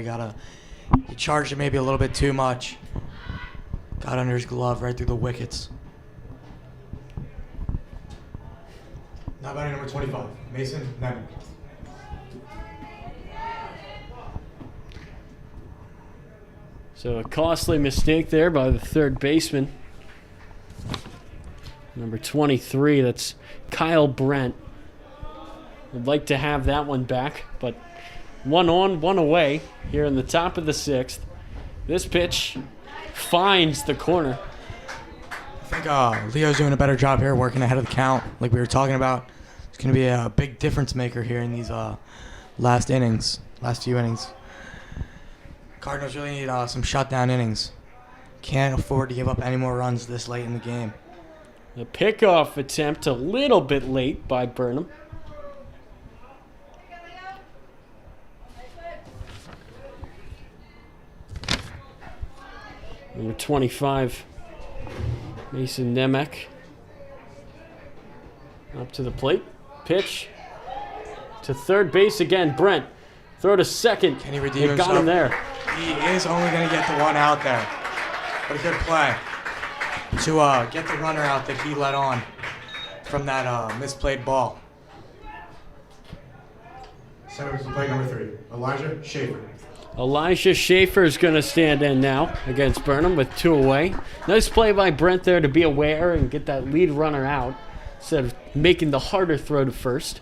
[SPEAKER 1] He charged it maybe a little bit too much. Got under his glove right through the wickets. Now batting number 25, Mason Nevin.
[SPEAKER 6] So a costly mistake there by the third baseman. Number 23, that's Kyle Brent. I'd like to have that one back, but 1 on, 1 away here in the top of the 6th. This pitch finds the corner.
[SPEAKER 1] I think Leo's doing a better job here working ahead of the count, like we were talking about. It's going to be a big difference maker here in these last few innings. Cardinals really need some shutdown innings. Can't afford to give up any more runs this late in the game.
[SPEAKER 6] The pickoff attempt a little bit late by Burnham. Number 25, Mason Nemec. Up to the plate. Pitch to third base again. Brent. Throw to second.
[SPEAKER 1] Can he redeem
[SPEAKER 6] They got him
[SPEAKER 1] himself?
[SPEAKER 6] there.
[SPEAKER 1] He is only going to get the one out there. But a good play to get the runner out that he let on from that misplayed ball. So it's play number 3, Elijah Schaefer.
[SPEAKER 6] Elijah Schaefer is going to stand in now against Burnham with 2 away. Nice play by Brent there to be aware and get that lead runner out instead of making the harder throw to first.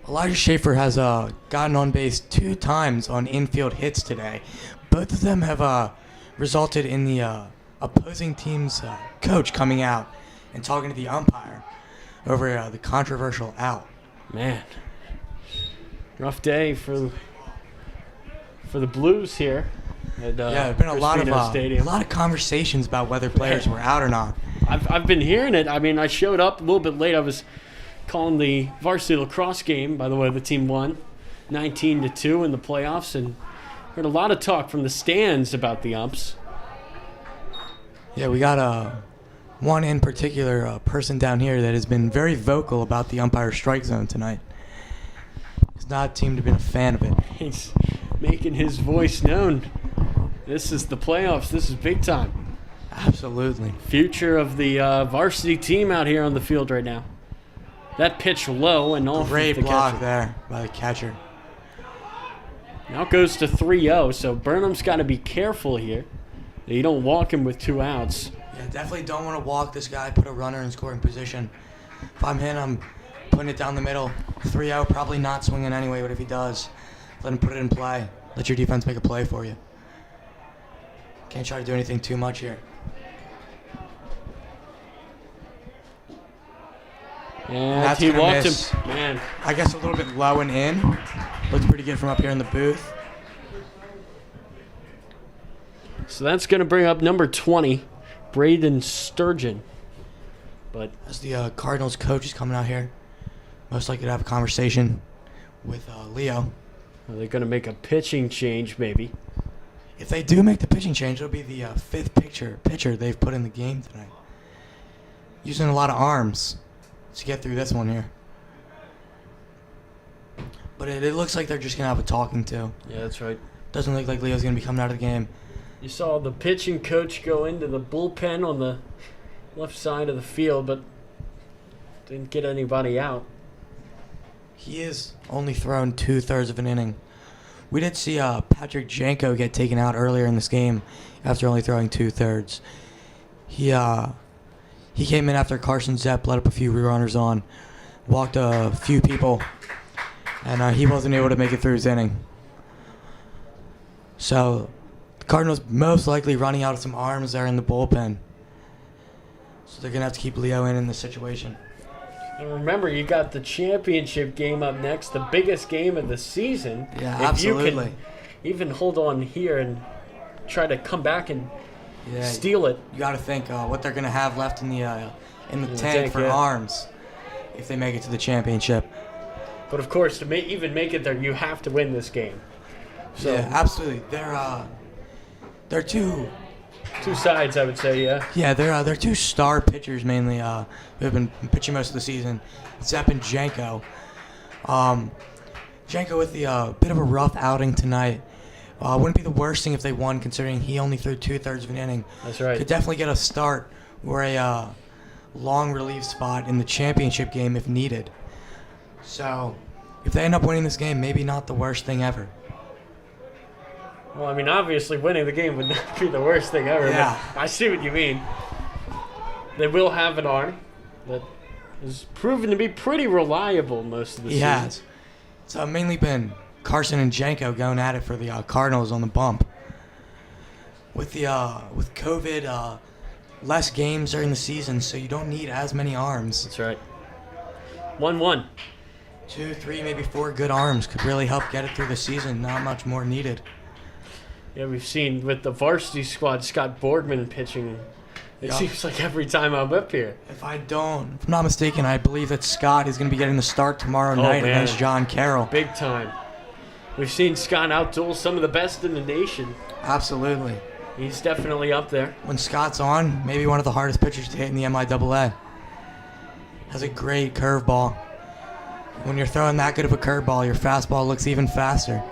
[SPEAKER 1] Elijah Schaefer has gotten on base 2 times on infield hits today. Both of them have resulted in the opposing team's coach coming out and talking to the umpire over the controversial out.
[SPEAKER 6] Man, rough day for the Blues here. At,
[SPEAKER 1] Yeah, there's been a lot
[SPEAKER 6] Stadium.
[SPEAKER 1] of conversations about whether players were out or not.
[SPEAKER 6] I've been hearing it. I mean, I showed up a little bit late. I was calling the varsity lacrosse game. By the way, the team won 19-2 in the playoffs, and heard a lot of talk from the stands about the umps.
[SPEAKER 1] Yeah, we got one in particular person down here that has been very vocal about the umpire strike zone tonight. Does not seem to have been a fan of it.
[SPEAKER 6] He's making his voice known. This is the playoffs. This is big time.
[SPEAKER 1] Absolutely.
[SPEAKER 6] Future of the varsity team out here on the field right now. That pitch low and off
[SPEAKER 1] Great
[SPEAKER 6] the
[SPEAKER 1] block
[SPEAKER 6] catcher.
[SPEAKER 1] there by the catcher.
[SPEAKER 6] Now it goes to 3-0, so Burnham's got to be careful here that you don't walk him with 2 outs.
[SPEAKER 1] Yeah, definitely don't want to walk this guy, put a runner in scoring position. If I'm him, I'm putting it down the middle. 3-0, probably not swinging anyway, but if he does, let him put it in play. Let your defense make a play for you. Can't try to do anything too much here.
[SPEAKER 6] And
[SPEAKER 1] That's
[SPEAKER 6] he
[SPEAKER 1] gonna
[SPEAKER 6] walked
[SPEAKER 1] miss.
[SPEAKER 6] him. Man,
[SPEAKER 1] I guess a little bit low and in. Looks pretty good from up here in the booth.
[SPEAKER 6] so that's going to bring up number 20, Braden Sturgeon. But
[SPEAKER 1] As the Cardinals coach is coming out here, most likely to have a conversation with Leo.
[SPEAKER 6] are they going to make a pitching change maybe?
[SPEAKER 1] If they do make the pitching change, it'll be the 5th pitcher they've put in the game tonight. Using a lot of arms to get through this one here. But it looks like they're just going to have a talking to.
[SPEAKER 6] Yeah, that's right.
[SPEAKER 1] Doesn't look like Leo's going to be coming out of the game.
[SPEAKER 6] You saw the pitching coach go into the bullpen on the left side of the field, but didn't get anybody out.
[SPEAKER 1] He is only thrown 2/3 of an inning. We did see Patrick Janko get taken out earlier in this game after only throwing 2/3. He came in after Carson Zepp let up a few runners on, walked a few people, and he wasn't able to make it through his inning. So the Cardinals most likely running out of some arms there in the bullpen. So they're going to have to keep Leo in this situation.
[SPEAKER 6] And remember, you got the championship game up next, the biggest game of the season.
[SPEAKER 1] Yeah,
[SPEAKER 6] if
[SPEAKER 1] absolutely.
[SPEAKER 6] you can even hold on here and try to come back and
[SPEAKER 1] Yeah,
[SPEAKER 6] steal it.
[SPEAKER 1] you got to think what they're going to have left in the tank
[SPEAKER 6] tank,
[SPEAKER 1] for
[SPEAKER 6] yeah.
[SPEAKER 1] arms if they make it to the championship.
[SPEAKER 6] But of course, to even make it there, you have to win this game. So
[SPEAKER 1] Yeah, absolutely. They're two.
[SPEAKER 6] two sides, I would say, yeah.
[SPEAKER 1] Yeah, they're 2 star pitchers mainly who have been pitching most of the season. Zepp and Janko. Janko with the bit of a rough outing tonight. Wouldn't be the worst thing if they won, considering he only threw 2/3 of an inning.
[SPEAKER 6] That's right.
[SPEAKER 1] Could definitely get a start or a long relief spot in the championship game if needed. So, if they end up winning this game, maybe not the worst thing ever.
[SPEAKER 6] Well, I mean, obviously, winning the game would not be the worst thing ever.
[SPEAKER 1] Yeah.
[SPEAKER 6] But I see what you mean. They will have an arm that has proven to be pretty reliable most of the
[SPEAKER 1] He
[SPEAKER 6] season.
[SPEAKER 1] has. It's mainly been Carson and Janko going at it for the Cardinals on the bump. With COVID, less games during the season, so you don't need as many arms.
[SPEAKER 6] That's right. 1-1.
[SPEAKER 1] 2, 3, maybe 4 good arms could really help get it through the season. Not much more needed.
[SPEAKER 6] Yeah, we've seen with the varsity squad, Scott Borgman pitching. It
[SPEAKER 1] Yeah.
[SPEAKER 6] seems like every time I'm up here.
[SPEAKER 1] If I'm not mistaken, I believe that Scott is going to be getting the start tomorrow night
[SPEAKER 6] man.
[SPEAKER 1] against John Carroll.
[SPEAKER 6] Big time. We've seen Scott outduel some of the best in the nation.
[SPEAKER 1] Absolutely.
[SPEAKER 6] He's definitely up there.
[SPEAKER 1] When Scott's on, maybe one of the hardest pitchers to hit in the MIAA. Has a great curveball. When you're throwing that good of a curveball, your fastball looks even faster.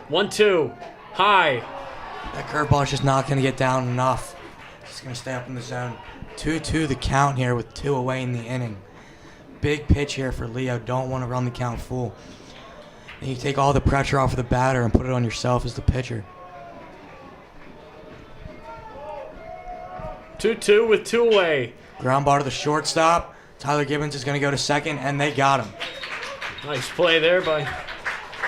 [SPEAKER 6] 1-2. High.
[SPEAKER 1] That curveball is just not going to get down enough. It's just going to stay up in the zone. 2-2 the count here with 2 away in the inning. Big pitch here for Leo. Don't want to run the count full. And you take all the pressure off of the batter and put it on yourself as the pitcher.
[SPEAKER 6] 2-2 with 2 away.
[SPEAKER 1] Ground ball to the shortstop. Tyler Gibbons is going to go to second, and they got him.
[SPEAKER 6] Nice play there by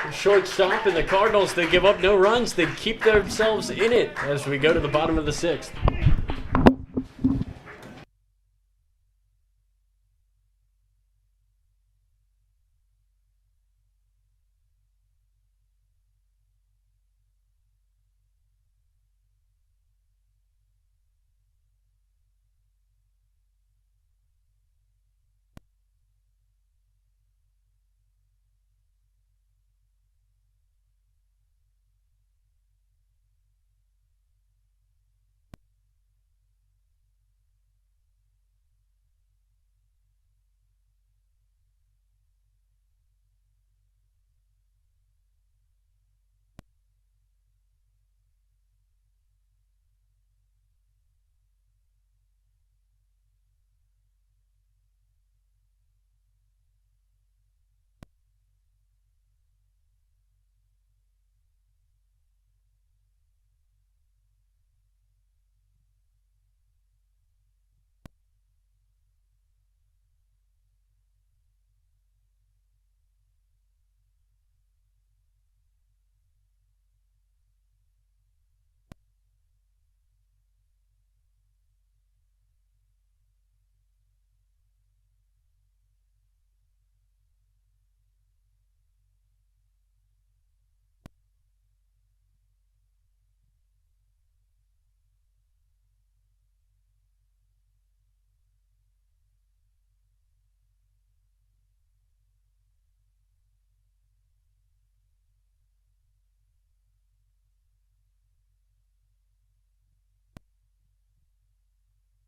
[SPEAKER 6] the shortstop. And the Cardinals, they give up no runs. They keep themselves in it as we go to the bottom of the 6th.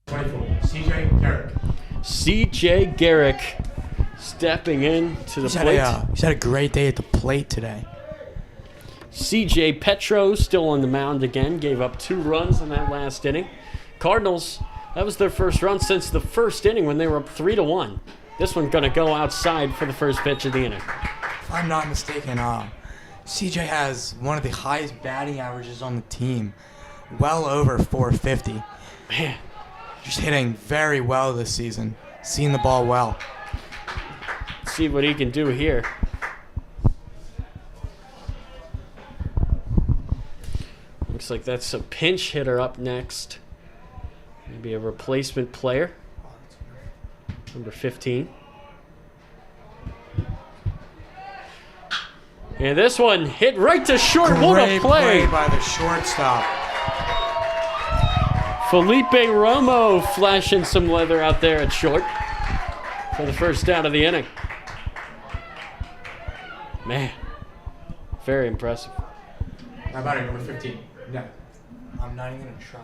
[SPEAKER 1] CJ Garrick.
[SPEAKER 6] C.J. Garrick stepping in to the plate.
[SPEAKER 1] He's had a great day at the plate today.
[SPEAKER 6] C.J. Petro still on the mound again. Gave up 2 runs in that last inning. Cardinals, that was their first run since the first inning when they were up 3-1. This one's going to go outside for the first pitch of the inning.
[SPEAKER 1] If I'm not mistaken, CJ has one of the highest batting averages on the team. Well over 450.
[SPEAKER 6] Man,
[SPEAKER 1] Just hitting very well this season. Seeing the ball well.
[SPEAKER 6] let's see what he can do here. Looks like that's a pinch hitter up next. Maybe a replacement player. Number 15. And this one hit right to short. What a
[SPEAKER 1] Great
[SPEAKER 6] play!
[SPEAKER 1] by the shortstop.
[SPEAKER 6] Felipe Romo flashing some leather out there at short for the first out of the inning. Man, very impressive.
[SPEAKER 1] How about it, number 15? No. I'm not even going to try.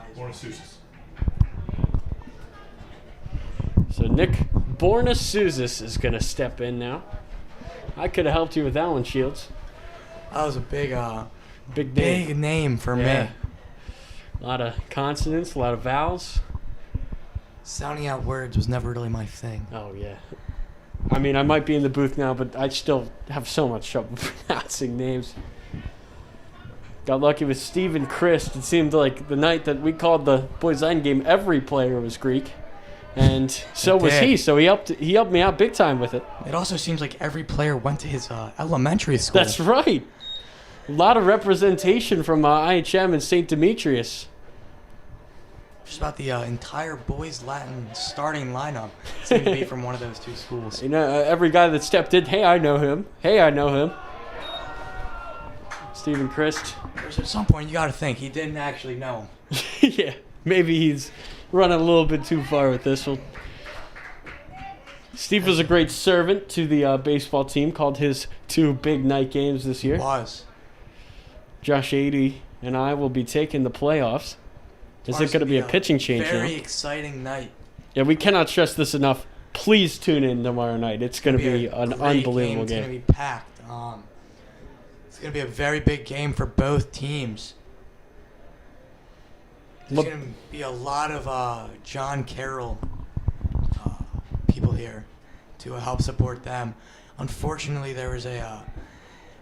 [SPEAKER 6] So Nick Bornasuzis is going to step in now. I could have helped you with that one, Shields.
[SPEAKER 1] That was a big
[SPEAKER 6] Big name.
[SPEAKER 1] name for
[SPEAKER 6] Yeah.
[SPEAKER 1] me.
[SPEAKER 6] A lot of consonants, a lot of vowels.
[SPEAKER 1] Sounding out words was never really my thing.
[SPEAKER 6] Oh, yeah. I mean, I might be in the booth now, but I still have so much trouble pronouncing names. Got lucky with Stephen Christ. It seemed like the night that we called the boys' line game, every player was Greek. And so was
[SPEAKER 1] did.
[SPEAKER 6] he, so he helped me out big time with it.
[SPEAKER 1] It also seems like every player went to his elementary school.
[SPEAKER 6] That's right. A lot of representation from IHM and St. Demetrius.
[SPEAKER 1] Just about the entire boys Latin starting lineup seemed to be from one of those 2 schools.
[SPEAKER 6] You know, every guy that stepped in, hey, I know him. Hey, I know him. Stephen Christ.
[SPEAKER 1] At some point, you got to think he didn't actually know him.
[SPEAKER 6] Yeah, maybe he's running a little bit too far with this one. Steve was a great servant to the baseball team, called his 2 big night games this year.
[SPEAKER 1] Was.
[SPEAKER 6] Josh 80 and I will be taking the playoffs. Is it going to be a pitching change now?
[SPEAKER 1] Very exciting night.
[SPEAKER 6] Yeah, we cannot stress this enough. Please tune in tomorrow night. It's going to be an unbelievable
[SPEAKER 1] It's
[SPEAKER 6] game.
[SPEAKER 1] going to be packed. It's going to be a very big game for both teams. There's going to be a lot of John Carroll people here to help support them. Unfortunately, there was a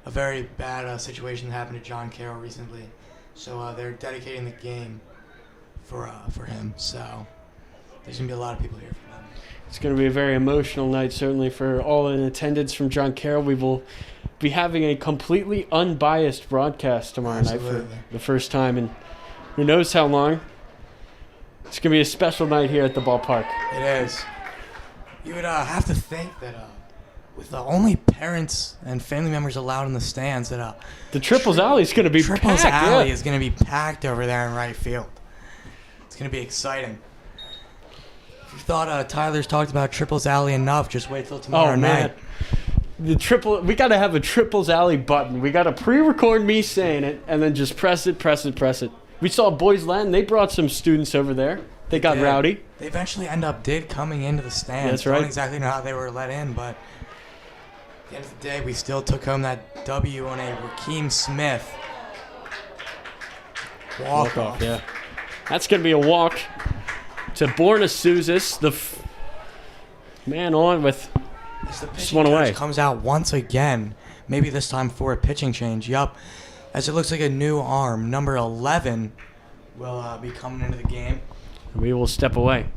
[SPEAKER 1] very bad situation that happened to John Carroll recently, so they're dedicating the game for him. So there's gonna be a lot of people here for them.
[SPEAKER 6] It's going to be a very emotional night, certainly for all in attendance from John Carroll. We will be having a completely unbiased broadcast tomorrow night for the first time in who knows how long. It's going to be a special night here at the ballpark.
[SPEAKER 1] It is. You would have to think that with the only parents and family members allowed in the stands, that
[SPEAKER 6] The Triples Alley is going to be
[SPEAKER 1] Triples
[SPEAKER 6] packed.
[SPEAKER 1] Alley
[SPEAKER 6] Yeah.
[SPEAKER 1] is going to be packed over there in right field. It's going to be exciting. If you thought Tyler's talked about Triples Alley enough, just wait till tomorrow night.
[SPEAKER 6] We got to have a Triples Alley button. We got to pre-record me saying it and then just press it. We saw Boys Latin. They brought some students over there. They got rowdy.
[SPEAKER 1] They eventually did coming into the stands.
[SPEAKER 6] That's right.
[SPEAKER 1] I don't exactly know how they were let in, but at the end of the day, we still took home that W on a Rakeem Smith walk-off.
[SPEAKER 6] Yeah. That's going to be a walk to Borna Souzis, the man on with
[SPEAKER 1] As the
[SPEAKER 6] just
[SPEAKER 1] pitching
[SPEAKER 6] one
[SPEAKER 1] coach
[SPEAKER 6] away.
[SPEAKER 1] comes out once again, maybe this time for a pitching change. Yup. As it looks like a new arm, number 11 will be coming into the game.
[SPEAKER 6] We will step away.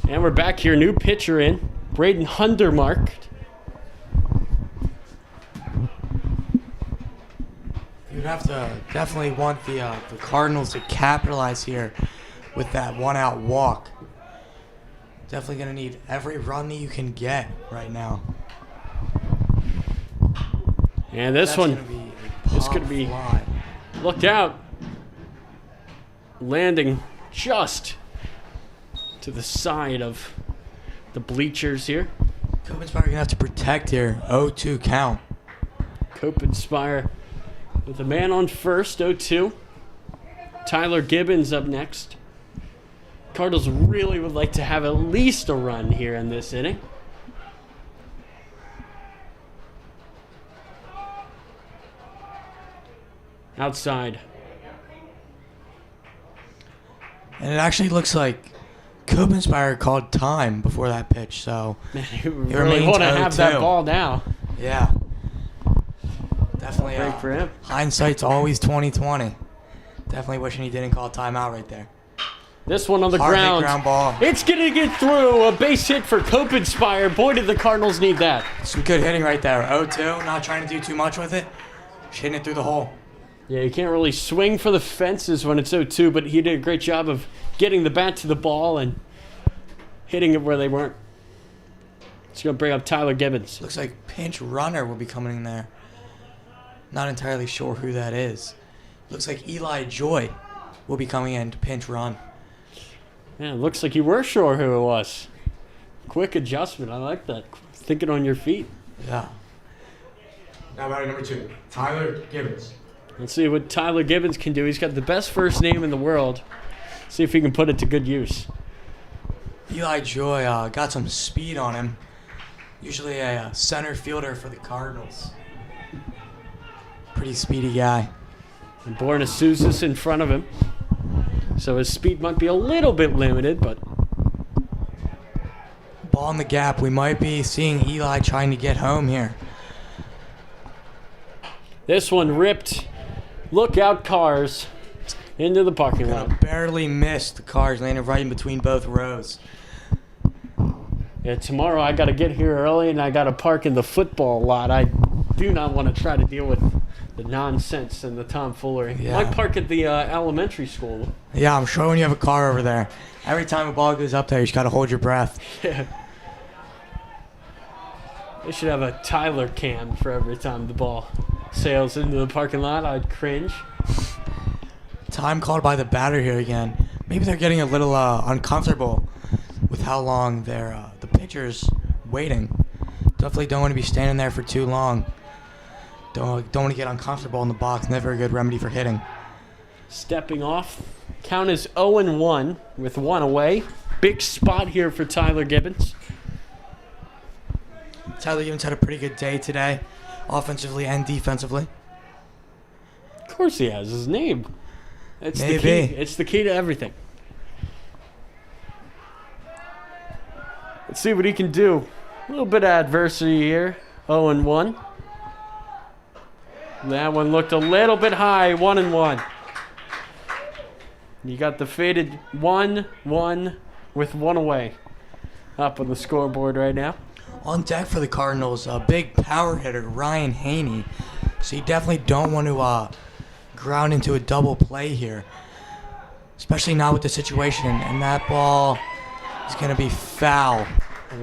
[SPEAKER 6] And we're back here. New pitcher in. Braden Hundermark.
[SPEAKER 1] You'd have to definitely want the Cardinals to capitalize here with that one-out walk. Definitely going to need every run that you can get right now.
[SPEAKER 6] And this one is going to be looked out. Landing just to the side of the bleachers here.
[SPEAKER 1] Copenspire going to have to protect here. 0-2 count.
[SPEAKER 6] Copenspire with a man on first, 0-2. Tyler Gibbons up next. Cardinals really would like to have at least a run here in this inning. outside.
[SPEAKER 7] And it actually looks like Copenspire called time before that pitch, so
[SPEAKER 6] Man, you really
[SPEAKER 7] remains
[SPEAKER 6] want to have that
[SPEAKER 7] 0-2.
[SPEAKER 6] ball now.
[SPEAKER 7] yeah. Definitely
[SPEAKER 6] Break for him.
[SPEAKER 7] hindsight's always 20/20. Definitely wishing he didn't call timeout right there.
[SPEAKER 6] This one on the
[SPEAKER 7] Hard hit
[SPEAKER 6] ground.
[SPEAKER 7] ground ball.
[SPEAKER 6] It's going to get through. A base hit for Copenspire. Boy, did the Cardinals need that.
[SPEAKER 7] Some good hitting right there. 0-2, not trying to do too much with it. Just hitting it through the hole.
[SPEAKER 6] Yeah, you can't really swing for the fences when it's 0-2, but he did a great job of getting the bat to the ball and hitting it where they weren't. It's going to bring up Tyler Gibbons.
[SPEAKER 7] Looks like pinch runner will be coming in there. Not entirely sure who that is. Looks like Eli Joy will be coming in to pinch run.
[SPEAKER 6] Yeah, it looks like you were sure who it was. Quick adjustment. I like that. Thinking on your feet.
[SPEAKER 7] Yeah.
[SPEAKER 1] Now batting number 2, Tyler Gibbons.
[SPEAKER 6] Let's see what Tyler Gibbons can do. He's got the best first name in the world. See if he can put it to good use.
[SPEAKER 7] Eli Joy got some speed on him. Usually a center fielder for the Cardinals. Pretty speedy guy.
[SPEAKER 6] And Borna Sousa's in front of him. So his speed might be a little bit limited, but
[SPEAKER 7] Ball in the gap. We might be seeing Eli trying to get home here.
[SPEAKER 6] this one ripped. Look out, cars. Into the parking lot.
[SPEAKER 7] Gonna barely missed the cars, landing right in between both rows.
[SPEAKER 6] Yeah, tomorrow I got to get here early and I got to park in the football lot. I do not want to try to deal with the nonsense and the tomfoolery.
[SPEAKER 7] Yeah.
[SPEAKER 6] I park at the elementary school.
[SPEAKER 7] Yeah, I'm sure when you have a car over there, every time a ball goes up there, you just gotta hold your breath.
[SPEAKER 6] Yeah. They should have a Tyler cam for every time the ball sails into the parking lot. I'd cringe.
[SPEAKER 7] Time called by the batter here again. Maybe they're getting a little uncomfortable with how long they're the pitcher's waiting. Definitely don't want to be standing there for too long. Don't want to get uncomfortable in the box. Never a good remedy for hitting.
[SPEAKER 6] Stepping off. Count is 0-1 with one away. Big spot here for Tyler Gibbons.
[SPEAKER 7] Tyler Gibbons had a pretty good day today, offensively and defensively.
[SPEAKER 6] Of course he has his name. It's the key.
[SPEAKER 7] Maybe.
[SPEAKER 6] It's the key to everything. Let's see what he can do. A little bit of adversity here. 0-1. That one looked a little bit high. 1-1. You got the faded 1-1 with one away. Up on the scoreboard right now.
[SPEAKER 7] On deck for the Cardinals, a big power hitter, Ryan Haney. So you definitely don't want to ground into a double play here, especially not with the situation. And that ball is going to be foul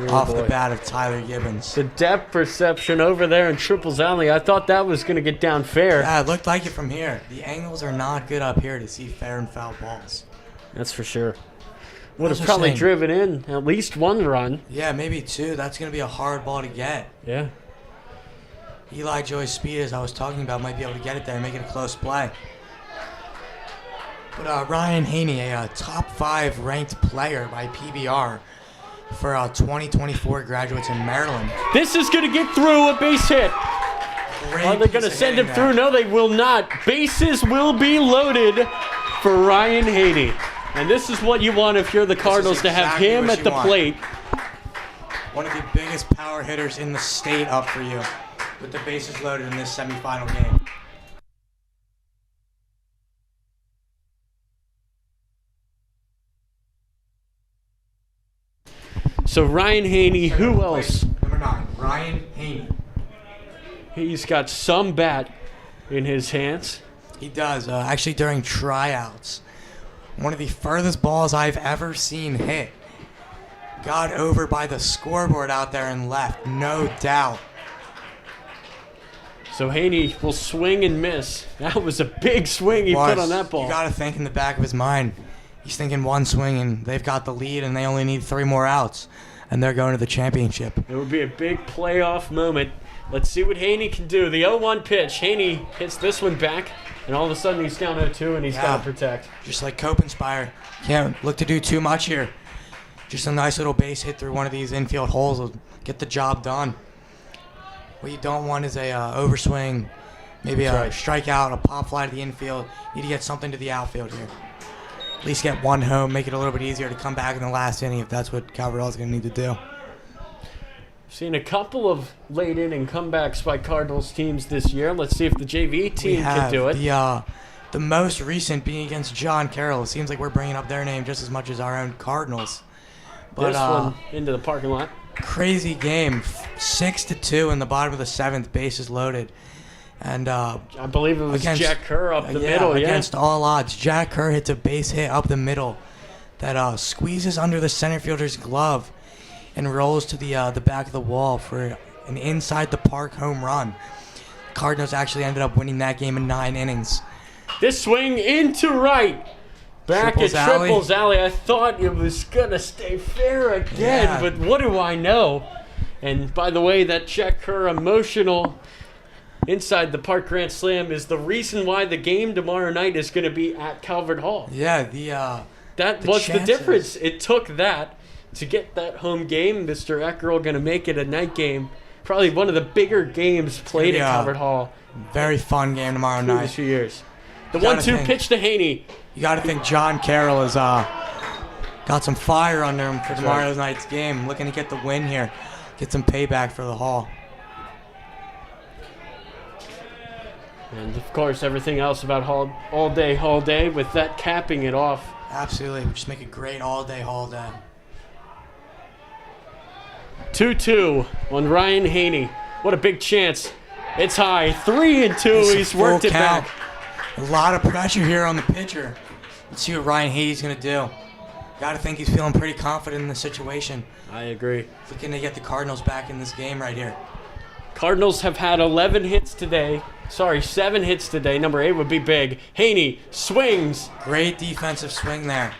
[SPEAKER 7] off the bat of Tyler Gibbons.
[SPEAKER 6] The depth perception over there in Triples Alley. I thought that was going to get down fair.
[SPEAKER 7] Yeah, it looked like it from here. The angles are not good up here to see fair and foul balls.
[SPEAKER 6] That's for sure. Would have
[SPEAKER 7] Those are
[SPEAKER 6] probably
[SPEAKER 7] saying-
[SPEAKER 6] driven in at least one run.
[SPEAKER 7] Yeah, maybe two. That's going to be a hard ball to get.
[SPEAKER 6] Yeah.
[SPEAKER 7] Eli Joy's speed, as I was talking about, might be able to get it there and make it a close play. But Ryan Haney, a top 5 ranked player by PBR for 2024 graduates in Maryland.
[SPEAKER 6] This is going to get through a base hit.
[SPEAKER 7] Great
[SPEAKER 6] Are they
[SPEAKER 7] piece
[SPEAKER 6] going to
[SPEAKER 7] of
[SPEAKER 6] send him
[SPEAKER 7] hitting
[SPEAKER 6] through?
[SPEAKER 7] there.
[SPEAKER 6] No, they will not. Bases will be loaded for Ryan Haney. And this is what you want if you're the Cardinals, to have
[SPEAKER 7] exactly
[SPEAKER 6] him
[SPEAKER 7] what
[SPEAKER 6] at
[SPEAKER 7] you
[SPEAKER 6] the
[SPEAKER 7] want.
[SPEAKER 6] plate.
[SPEAKER 7] One of the biggest power hitters in the state up for you with the bases loaded in this semifinal game.
[SPEAKER 6] So Ryan Haney, who else?
[SPEAKER 1] Number 9, Ryan Haney.
[SPEAKER 6] He's got some bat in his hands.
[SPEAKER 7] He does. Actually, during tryouts, one of the furthest balls I've ever seen hit got over by the scoreboard out there and left, no doubt.
[SPEAKER 6] So Haney will swing and miss. That was a big swing he put on that ball.
[SPEAKER 7] You got to think in the back of his mind, he's thinking one swing and they've got the lead and they only need 3 more outs, and they're going to the championship.
[SPEAKER 6] It would be a big playoff moment. Let's see what Haney can do. The 0-1 pitch. Haney hits this one back, and all of a sudden he's down 0-2, and he's got to protect.
[SPEAKER 7] Just like Copenspire. Can't look to do too much here. Just a nice little base hit through one of these infield holes will get the job done. What you don't want is a overswing Maybe a
[SPEAKER 6] That's right.
[SPEAKER 7] strikeout, a pop fly to the infield. Need to get something to the outfield here. At least get one home, make it a little bit easier to come back in the last inning if that's what Calvert Hall's going to need to do.
[SPEAKER 6] Seen a couple of late inning comebacks by Cardinals teams this year. Let's see if the JV team can do it.
[SPEAKER 7] The most recent being against John Carroll. It seems like we're bringing up their name just as much as our own Cardinals. But
[SPEAKER 6] This one into the parking lot.
[SPEAKER 7] crazy game, 6-2 in the bottom of the seventh, bases loaded, and
[SPEAKER 6] I believe it was Jack Kerr up the middle.
[SPEAKER 7] against all odds, Jack Kerr hits a base hit up the middle that squeezes under the center fielder's glove and rolls to the back of the wall for an inside the park home run. Cardinals actually ended up winning that game in 9 innings.
[SPEAKER 6] This swing into right. Back
[SPEAKER 7] Triples
[SPEAKER 6] at
[SPEAKER 7] alley.
[SPEAKER 6] Triples Alley. I thought it was going to stay fair again,
[SPEAKER 7] Yeah.
[SPEAKER 6] but what do I know? And by the way, that Jack Kerr emotional inside the park grand slam is the reason why the game tomorrow night is going to be at Calvert Hall.
[SPEAKER 7] Yeah,
[SPEAKER 6] That
[SPEAKER 7] the
[SPEAKER 6] was the
[SPEAKER 7] chances.
[SPEAKER 6] difference. It took that to get that home game. Mr. Eckerl going to make it a night game. Probably one of the bigger games played at
[SPEAKER 7] Yeah.
[SPEAKER 6] Calvert Hall
[SPEAKER 7] very fun game tomorrow
[SPEAKER 6] in the
[SPEAKER 7] night.
[SPEAKER 6] 2 years. The
[SPEAKER 7] You gotta
[SPEAKER 6] 1-2
[SPEAKER 7] think.
[SPEAKER 6] pitch to Haney.
[SPEAKER 7] You got to think John Carroll has got some fire under him for tomorrow night's game. Looking to get the win here, get some payback for the Hall.
[SPEAKER 6] And of course, everything else about all day, with that capping it off.
[SPEAKER 7] Absolutely, just make a great all-day Hall day.
[SPEAKER 6] 2-2 on Ryan Haney. What a big chance. It's high. 3-2.
[SPEAKER 7] It's a
[SPEAKER 6] He's
[SPEAKER 7] full
[SPEAKER 6] worked it
[SPEAKER 7] count.
[SPEAKER 6] back.
[SPEAKER 7] A lot of pressure here on the pitcher. Let's see what Ryan Hayes going to do. Got to think he's feeling pretty confident in the situation.
[SPEAKER 6] I agree.
[SPEAKER 7] Looking to get the Cardinals back in this game right here.
[SPEAKER 6] Cardinals have had 11 hits today. 7 hits today. Number 8 would be big. Haney swings.
[SPEAKER 7] Great defensive swing there.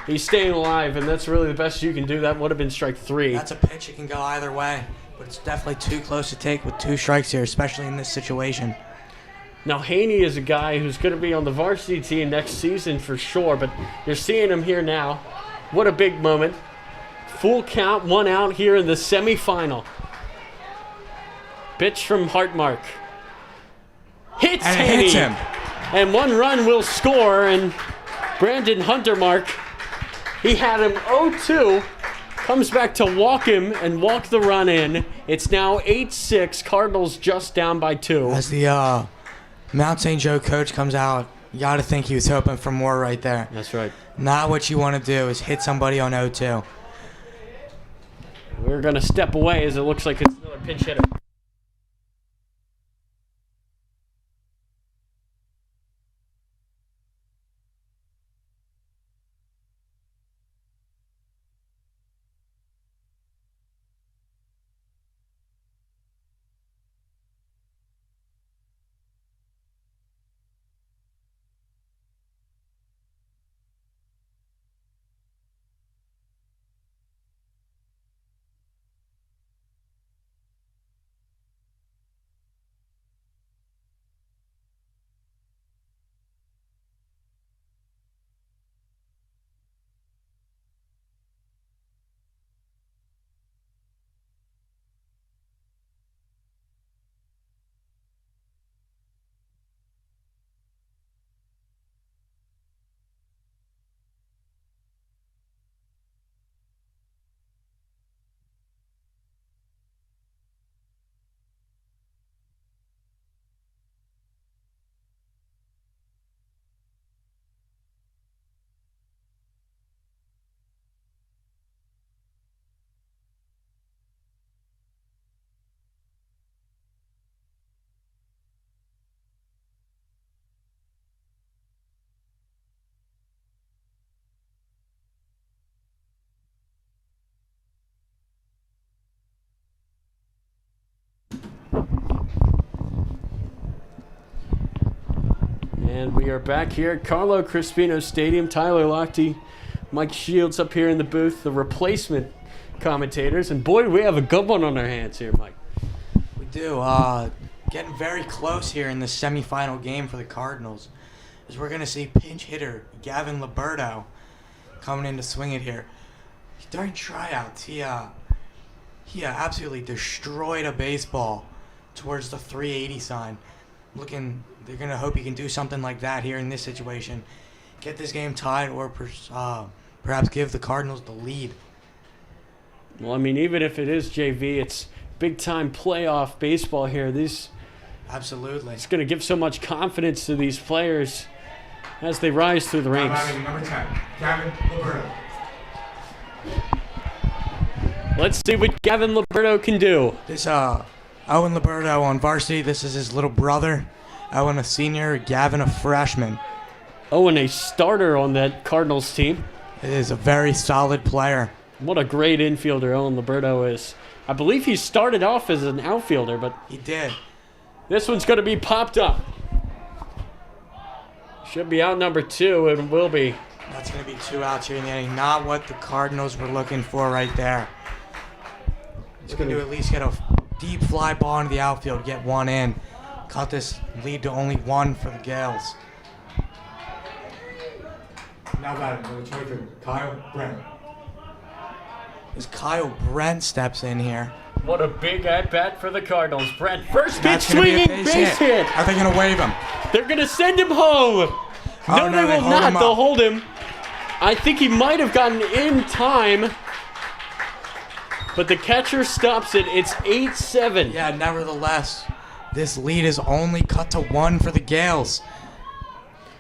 [SPEAKER 6] He's staying alive, and that's really the best you can do. That would have been strike 3.
[SPEAKER 7] That's a pitch that can go either way, but it's definitely too close to take with 2 strikes here, especially in this situation.
[SPEAKER 6] Now, Haney is a guy who's going to be on the varsity team next season for sure, but you're seeing him here now. What a big moment. Full count, 1 out here in the semifinal. Pitch from Hartmark. Hits
[SPEAKER 7] And it
[SPEAKER 6] Haney.
[SPEAKER 7] hits him.
[SPEAKER 6] And 1 run will score, and Brandon Huntermark, he had him 0-2, comes back to walk him and walk the run in. It's now 8-6, Cardinals just down by 2.
[SPEAKER 7] As the Mount St. Joe coach comes out, you got to think he was hoping for more right there.
[SPEAKER 6] That's right.
[SPEAKER 7] Not what you want to do is hit somebody on 0-2.
[SPEAKER 6] We're going to step away as it looks like it's another pinch hitter. And we are back here at Carlo Crispino Stadium. Tyler Lochte, Mike Shields up here in the booth, the replacement commentators. And boy, we have a good one on our hands here, Mike.
[SPEAKER 7] We do. Getting very close here in the semifinal game for the Cardinals, as we're going to see pinch hitter Gavin Liberto coming in to swing it here. During tryouts, he absolutely destroyed a baseball towards the 380 sign. They're gonna hope he can do something like that here in this situation, get this game tied, or perhaps give the Cardinals the lead.
[SPEAKER 6] Well, I mean, even if it is JV, it's big-time playoff baseball here.
[SPEAKER 7] Absolutely.
[SPEAKER 6] It's going to give so much confidence to these players as they rise through the ranks.
[SPEAKER 1] Number 10, Gavin Liberto.
[SPEAKER 6] Let's see what Gavin Liberto can do.
[SPEAKER 7] This Owen Liberto on varsity. This is his little brother. Owen a senior, Gavin a freshman.
[SPEAKER 6] Owen, a starter on that Cardinals team.
[SPEAKER 7] It is a very solid player.
[SPEAKER 6] What a great infielder Owen Liberto is. I believe he started off as an outfielder, but
[SPEAKER 7] He did.
[SPEAKER 6] this one's going to be popped up. Should be out number 2. It will be.
[SPEAKER 7] That's going to be 2 outs here in the inning. Not what the Cardinals were looking for right there. It's going to at least get a deep fly ball into the outfield, get 1 in. Cut this lead to only 1 for the Gaels.
[SPEAKER 1] Now batting, number 23, Kyle Brent.
[SPEAKER 7] As Kyle Brent steps in here.
[SPEAKER 6] What a big at-bat for the Cardinals. Brent, first pitch
[SPEAKER 7] That's gonna be a
[SPEAKER 6] swinging, base hit.
[SPEAKER 7] Are they going to wave him?
[SPEAKER 6] They're going to send him home. No,
[SPEAKER 7] no,
[SPEAKER 6] they
[SPEAKER 7] they
[SPEAKER 6] will
[SPEAKER 7] hold
[SPEAKER 6] not.
[SPEAKER 7] him up.
[SPEAKER 6] They'll hold him. I think he might have gotten in time. But the catcher stops it. It's 8-7.
[SPEAKER 7] Yeah, nevertheless, this lead is only cut to 1 for the Gaels.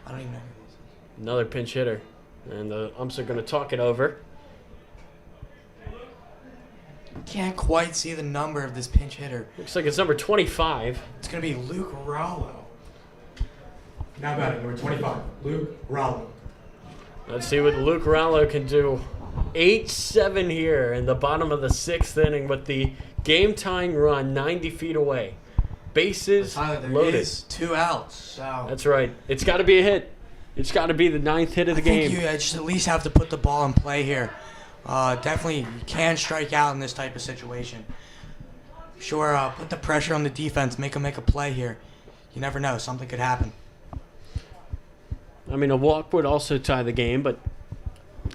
[SPEAKER 7] I don't even know who this is.
[SPEAKER 6] Another pinch hitter. And the umps are going to talk it over.
[SPEAKER 7] Can't quite see the number of this pinch hitter.
[SPEAKER 6] Looks like it's number 25.
[SPEAKER 7] It's going to be Luke Rallo.
[SPEAKER 1] Now batting, number 25, Luke Rollo.
[SPEAKER 6] Let's see what Luke Rallo can do. 8-7 here in the bottom of the 6th inning with the game-tying run 90 feet away. Bases
[SPEAKER 7] Tyler, there
[SPEAKER 6] loaded.
[SPEAKER 7] is 2 outs. So
[SPEAKER 6] That's right. It's got to be a hit. It's got to be the 9th hit of the
[SPEAKER 7] I think
[SPEAKER 6] game.
[SPEAKER 7] you just at least have to put the ball in play here. Definitely, you can strike out in this type of situation. Sure, put the pressure on the defense, make them make a play here. You never know, something could happen.
[SPEAKER 6] I mean, a walk would also tie the game, but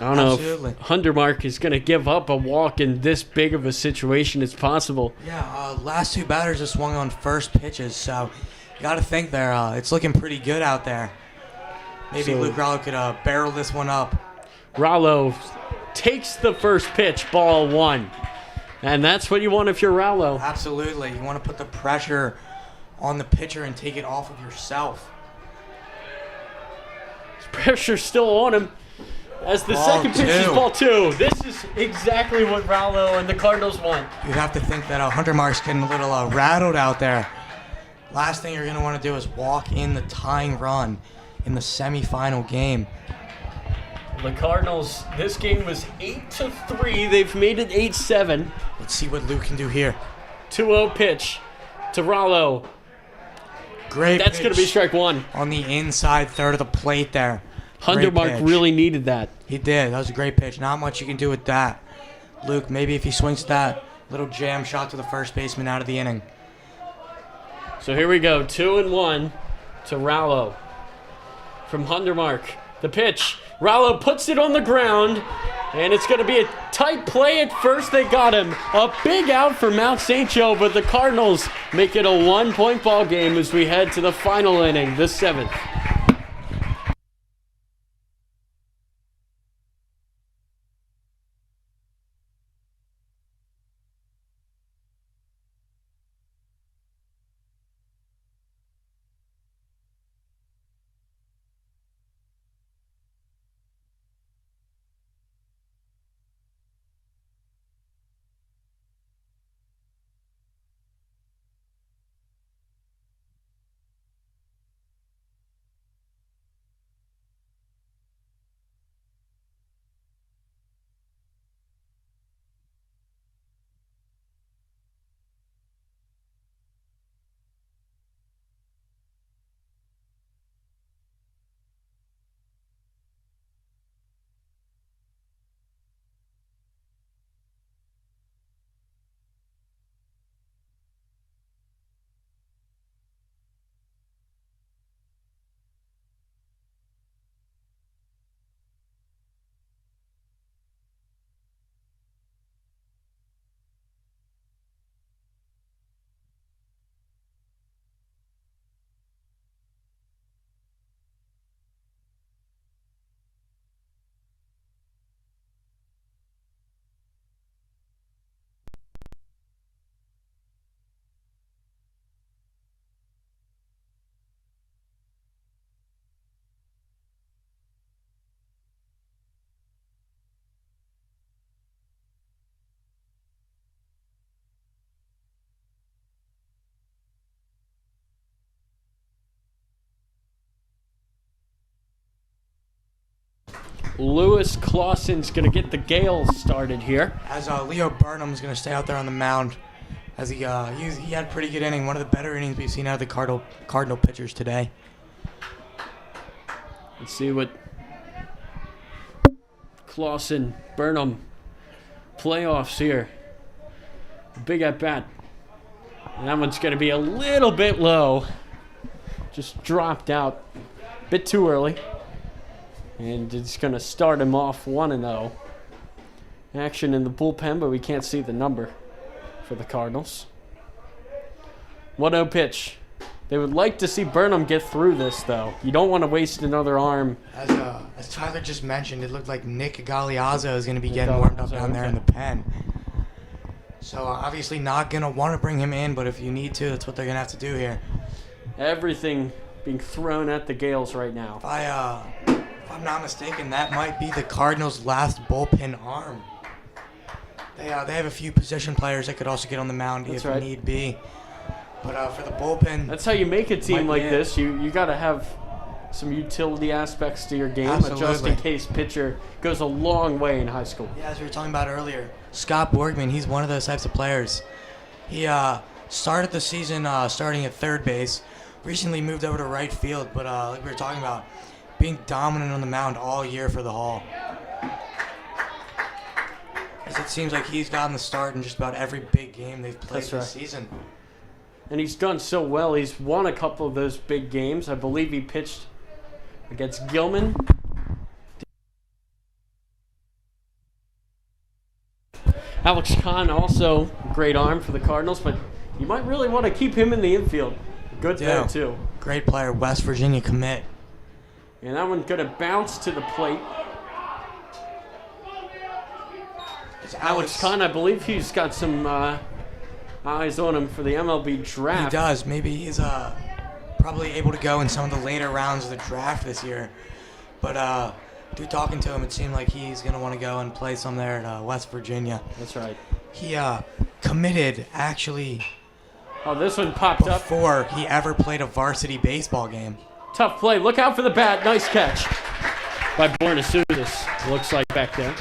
[SPEAKER 6] I don't
[SPEAKER 7] Absolutely.
[SPEAKER 6] know if Hundermark is going to give up a walk in this big of a situation. It's possible.
[SPEAKER 7] Yeah, last 2 batters have swung on first pitches, so you got to think there. It's looking pretty good out there. Maybe
[SPEAKER 6] So-
[SPEAKER 7] Luke Rallo could barrel this one up.
[SPEAKER 6] Rallo takes the first pitch, ball 1. And that's what you want if you're Rallo.
[SPEAKER 7] Absolutely, you want to put the pressure on the pitcher and take it off of yourself.
[SPEAKER 6] Pressure's still on him. As the
[SPEAKER 7] Ball
[SPEAKER 6] second pitch is
[SPEAKER 7] 2.
[SPEAKER 6] ball 2. This is exactly what Rallo and the Cardinals want.
[SPEAKER 7] You'd have to think that Huntermark's getting a little rattled out there. Last thing you're going to want to do is walk in the tying run in the semifinal game.
[SPEAKER 6] The Cardinals, this game was 8-3. They've made it 8-7.
[SPEAKER 7] Let's see what Luke can do here.
[SPEAKER 6] 2-0 pitch to Rallo.
[SPEAKER 7] Great
[SPEAKER 6] That's going to be
[SPEAKER 7] pitch
[SPEAKER 6] strike 1.
[SPEAKER 7] on the inside third of the plate there. Great
[SPEAKER 6] Hundermark
[SPEAKER 7] pitch.
[SPEAKER 6] really needed that.
[SPEAKER 7] He did. That was a great pitch. Not much you can do with that. Luke, maybe if he swings that little jam shot to the first baseman out of the inning.
[SPEAKER 6] So here we go. 2-1 to Rallo from Hundermark. The pitch. Rallo puts it on the ground, and it's going to be a tight play at first. They got him. A big out for Mount St. Joe, but the Cardinals make it a 1-point ball game as we head to the final inning, the 7th. Lewis Clausen's going to get the Gaels started here.
[SPEAKER 7] As Leo Burnham's going to stay out there on the mound. As he had a pretty good inning, one of the better innings we've seen out of the Cardinal pitchers today.
[SPEAKER 6] Let's see what Clausen, Burnham, playoffs here. Big at bat. And that one's going to be a little bit low. Just dropped out a bit too early. And it's going to start him off 1-0. Action in the bullpen, but we can't see the number for the Cardinals. 1-0 pitch. They would like to see Burnham get through this, though. You don't want to waste another arm.
[SPEAKER 7] As Tyler just mentioned, it looked like Nick Galeazzo is going to be getting warmed up down there in the pen. So obviously not going to want to bring him in, but if you need to, that's what they're going to have to do here.
[SPEAKER 6] Everything being thrown at the Gaels right now.
[SPEAKER 7] If I'm not mistaken, that might be the Cardinals' last bullpen arm. They have a few position players that could also get on the mound if need be. But for the bullpen,
[SPEAKER 6] that's how you make a team like
[SPEAKER 7] it.
[SPEAKER 6] this. You got to have some utility aspects to your game.
[SPEAKER 7] Absolutely.
[SPEAKER 6] A just-in-case pitcher goes a long way in high school.
[SPEAKER 7] Yeah, as we were talking about earlier, Scott Borgman, he's one of those types of players. He started the season starting at third base, recently moved over to right field, but like we were talking about, being dominant on the mound all year for the Hall. As it seems like he's gotten the start in just about every big game they've played this season.
[SPEAKER 6] And he's done so well. He's won a couple of those big games. I believe he pitched against Gilman. Alex Kahn, also great arm for the Cardinals, but you might really want to keep him in the infield. Good there, too.
[SPEAKER 7] Great player, West Virginia commit.
[SPEAKER 6] And that one's going to bounce to the plate. Alex Kahn, I believe he's got some eyes on him for the MLB draft.
[SPEAKER 7] He does. Maybe he's probably able to go in some of the later rounds of the draft this year. But through talking to him, it seemed like he's going to want to go and play some there at West Virginia.
[SPEAKER 6] That's right.
[SPEAKER 7] He committed, actually,
[SPEAKER 6] this one popped up
[SPEAKER 7] before he ever played a varsity baseball game.
[SPEAKER 6] Tough play. Look out for the bat. Nice catch by Bornasudis, looks like back there.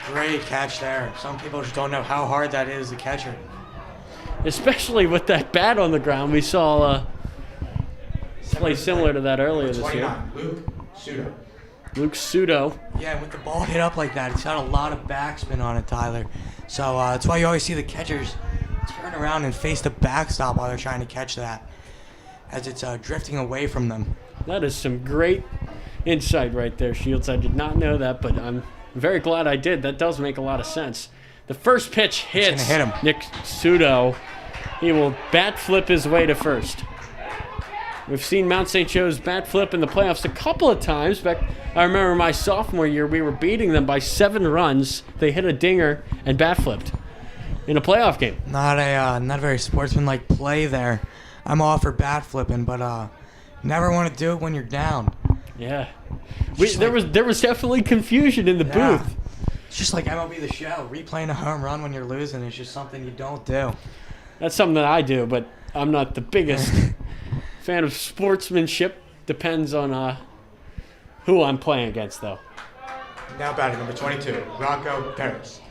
[SPEAKER 7] Great catch there. Some people just don't know how hard that is to catch it.
[SPEAKER 6] Especially with that bat on the ground. We saw play similar to that earlier this year. Luke Sudo.
[SPEAKER 7] Yeah, with the ball hit up like that, it's got a lot of backspin on it, Tyler. So that's why you always see the catchers turn around and face the backstop while they're trying to catch that, as it's drifting away from them.
[SPEAKER 6] That is some great insight right there, Shields. I did not know that, but I'm very glad I did. That does make a lot of sense. The first pitch hits
[SPEAKER 7] hit him.
[SPEAKER 6] Nick Sudo. He will bat flip his way to first. We've seen Mount St. Joe's bat flip in the playoffs a couple of times. Back, I remember my sophomore year, we were beating them by 7 runs. They hit a dinger and bat flipped in a playoff game.
[SPEAKER 7] Not a very sportsmanlike play there. I'm all for bat flipping, but never want to do it when you're down.
[SPEAKER 6] Yeah, there was definitely confusion in the booth.
[SPEAKER 7] It's just like MLB The Show, replaying a home run when you're losing is just something you don't do.
[SPEAKER 6] That's something that I do, but I'm not the biggest fan of sportsmanship. Depends on who I'm playing against, though.
[SPEAKER 1] Now batting number 22, Rocco Paris.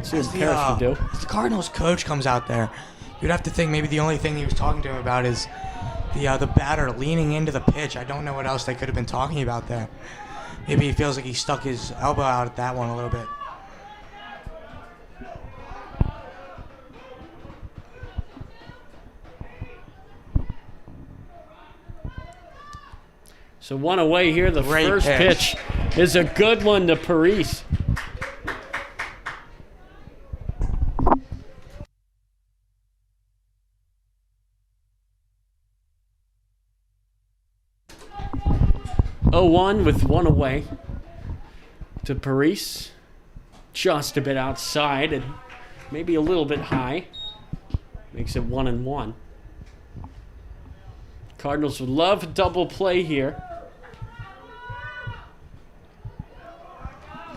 [SPEAKER 6] See what Paris can do.
[SPEAKER 7] As the Cardinals coach comes out there, you'd have to think maybe the only thing he was talking to him about is the batter leaning into the pitch. I don't know what else they could have been talking about there. Maybe he feels like he stuck his elbow out at that one a little bit.
[SPEAKER 6] So one away here. The first pitch is a good one to Paris. Oh, 1 with 1 away to Paris. Just a bit outside and maybe a little bit high. Makes it 1-1. Cardinals would love a double play here.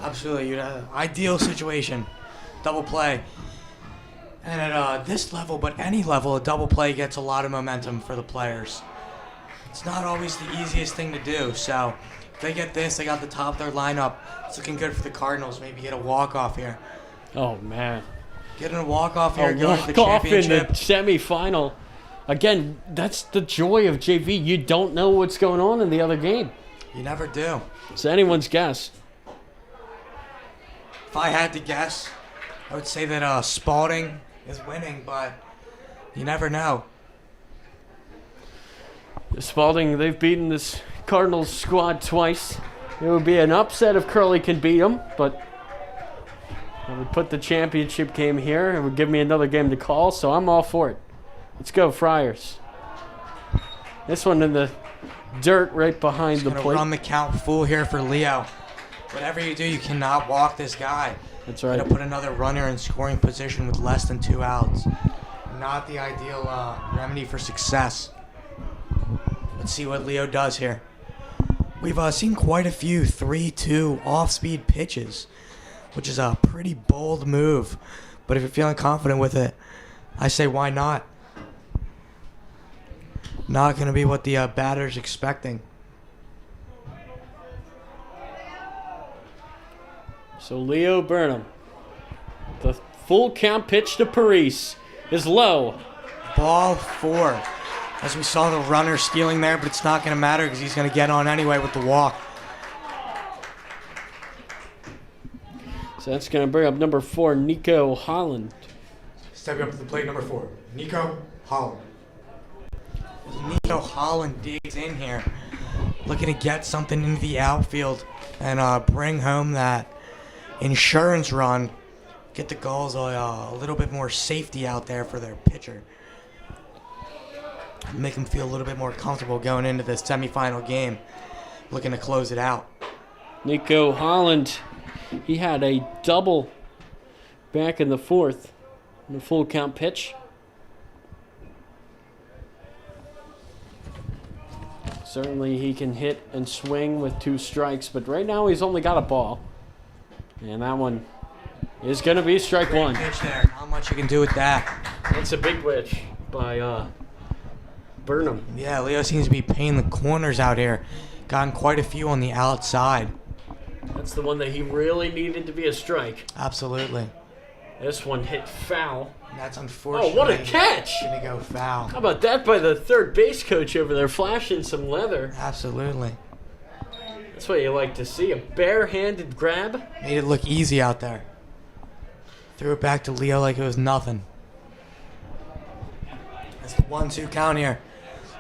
[SPEAKER 7] Absolutely, ideal situation, double play. And at this level, but any level, a double play gets a lot of momentum for the players. it's not always the easiest thing to do. So if they get this, they got the top of their lineup. It's looking good for the Cardinals. Maybe get a walk-off here.
[SPEAKER 6] Oh, man.
[SPEAKER 7] Getting a walk-off here,
[SPEAKER 6] A
[SPEAKER 7] going to the
[SPEAKER 6] walk-off in the
[SPEAKER 7] championship.
[SPEAKER 6] semifinal. Again, that's the joy of JV. You don't know what's going on in the other game.
[SPEAKER 7] You never do.
[SPEAKER 6] It's anyone's guess.
[SPEAKER 7] If I had to guess, I would say that Spalding is winning, but you never know.
[SPEAKER 6] Spalding, they've beaten this Cardinals squad twice. It would be an upset if Curley can beat them, but I would put the championship game here. It would give me another game to call, so I'm all for it. Let's go, Friars. This one in the dirt right behind the
[SPEAKER 7] Gonna
[SPEAKER 6] plate.
[SPEAKER 7] run the count full here for Leo. Whatever you do, you cannot walk this guy.
[SPEAKER 6] That's
[SPEAKER 7] Gonna
[SPEAKER 6] right.
[SPEAKER 7] put another runner in scoring position with less than 2 outs. Not the ideal remedy for success. Let's see what Leo does here. We've seen quite a few 3-2 off-speed pitches, which is a pretty bold move. But if you're feeling confident with it, I say why not? Not going to be what the batter's expecting.
[SPEAKER 6] So Leo Burnham. The full count pitch to Parise is low.
[SPEAKER 7] Ball 4. As we saw the runner stealing there, but it's not going to matter because he's going to get on anyway with the walk.
[SPEAKER 6] So that's going to bring up number 4, Nico Holland.
[SPEAKER 7] Stepping up to the plate, number 4, Nico Holland. Nico Holland digs in here, looking to get something into the outfield and bring home that insurance run. Get the Gaels a little bit more safety out there for their pitcher. Make them feel a little bit more comfortable going into this semifinal game, looking to close it out.
[SPEAKER 6] Nico Holland, he had a double back in the 4th in the full count pitch. Certainly he can hit and swing with 2 strikes, but right now he's only got a ball. And that one is going to be strike
[SPEAKER 7] Great
[SPEAKER 6] 1.
[SPEAKER 7] pitch there. Not much you can do with that.
[SPEAKER 6] That's a big pitch by Burnham.
[SPEAKER 7] Yeah, Leo seems to be painting the corners out here. Gotten quite a few on the outside.
[SPEAKER 6] That's the one that he really needed to be a strike.
[SPEAKER 7] Absolutely.
[SPEAKER 6] This one hit foul.
[SPEAKER 7] And that's unfortunate.
[SPEAKER 6] Oh, what a catch!
[SPEAKER 7] Gonna go foul.
[SPEAKER 6] How about that by the third base coach over there flashing some leather?
[SPEAKER 7] Absolutely.
[SPEAKER 6] That's what you like to see, a barehanded grab.
[SPEAKER 7] Made it look easy out there. Threw it back to Leo like it was nothing. That's the 1-2 count here.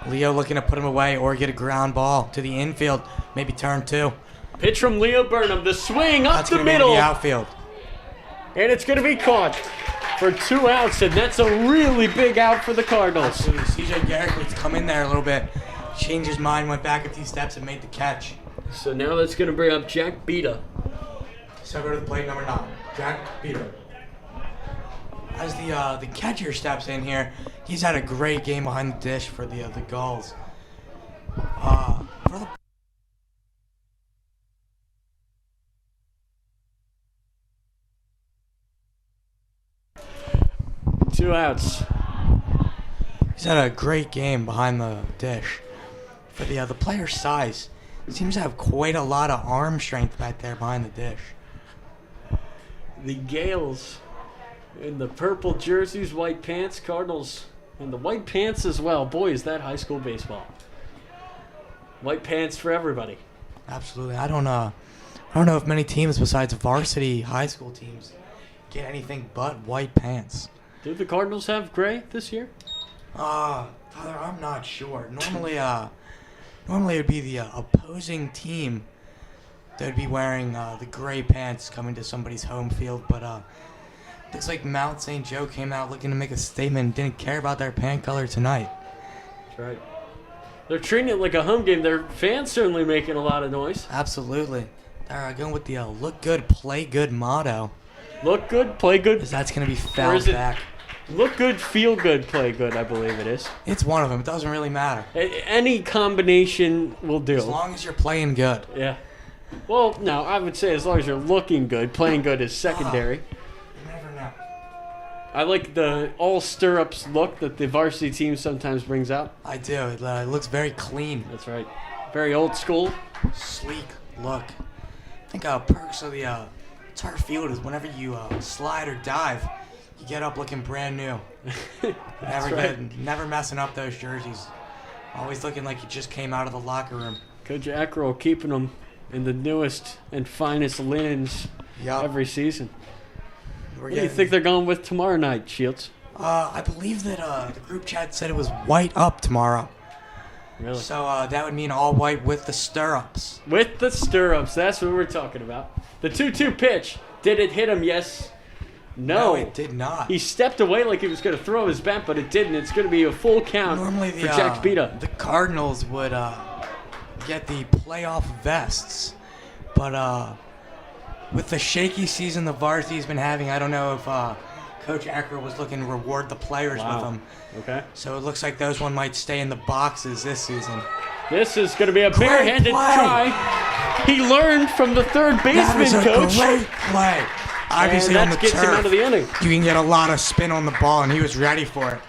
[SPEAKER 7] Leo looking to put him away or get a ground ball to the infield. Maybe turn 2.
[SPEAKER 6] Pitch from Leo Burnham, the swing up
[SPEAKER 7] That's
[SPEAKER 6] the
[SPEAKER 7] gonna be in
[SPEAKER 6] middle.
[SPEAKER 7] the outfield.
[SPEAKER 6] And it's going to be caught for 2 outs, and that's a really big out for the Cardinals.
[SPEAKER 7] Absolutely. CJ Garrett needs to come in there a little bit. Changed his mind, went back a few steps, and made the catch.
[SPEAKER 6] So now that's going to bring up Jack Beta.
[SPEAKER 7] So go to the plate, number 9, Jack Peter. As the catcher steps in here, he's had a great game behind the dish for the Gaels. For the
[SPEAKER 6] 2 outs.
[SPEAKER 7] He's had a great game behind the dish. For the player's size, seems to have quite a lot of arm strength back there behind the dish.
[SPEAKER 6] The Gaels in the purple jerseys, white pants, Cardinals in the white pants as well. Boy, is that high school baseball. White pants for everybody.
[SPEAKER 7] Absolutely. I don't know if many teams besides varsity high school teams get anything but white pants.
[SPEAKER 6] Do the Cardinals have gray this year?
[SPEAKER 7] Father, I'm not sure. Normally it would be the opposing team that would be wearing the gray pants coming to somebody's home field, but looks like Mount St. Joe came out looking to make a statement and didn't care about their pant color tonight.
[SPEAKER 6] That's right. They're treating it like a home game. Their fans certainly making a lot of noise.
[SPEAKER 7] Absolutely. They're going with the look good, play good motto,
[SPEAKER 6] Look good, play good.
[SPEAKER 7] because that's going to be
[SPEAKER 6] Or
[SPEAKER 7] fouled
[SPEAKER 6] is it
[SPEAKER 7] back.
[SPEAKER 6] look good, feel good, play good, I believe it is.
[SPEAKER 7] It's one of them. It doesn't really matter.
[SPEAKER 6] Any combination will do.
[SPEAKER 7] As long as you're playing good.
[SPEAKER 6] Yeah. Well, no, I would say as long as you're looking good, playing good is secondary.
[SPEAKER 7] You never know.
[SPEAKER 6] I like the all stirrups look that the varsity team sometimes brings out.
[SPEAKER 7] I do. It looks very clean.
[SPEAKER 6] That's right. Very old school.
[SPEAKER 7] Sleek look. I think perks of the turf field is whenever you slide or dive, you get up looking brand new. Never messing up those jerseys. Always looking like you just came out of the locker room.
[SPEAKER 6] Coach Ackerell keeping them in the newest and finest linens every season. What do you think they're going with tomorrow night, Shields?
[SPEAKER 7] I believe that the group chat said it was white up tomorrow.
[SPEAKER 6] Really?
[SPEAKER 7] So that would mean all white with the stirrups.
[SPEAKER 6] With the stirrups, that's what we're talking about. The 2-2 pitch. Did it hit him? Yes. No,
[SPEAKER 7] it did not.
[SPEAKER 6] He stepped away like he was going to throw his bat, but it didn't. It's going to be a full count
[SPEAKER 7] Normally
[SPEAKER 6] for Jack Beta.
[SPEAKER 7] The Cardinals would get the playoff vests, but with the shaky season the varsity's been having, I don't know if Coach Acker was looking to reward the players with them.
[SPEAKER 6] Okay.
[SPEAKER 7] So it looks like those one might stay in the boxes this season.
[SPEAKER 6] This is going to be a barehanded try. He learned from the third baseman coach.
[SPEAKER 7] Great play. Obviously on the
[SPEAKER 6] gets him out of the inning.
[SPEAKER 7] You can get a lot of spin on the ball, and he was ready for it.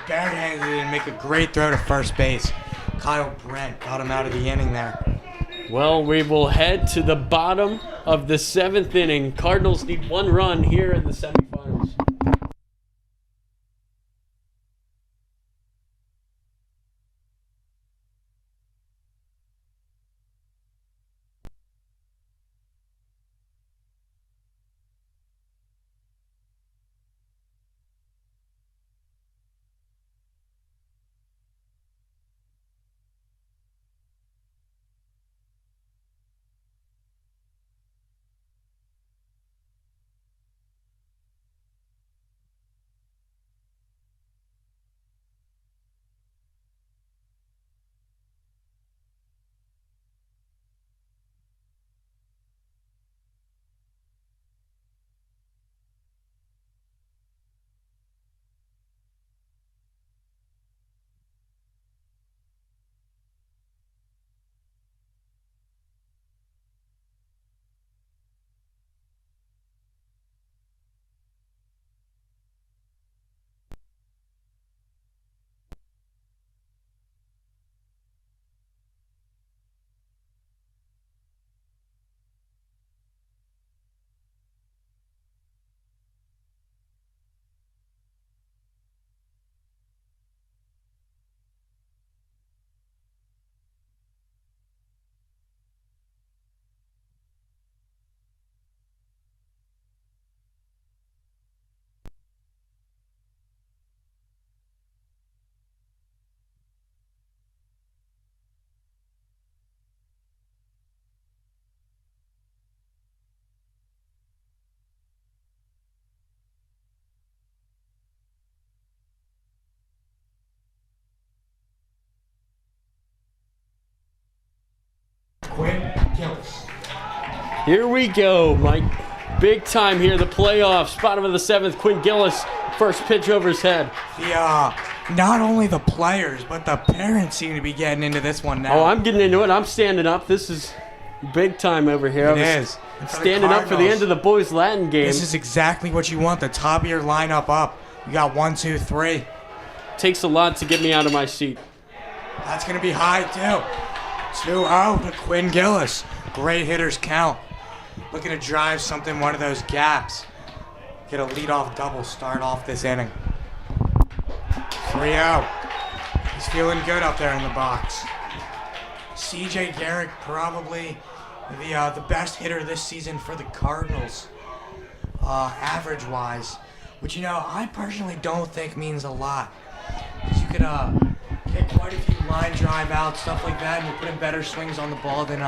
[SPEAKER 7] Barehanded it and make a great throw to first base. Kyle Brent got him out of the inning there.
[SPEAKER 6] Well, we will head to the bottom of the 7th inning. Cardinals need 1 run here in the semifinals.
[SPEAKER 1] Quinn Gillis.
[SPEAKER 6] Here we go, Mike. Big time here, the playoffs. Bottom of the 7th, Quinn Gillis. First pitch over his head.
[SPEAKER 7] Not only the players, but the parents seem to be getting into this one now.
[SPEAKER 6] Oh, I'm getting into it. I'm standing up. This is big time over here.
[SPEAKER 7] It is.
[SPEAKER 6] Standing up for the end of the boys' Latin game.
[SPEAKER 7] This is exactly what you want, the top of your lineup up. You got 1, 2, 3.
[SPEAKER 6] Takes a lot to get me out of my seat.
[SPEAKER 7] That's going to be high, too. 2-0 to Quinn Gillis. Great hitters count. Looking to drive something, one of those gaps. Get a leadoff double, start off this inning. 3-0. He's feeling good up there in the box. CJ Garrick, probably the best hitter this season for the Cardinals, average-wise. Which, I personally don't think means a lot. Because you could get quite a few line drive outs, stuff like that, and you're putting better swings on the ball than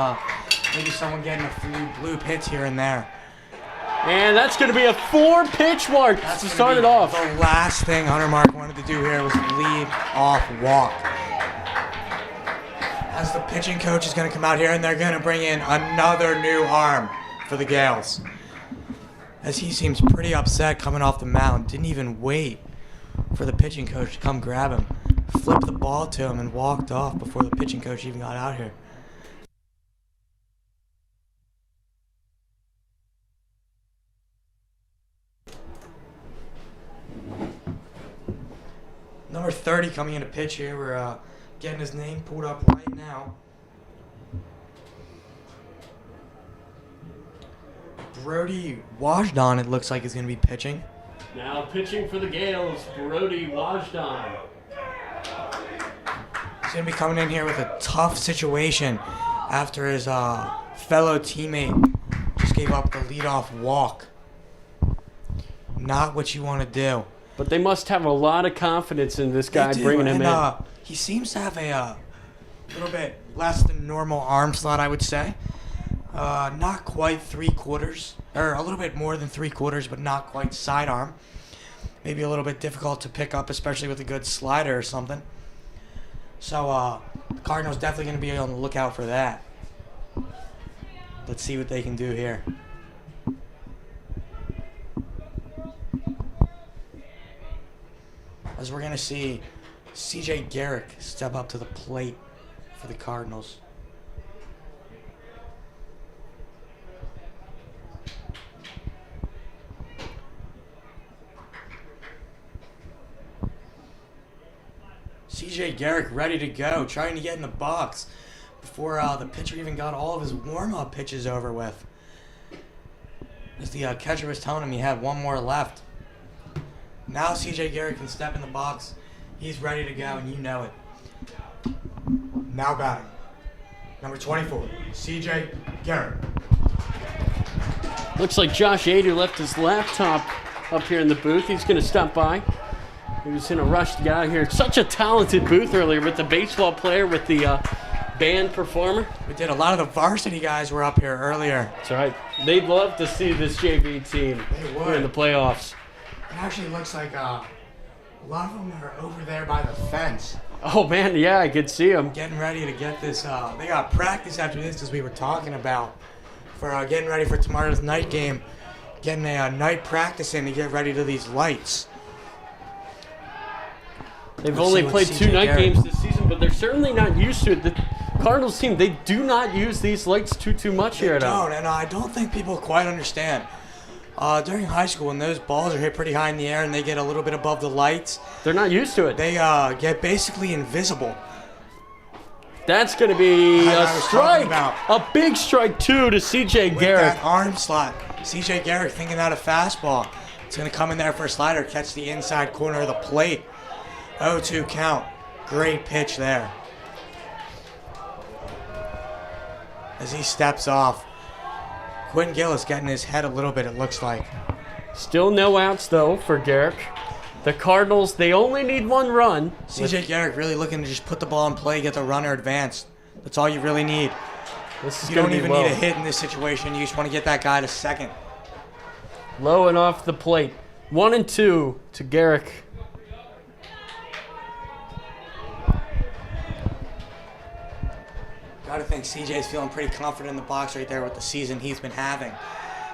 [SPEAKER 7] maybe someone getting a few bloop hits here and there.
[SPEAKER 6] And that's going to be a 4-pitch mark to start it off.
[SPEAKER 7] The last thing Hunter Mark wanted to do here was lead off walk. As the pitching coach is going to come out here, and they're going to bring in another new arm for the Gaels. As he seems pretty upset coming off the mound. Didn't even wait for the pitching coach to come grab him. Flipped the ball to him and walked off before the pitching coach even got out here. Number 30 coming in to pitch here. We're getting his name pulled up right now. Brody Wajdan, it looks like, is going to be pitching.
[SPEAKER 6] Now pitching for the Gaels, Brody Wajdan.
[SPEAKER 7] He's going to be coming in here with a tough situation after his fellow teammate just gave up the leadoff walk. Not what you want to do.
[SPEAKER 6] But they must have a lot of confidence in this guy
[SPEAKER 7] They do,
[SPEAKER 6] bringing him
[SPEAKER 7] and,
[SPEAKER 6] in.
[SPEAKER 7] He seems to have a little bit less than normal arm slot, I would say. Not quite 3/4, or a little bit more than 3/4, but not quite sidearm. Maybe a little bit difficult to pick up, especially with a good slider or something. So the Cardinals definitely going to be on the lookout for that. Let's see what they can do here. As we're going to see C.J. Garrick step up to the plate for the Cardinals. C.J. Garrick ready to go, trying to get in the box before the pitcher even got all of his warm-up pitches over with. As the catcher was telling him he had one more left. Now C.J. Garrick can step in the box. He's ready to go, and you know it.
[SPEAKER 1] Now batting. Number 24, C.J. Garrett.
[SPEAKER 6] Looks like Josh Adu left his laptop up here in the booth. He's going to stop by. He was in a rush to get out of here. Such a talented booth earlier with the baseball player, with the band performer.
[SPEAKER 7] We did. A lot of the varsity guys were up here earlier.
[SPEAKER 6] That's right. They'd love to see this JV team
[SPEAKER 1] They would.
[SPEAKER 6] here in the playoffs.
[SPEAKER 1] It actually looks like a lot of them are over there by the fence.
[SPEAKER 6] Oh, man, yeah, I could see them.
[SPEAKER 7] Getting ready to get this. They got practice after this, as we were talking about, for getting ready for tomorrow's night game. Getting a night practice in to get ready to these lights.
[SPEAKER 6] They've
[SPEAKER 7] Let's
[SPEAKER 6] only
[SPEAKER 7] see what
[SPEAKER 6] played
[SPEAKER 7] C.J.
[SPEAKER 6] 2 night
[SPEAKER 7] Garrett-
[SPEAKER 6] games this season, but they're certainly not used to it. The Cardinals team, they do not use these lights too much here at all.
[SPEAKER 7] Don't, and I don't think people quite understand. During high school, when those balls are hit pretty high in the air and they get a little bit above the lights,
[SPEAKER 6] They're not used to it.
[SPEAKER 7] they get basically invisible.
[SPEAKER 6] That's going to be
[SPEAKER 7] I
[SPEAKER 6] a
[SPEAKER 7] was talking
[SPEAKER 6] strike.
[SPEAKER 7] about.
[SPEAKER 6] A big strike, too, to C.J.
[SPEAKER 7] With
[SPEAKER 6] Garrett.
[SPEAKER 7] that arm slot, C.J. Garrett thinking out a fastball. It's going to come in there for a slider, catch the inside corner of the plate. 0-2 count. Great pitch there. As he steps off. Quentin Gillis getting his head a little bit, it looks like.
[SPEAKER 6] Still no outs, though, for Garrett. The Cardinals, they only need 1 run.
[SPEAKER 7] C.J. Garrett really looking to just put the ball in play, get the runner advanced. That's all you really need.
[SPEAKER 6] This is
[SPEAKER 7] You
[SPEAKER 6] going
[SPEAKER 7] don't
[SPEAKER 6] to be
[SPEAKER 7] even
[SPEAKER 6] low.
[SPEAKER 7] need a hit in this situation. You just want to get that guy to second.
[SPEAKER 6] Low and off the plate. 1-2 to Garrick.
[SPEAKER 7] Gotta think CJ's feeling pretty confident in the box right there with the season he's been having.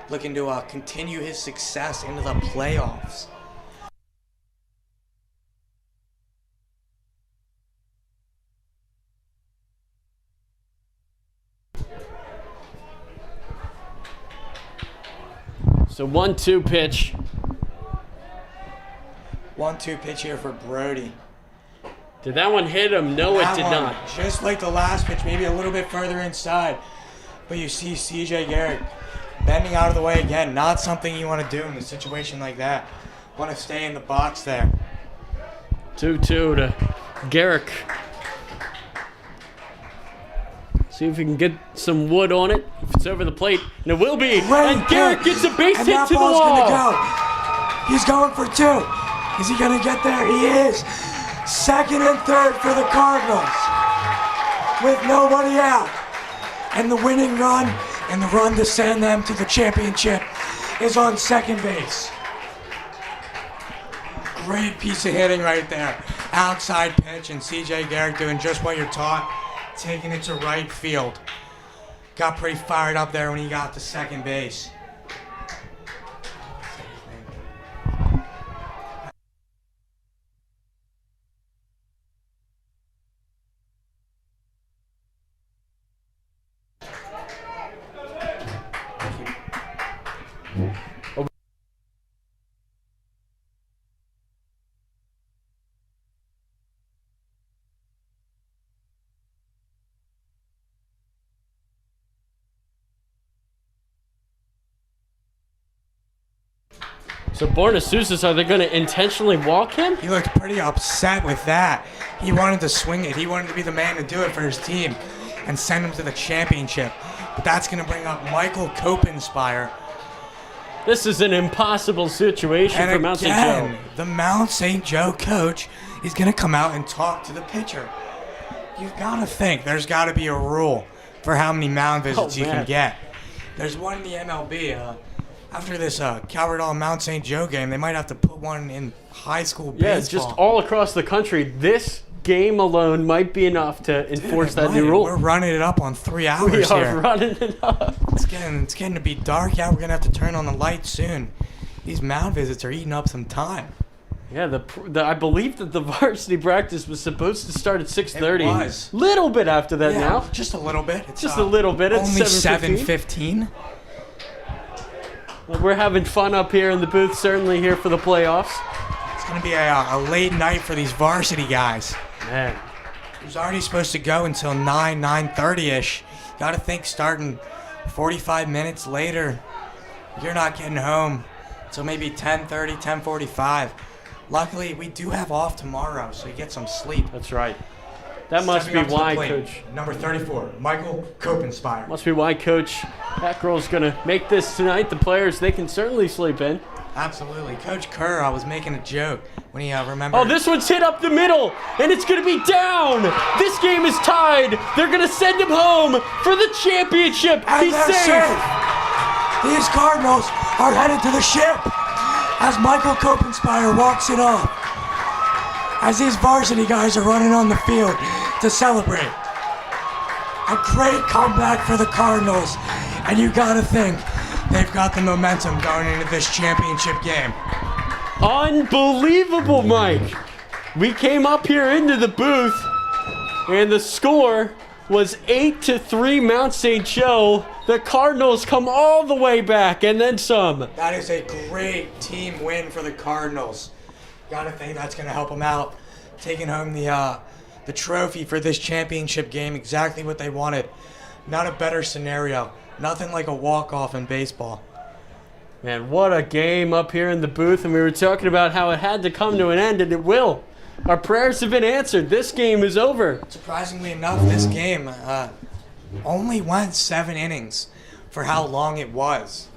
[SPEAKER 7] Looking to continue his success into the playoffs.
[SPEAKER 6] So 1-2 pitch.
[SPEAKER 7] 1-2 pitch here for Brody.
[SPEAKER 6] Did that one hit him? No, it
[SPEAKER 7] That
[SPEAKER 6] did
[SPEAKER 7] one,
[SPEAKER 6] not.
[SPEAKER 7] Just like the last pitch, maybe a little bit further inside. But you see CJ Garrett bending out of the way again. Not something you want to do in a situation like that. Want to stay in the box there.
[SPEAKER 6] 2-2 to Garrick. See if we can get some wood on it. If it's over the plate, and it will be.
[SPEAKER 7] Great
[SPEAKER 6] And Garrick
[SPEAKER 7] pitch.
[SPEAKER 6] gets a base
[SPEAKER 7] And
[SPEAKER 6] hit
[SPEAKER 7] that
[SPEAKER 6] to the
[SPEAKER 7] ball's
[SPEAKER 6] wall.
[SPEAKER 7] gonna go. He's going for 2. Is he gonna get there? He is. Second and third for the Cardinals. With nobody out. And the winning run, and the run to send them to the championship, is on second base. Great piece of hitting right there. Outside pitch, and C.J. Garrick doing just what you're taught, taking it to right field. Got pretty fired up there when he got to second base.
[SPEAKER 6] So Bornasusis, are they going to intentionally walk him?
[SPEAKER 7] He looked pretty upset with that. He wanted to swing it. He wanted to be the man to do it for his team and send him to the championship. But that's going to bring up Michael Kopenspire.
[SPEAKER 6] This is an impossible situation
[SPEAKER 7] And
[SPEAKER 6] for Mount St. Joe.
[SPEAKER 7] again, the Mount St. Joe coach is going to come out and talk to the pitcher. You've got to think there's got to be a rule for how many mound visits you can
[SPEAKER 6] man.
[SPEAKER 7] get. There's one in the MLB. After this Calvert Hall Mount St. Joe game, they might have to put one in high school baseball.
[SPEAKER 6] Yeah, it's just all across the country. This game alone might be enough to enforce that new rule.
[SPEAKER 7] We're running it up on 3 hours
[SPEAKER 6] We are
[SPEAKER 7] here.
[SPEAKER 6] running it up.
[SPEAKER 7] It's getting to be dark. Yeah, we're gonna have to turn on the lights soon. These mound visits are eating up some time.
[SPEAKER 6] Yeah, I believe that the varsity practice was supposed to start at 6:30.
[SPEAKER 7] It was.
[SPEAKER 6] Little bit after that now.
[SPEAKER 7] just a little bit. It's
[SPEAKER 6] Just a little bit. It's
[SPEAKER 7] only
[SPEAKER 6] 7:15.
[SPEAKER 7] 7:15.
[SPEAKER 6] Well, we're having fun up here in the booth, certainly here for the playoffs.
[SPEAKER 7] It's gonna be a late night for these varsity guys.
[SPEAKER 6] Man,
[SPEAKER 7] It was already supposed to go until 9:30ish. Got to think starting 45 minutes later, you're not getting home until maybe 10:30, 10:45. Luckily, we do have off tomorrow, so you get some sleep.
[SPEAKER 6] that's right. That must be
[SPEAKER 7] Stepping up to the
[SPEAKER 6] why,
[SPEAKER 7] plate,
[SPEAKER 6] Coach.
[SPEAKER 7] Number 34, Michael Kopenspire.
[SPEAKER 6] Must be why, Coach. That girl's gonna make this tonight. The players, they can certainly sleep in.
[SPEAKER 7] Absolutely. Coach Kerr was making a joke when he remembered.
[SPEAKER 6] Oh, this one's hit up the middle, and it's going to be down. This game is tied. They're going to send him home for the championship.
[SPEAKER 7] And
[SPEAKER 6] He's
[SPEAKER 7] they're
[SPEAKER 6] safe.
[SPEAKER 7] These Cardinals are headed to the ship as Michael Kopenspire walks it off. As these varsity guys are running on the field to celebrate. A great comeback for the Cardinals. And you got to think they've got the momentum going into this championship game.
[SPEAKER 6] Unbelievable, Mike. We came up here into the booth, and the score was 8-3 Mount St. Joe. The Cardinals come all the way back, and then some.
[SPEAKER 7] That is a great team win for the Cardinals. Gotta think that's gonna help them out, taking home the trophy for this championship game. Exactly what they wanted. Not a better scenario. Nothing like a walk-off in baseball.
[SPEAKER 6] Man, what a game up here in the booth, and we were talking about how it had to come to an end, and it will. Our prayers have been answered. This game is over.
[SPEAKER 7] Surprisingly enough, this game only went 7 innings for how long it was.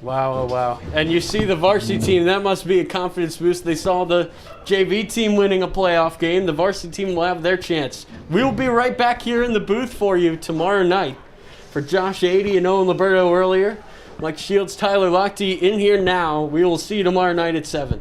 [SPEAKER 6] Wow, oh wow. And you see the varsity team, that must be a confidence boost. They saw the JV team winning a playoff game. The varsity team will have their chance. We'll be right back here in the booth for you tomorrow night. For Josh Adey and Owen Liberto earlier, Mike Shields, Tyler Lochte in here now. We will see you tomorrow night at 7.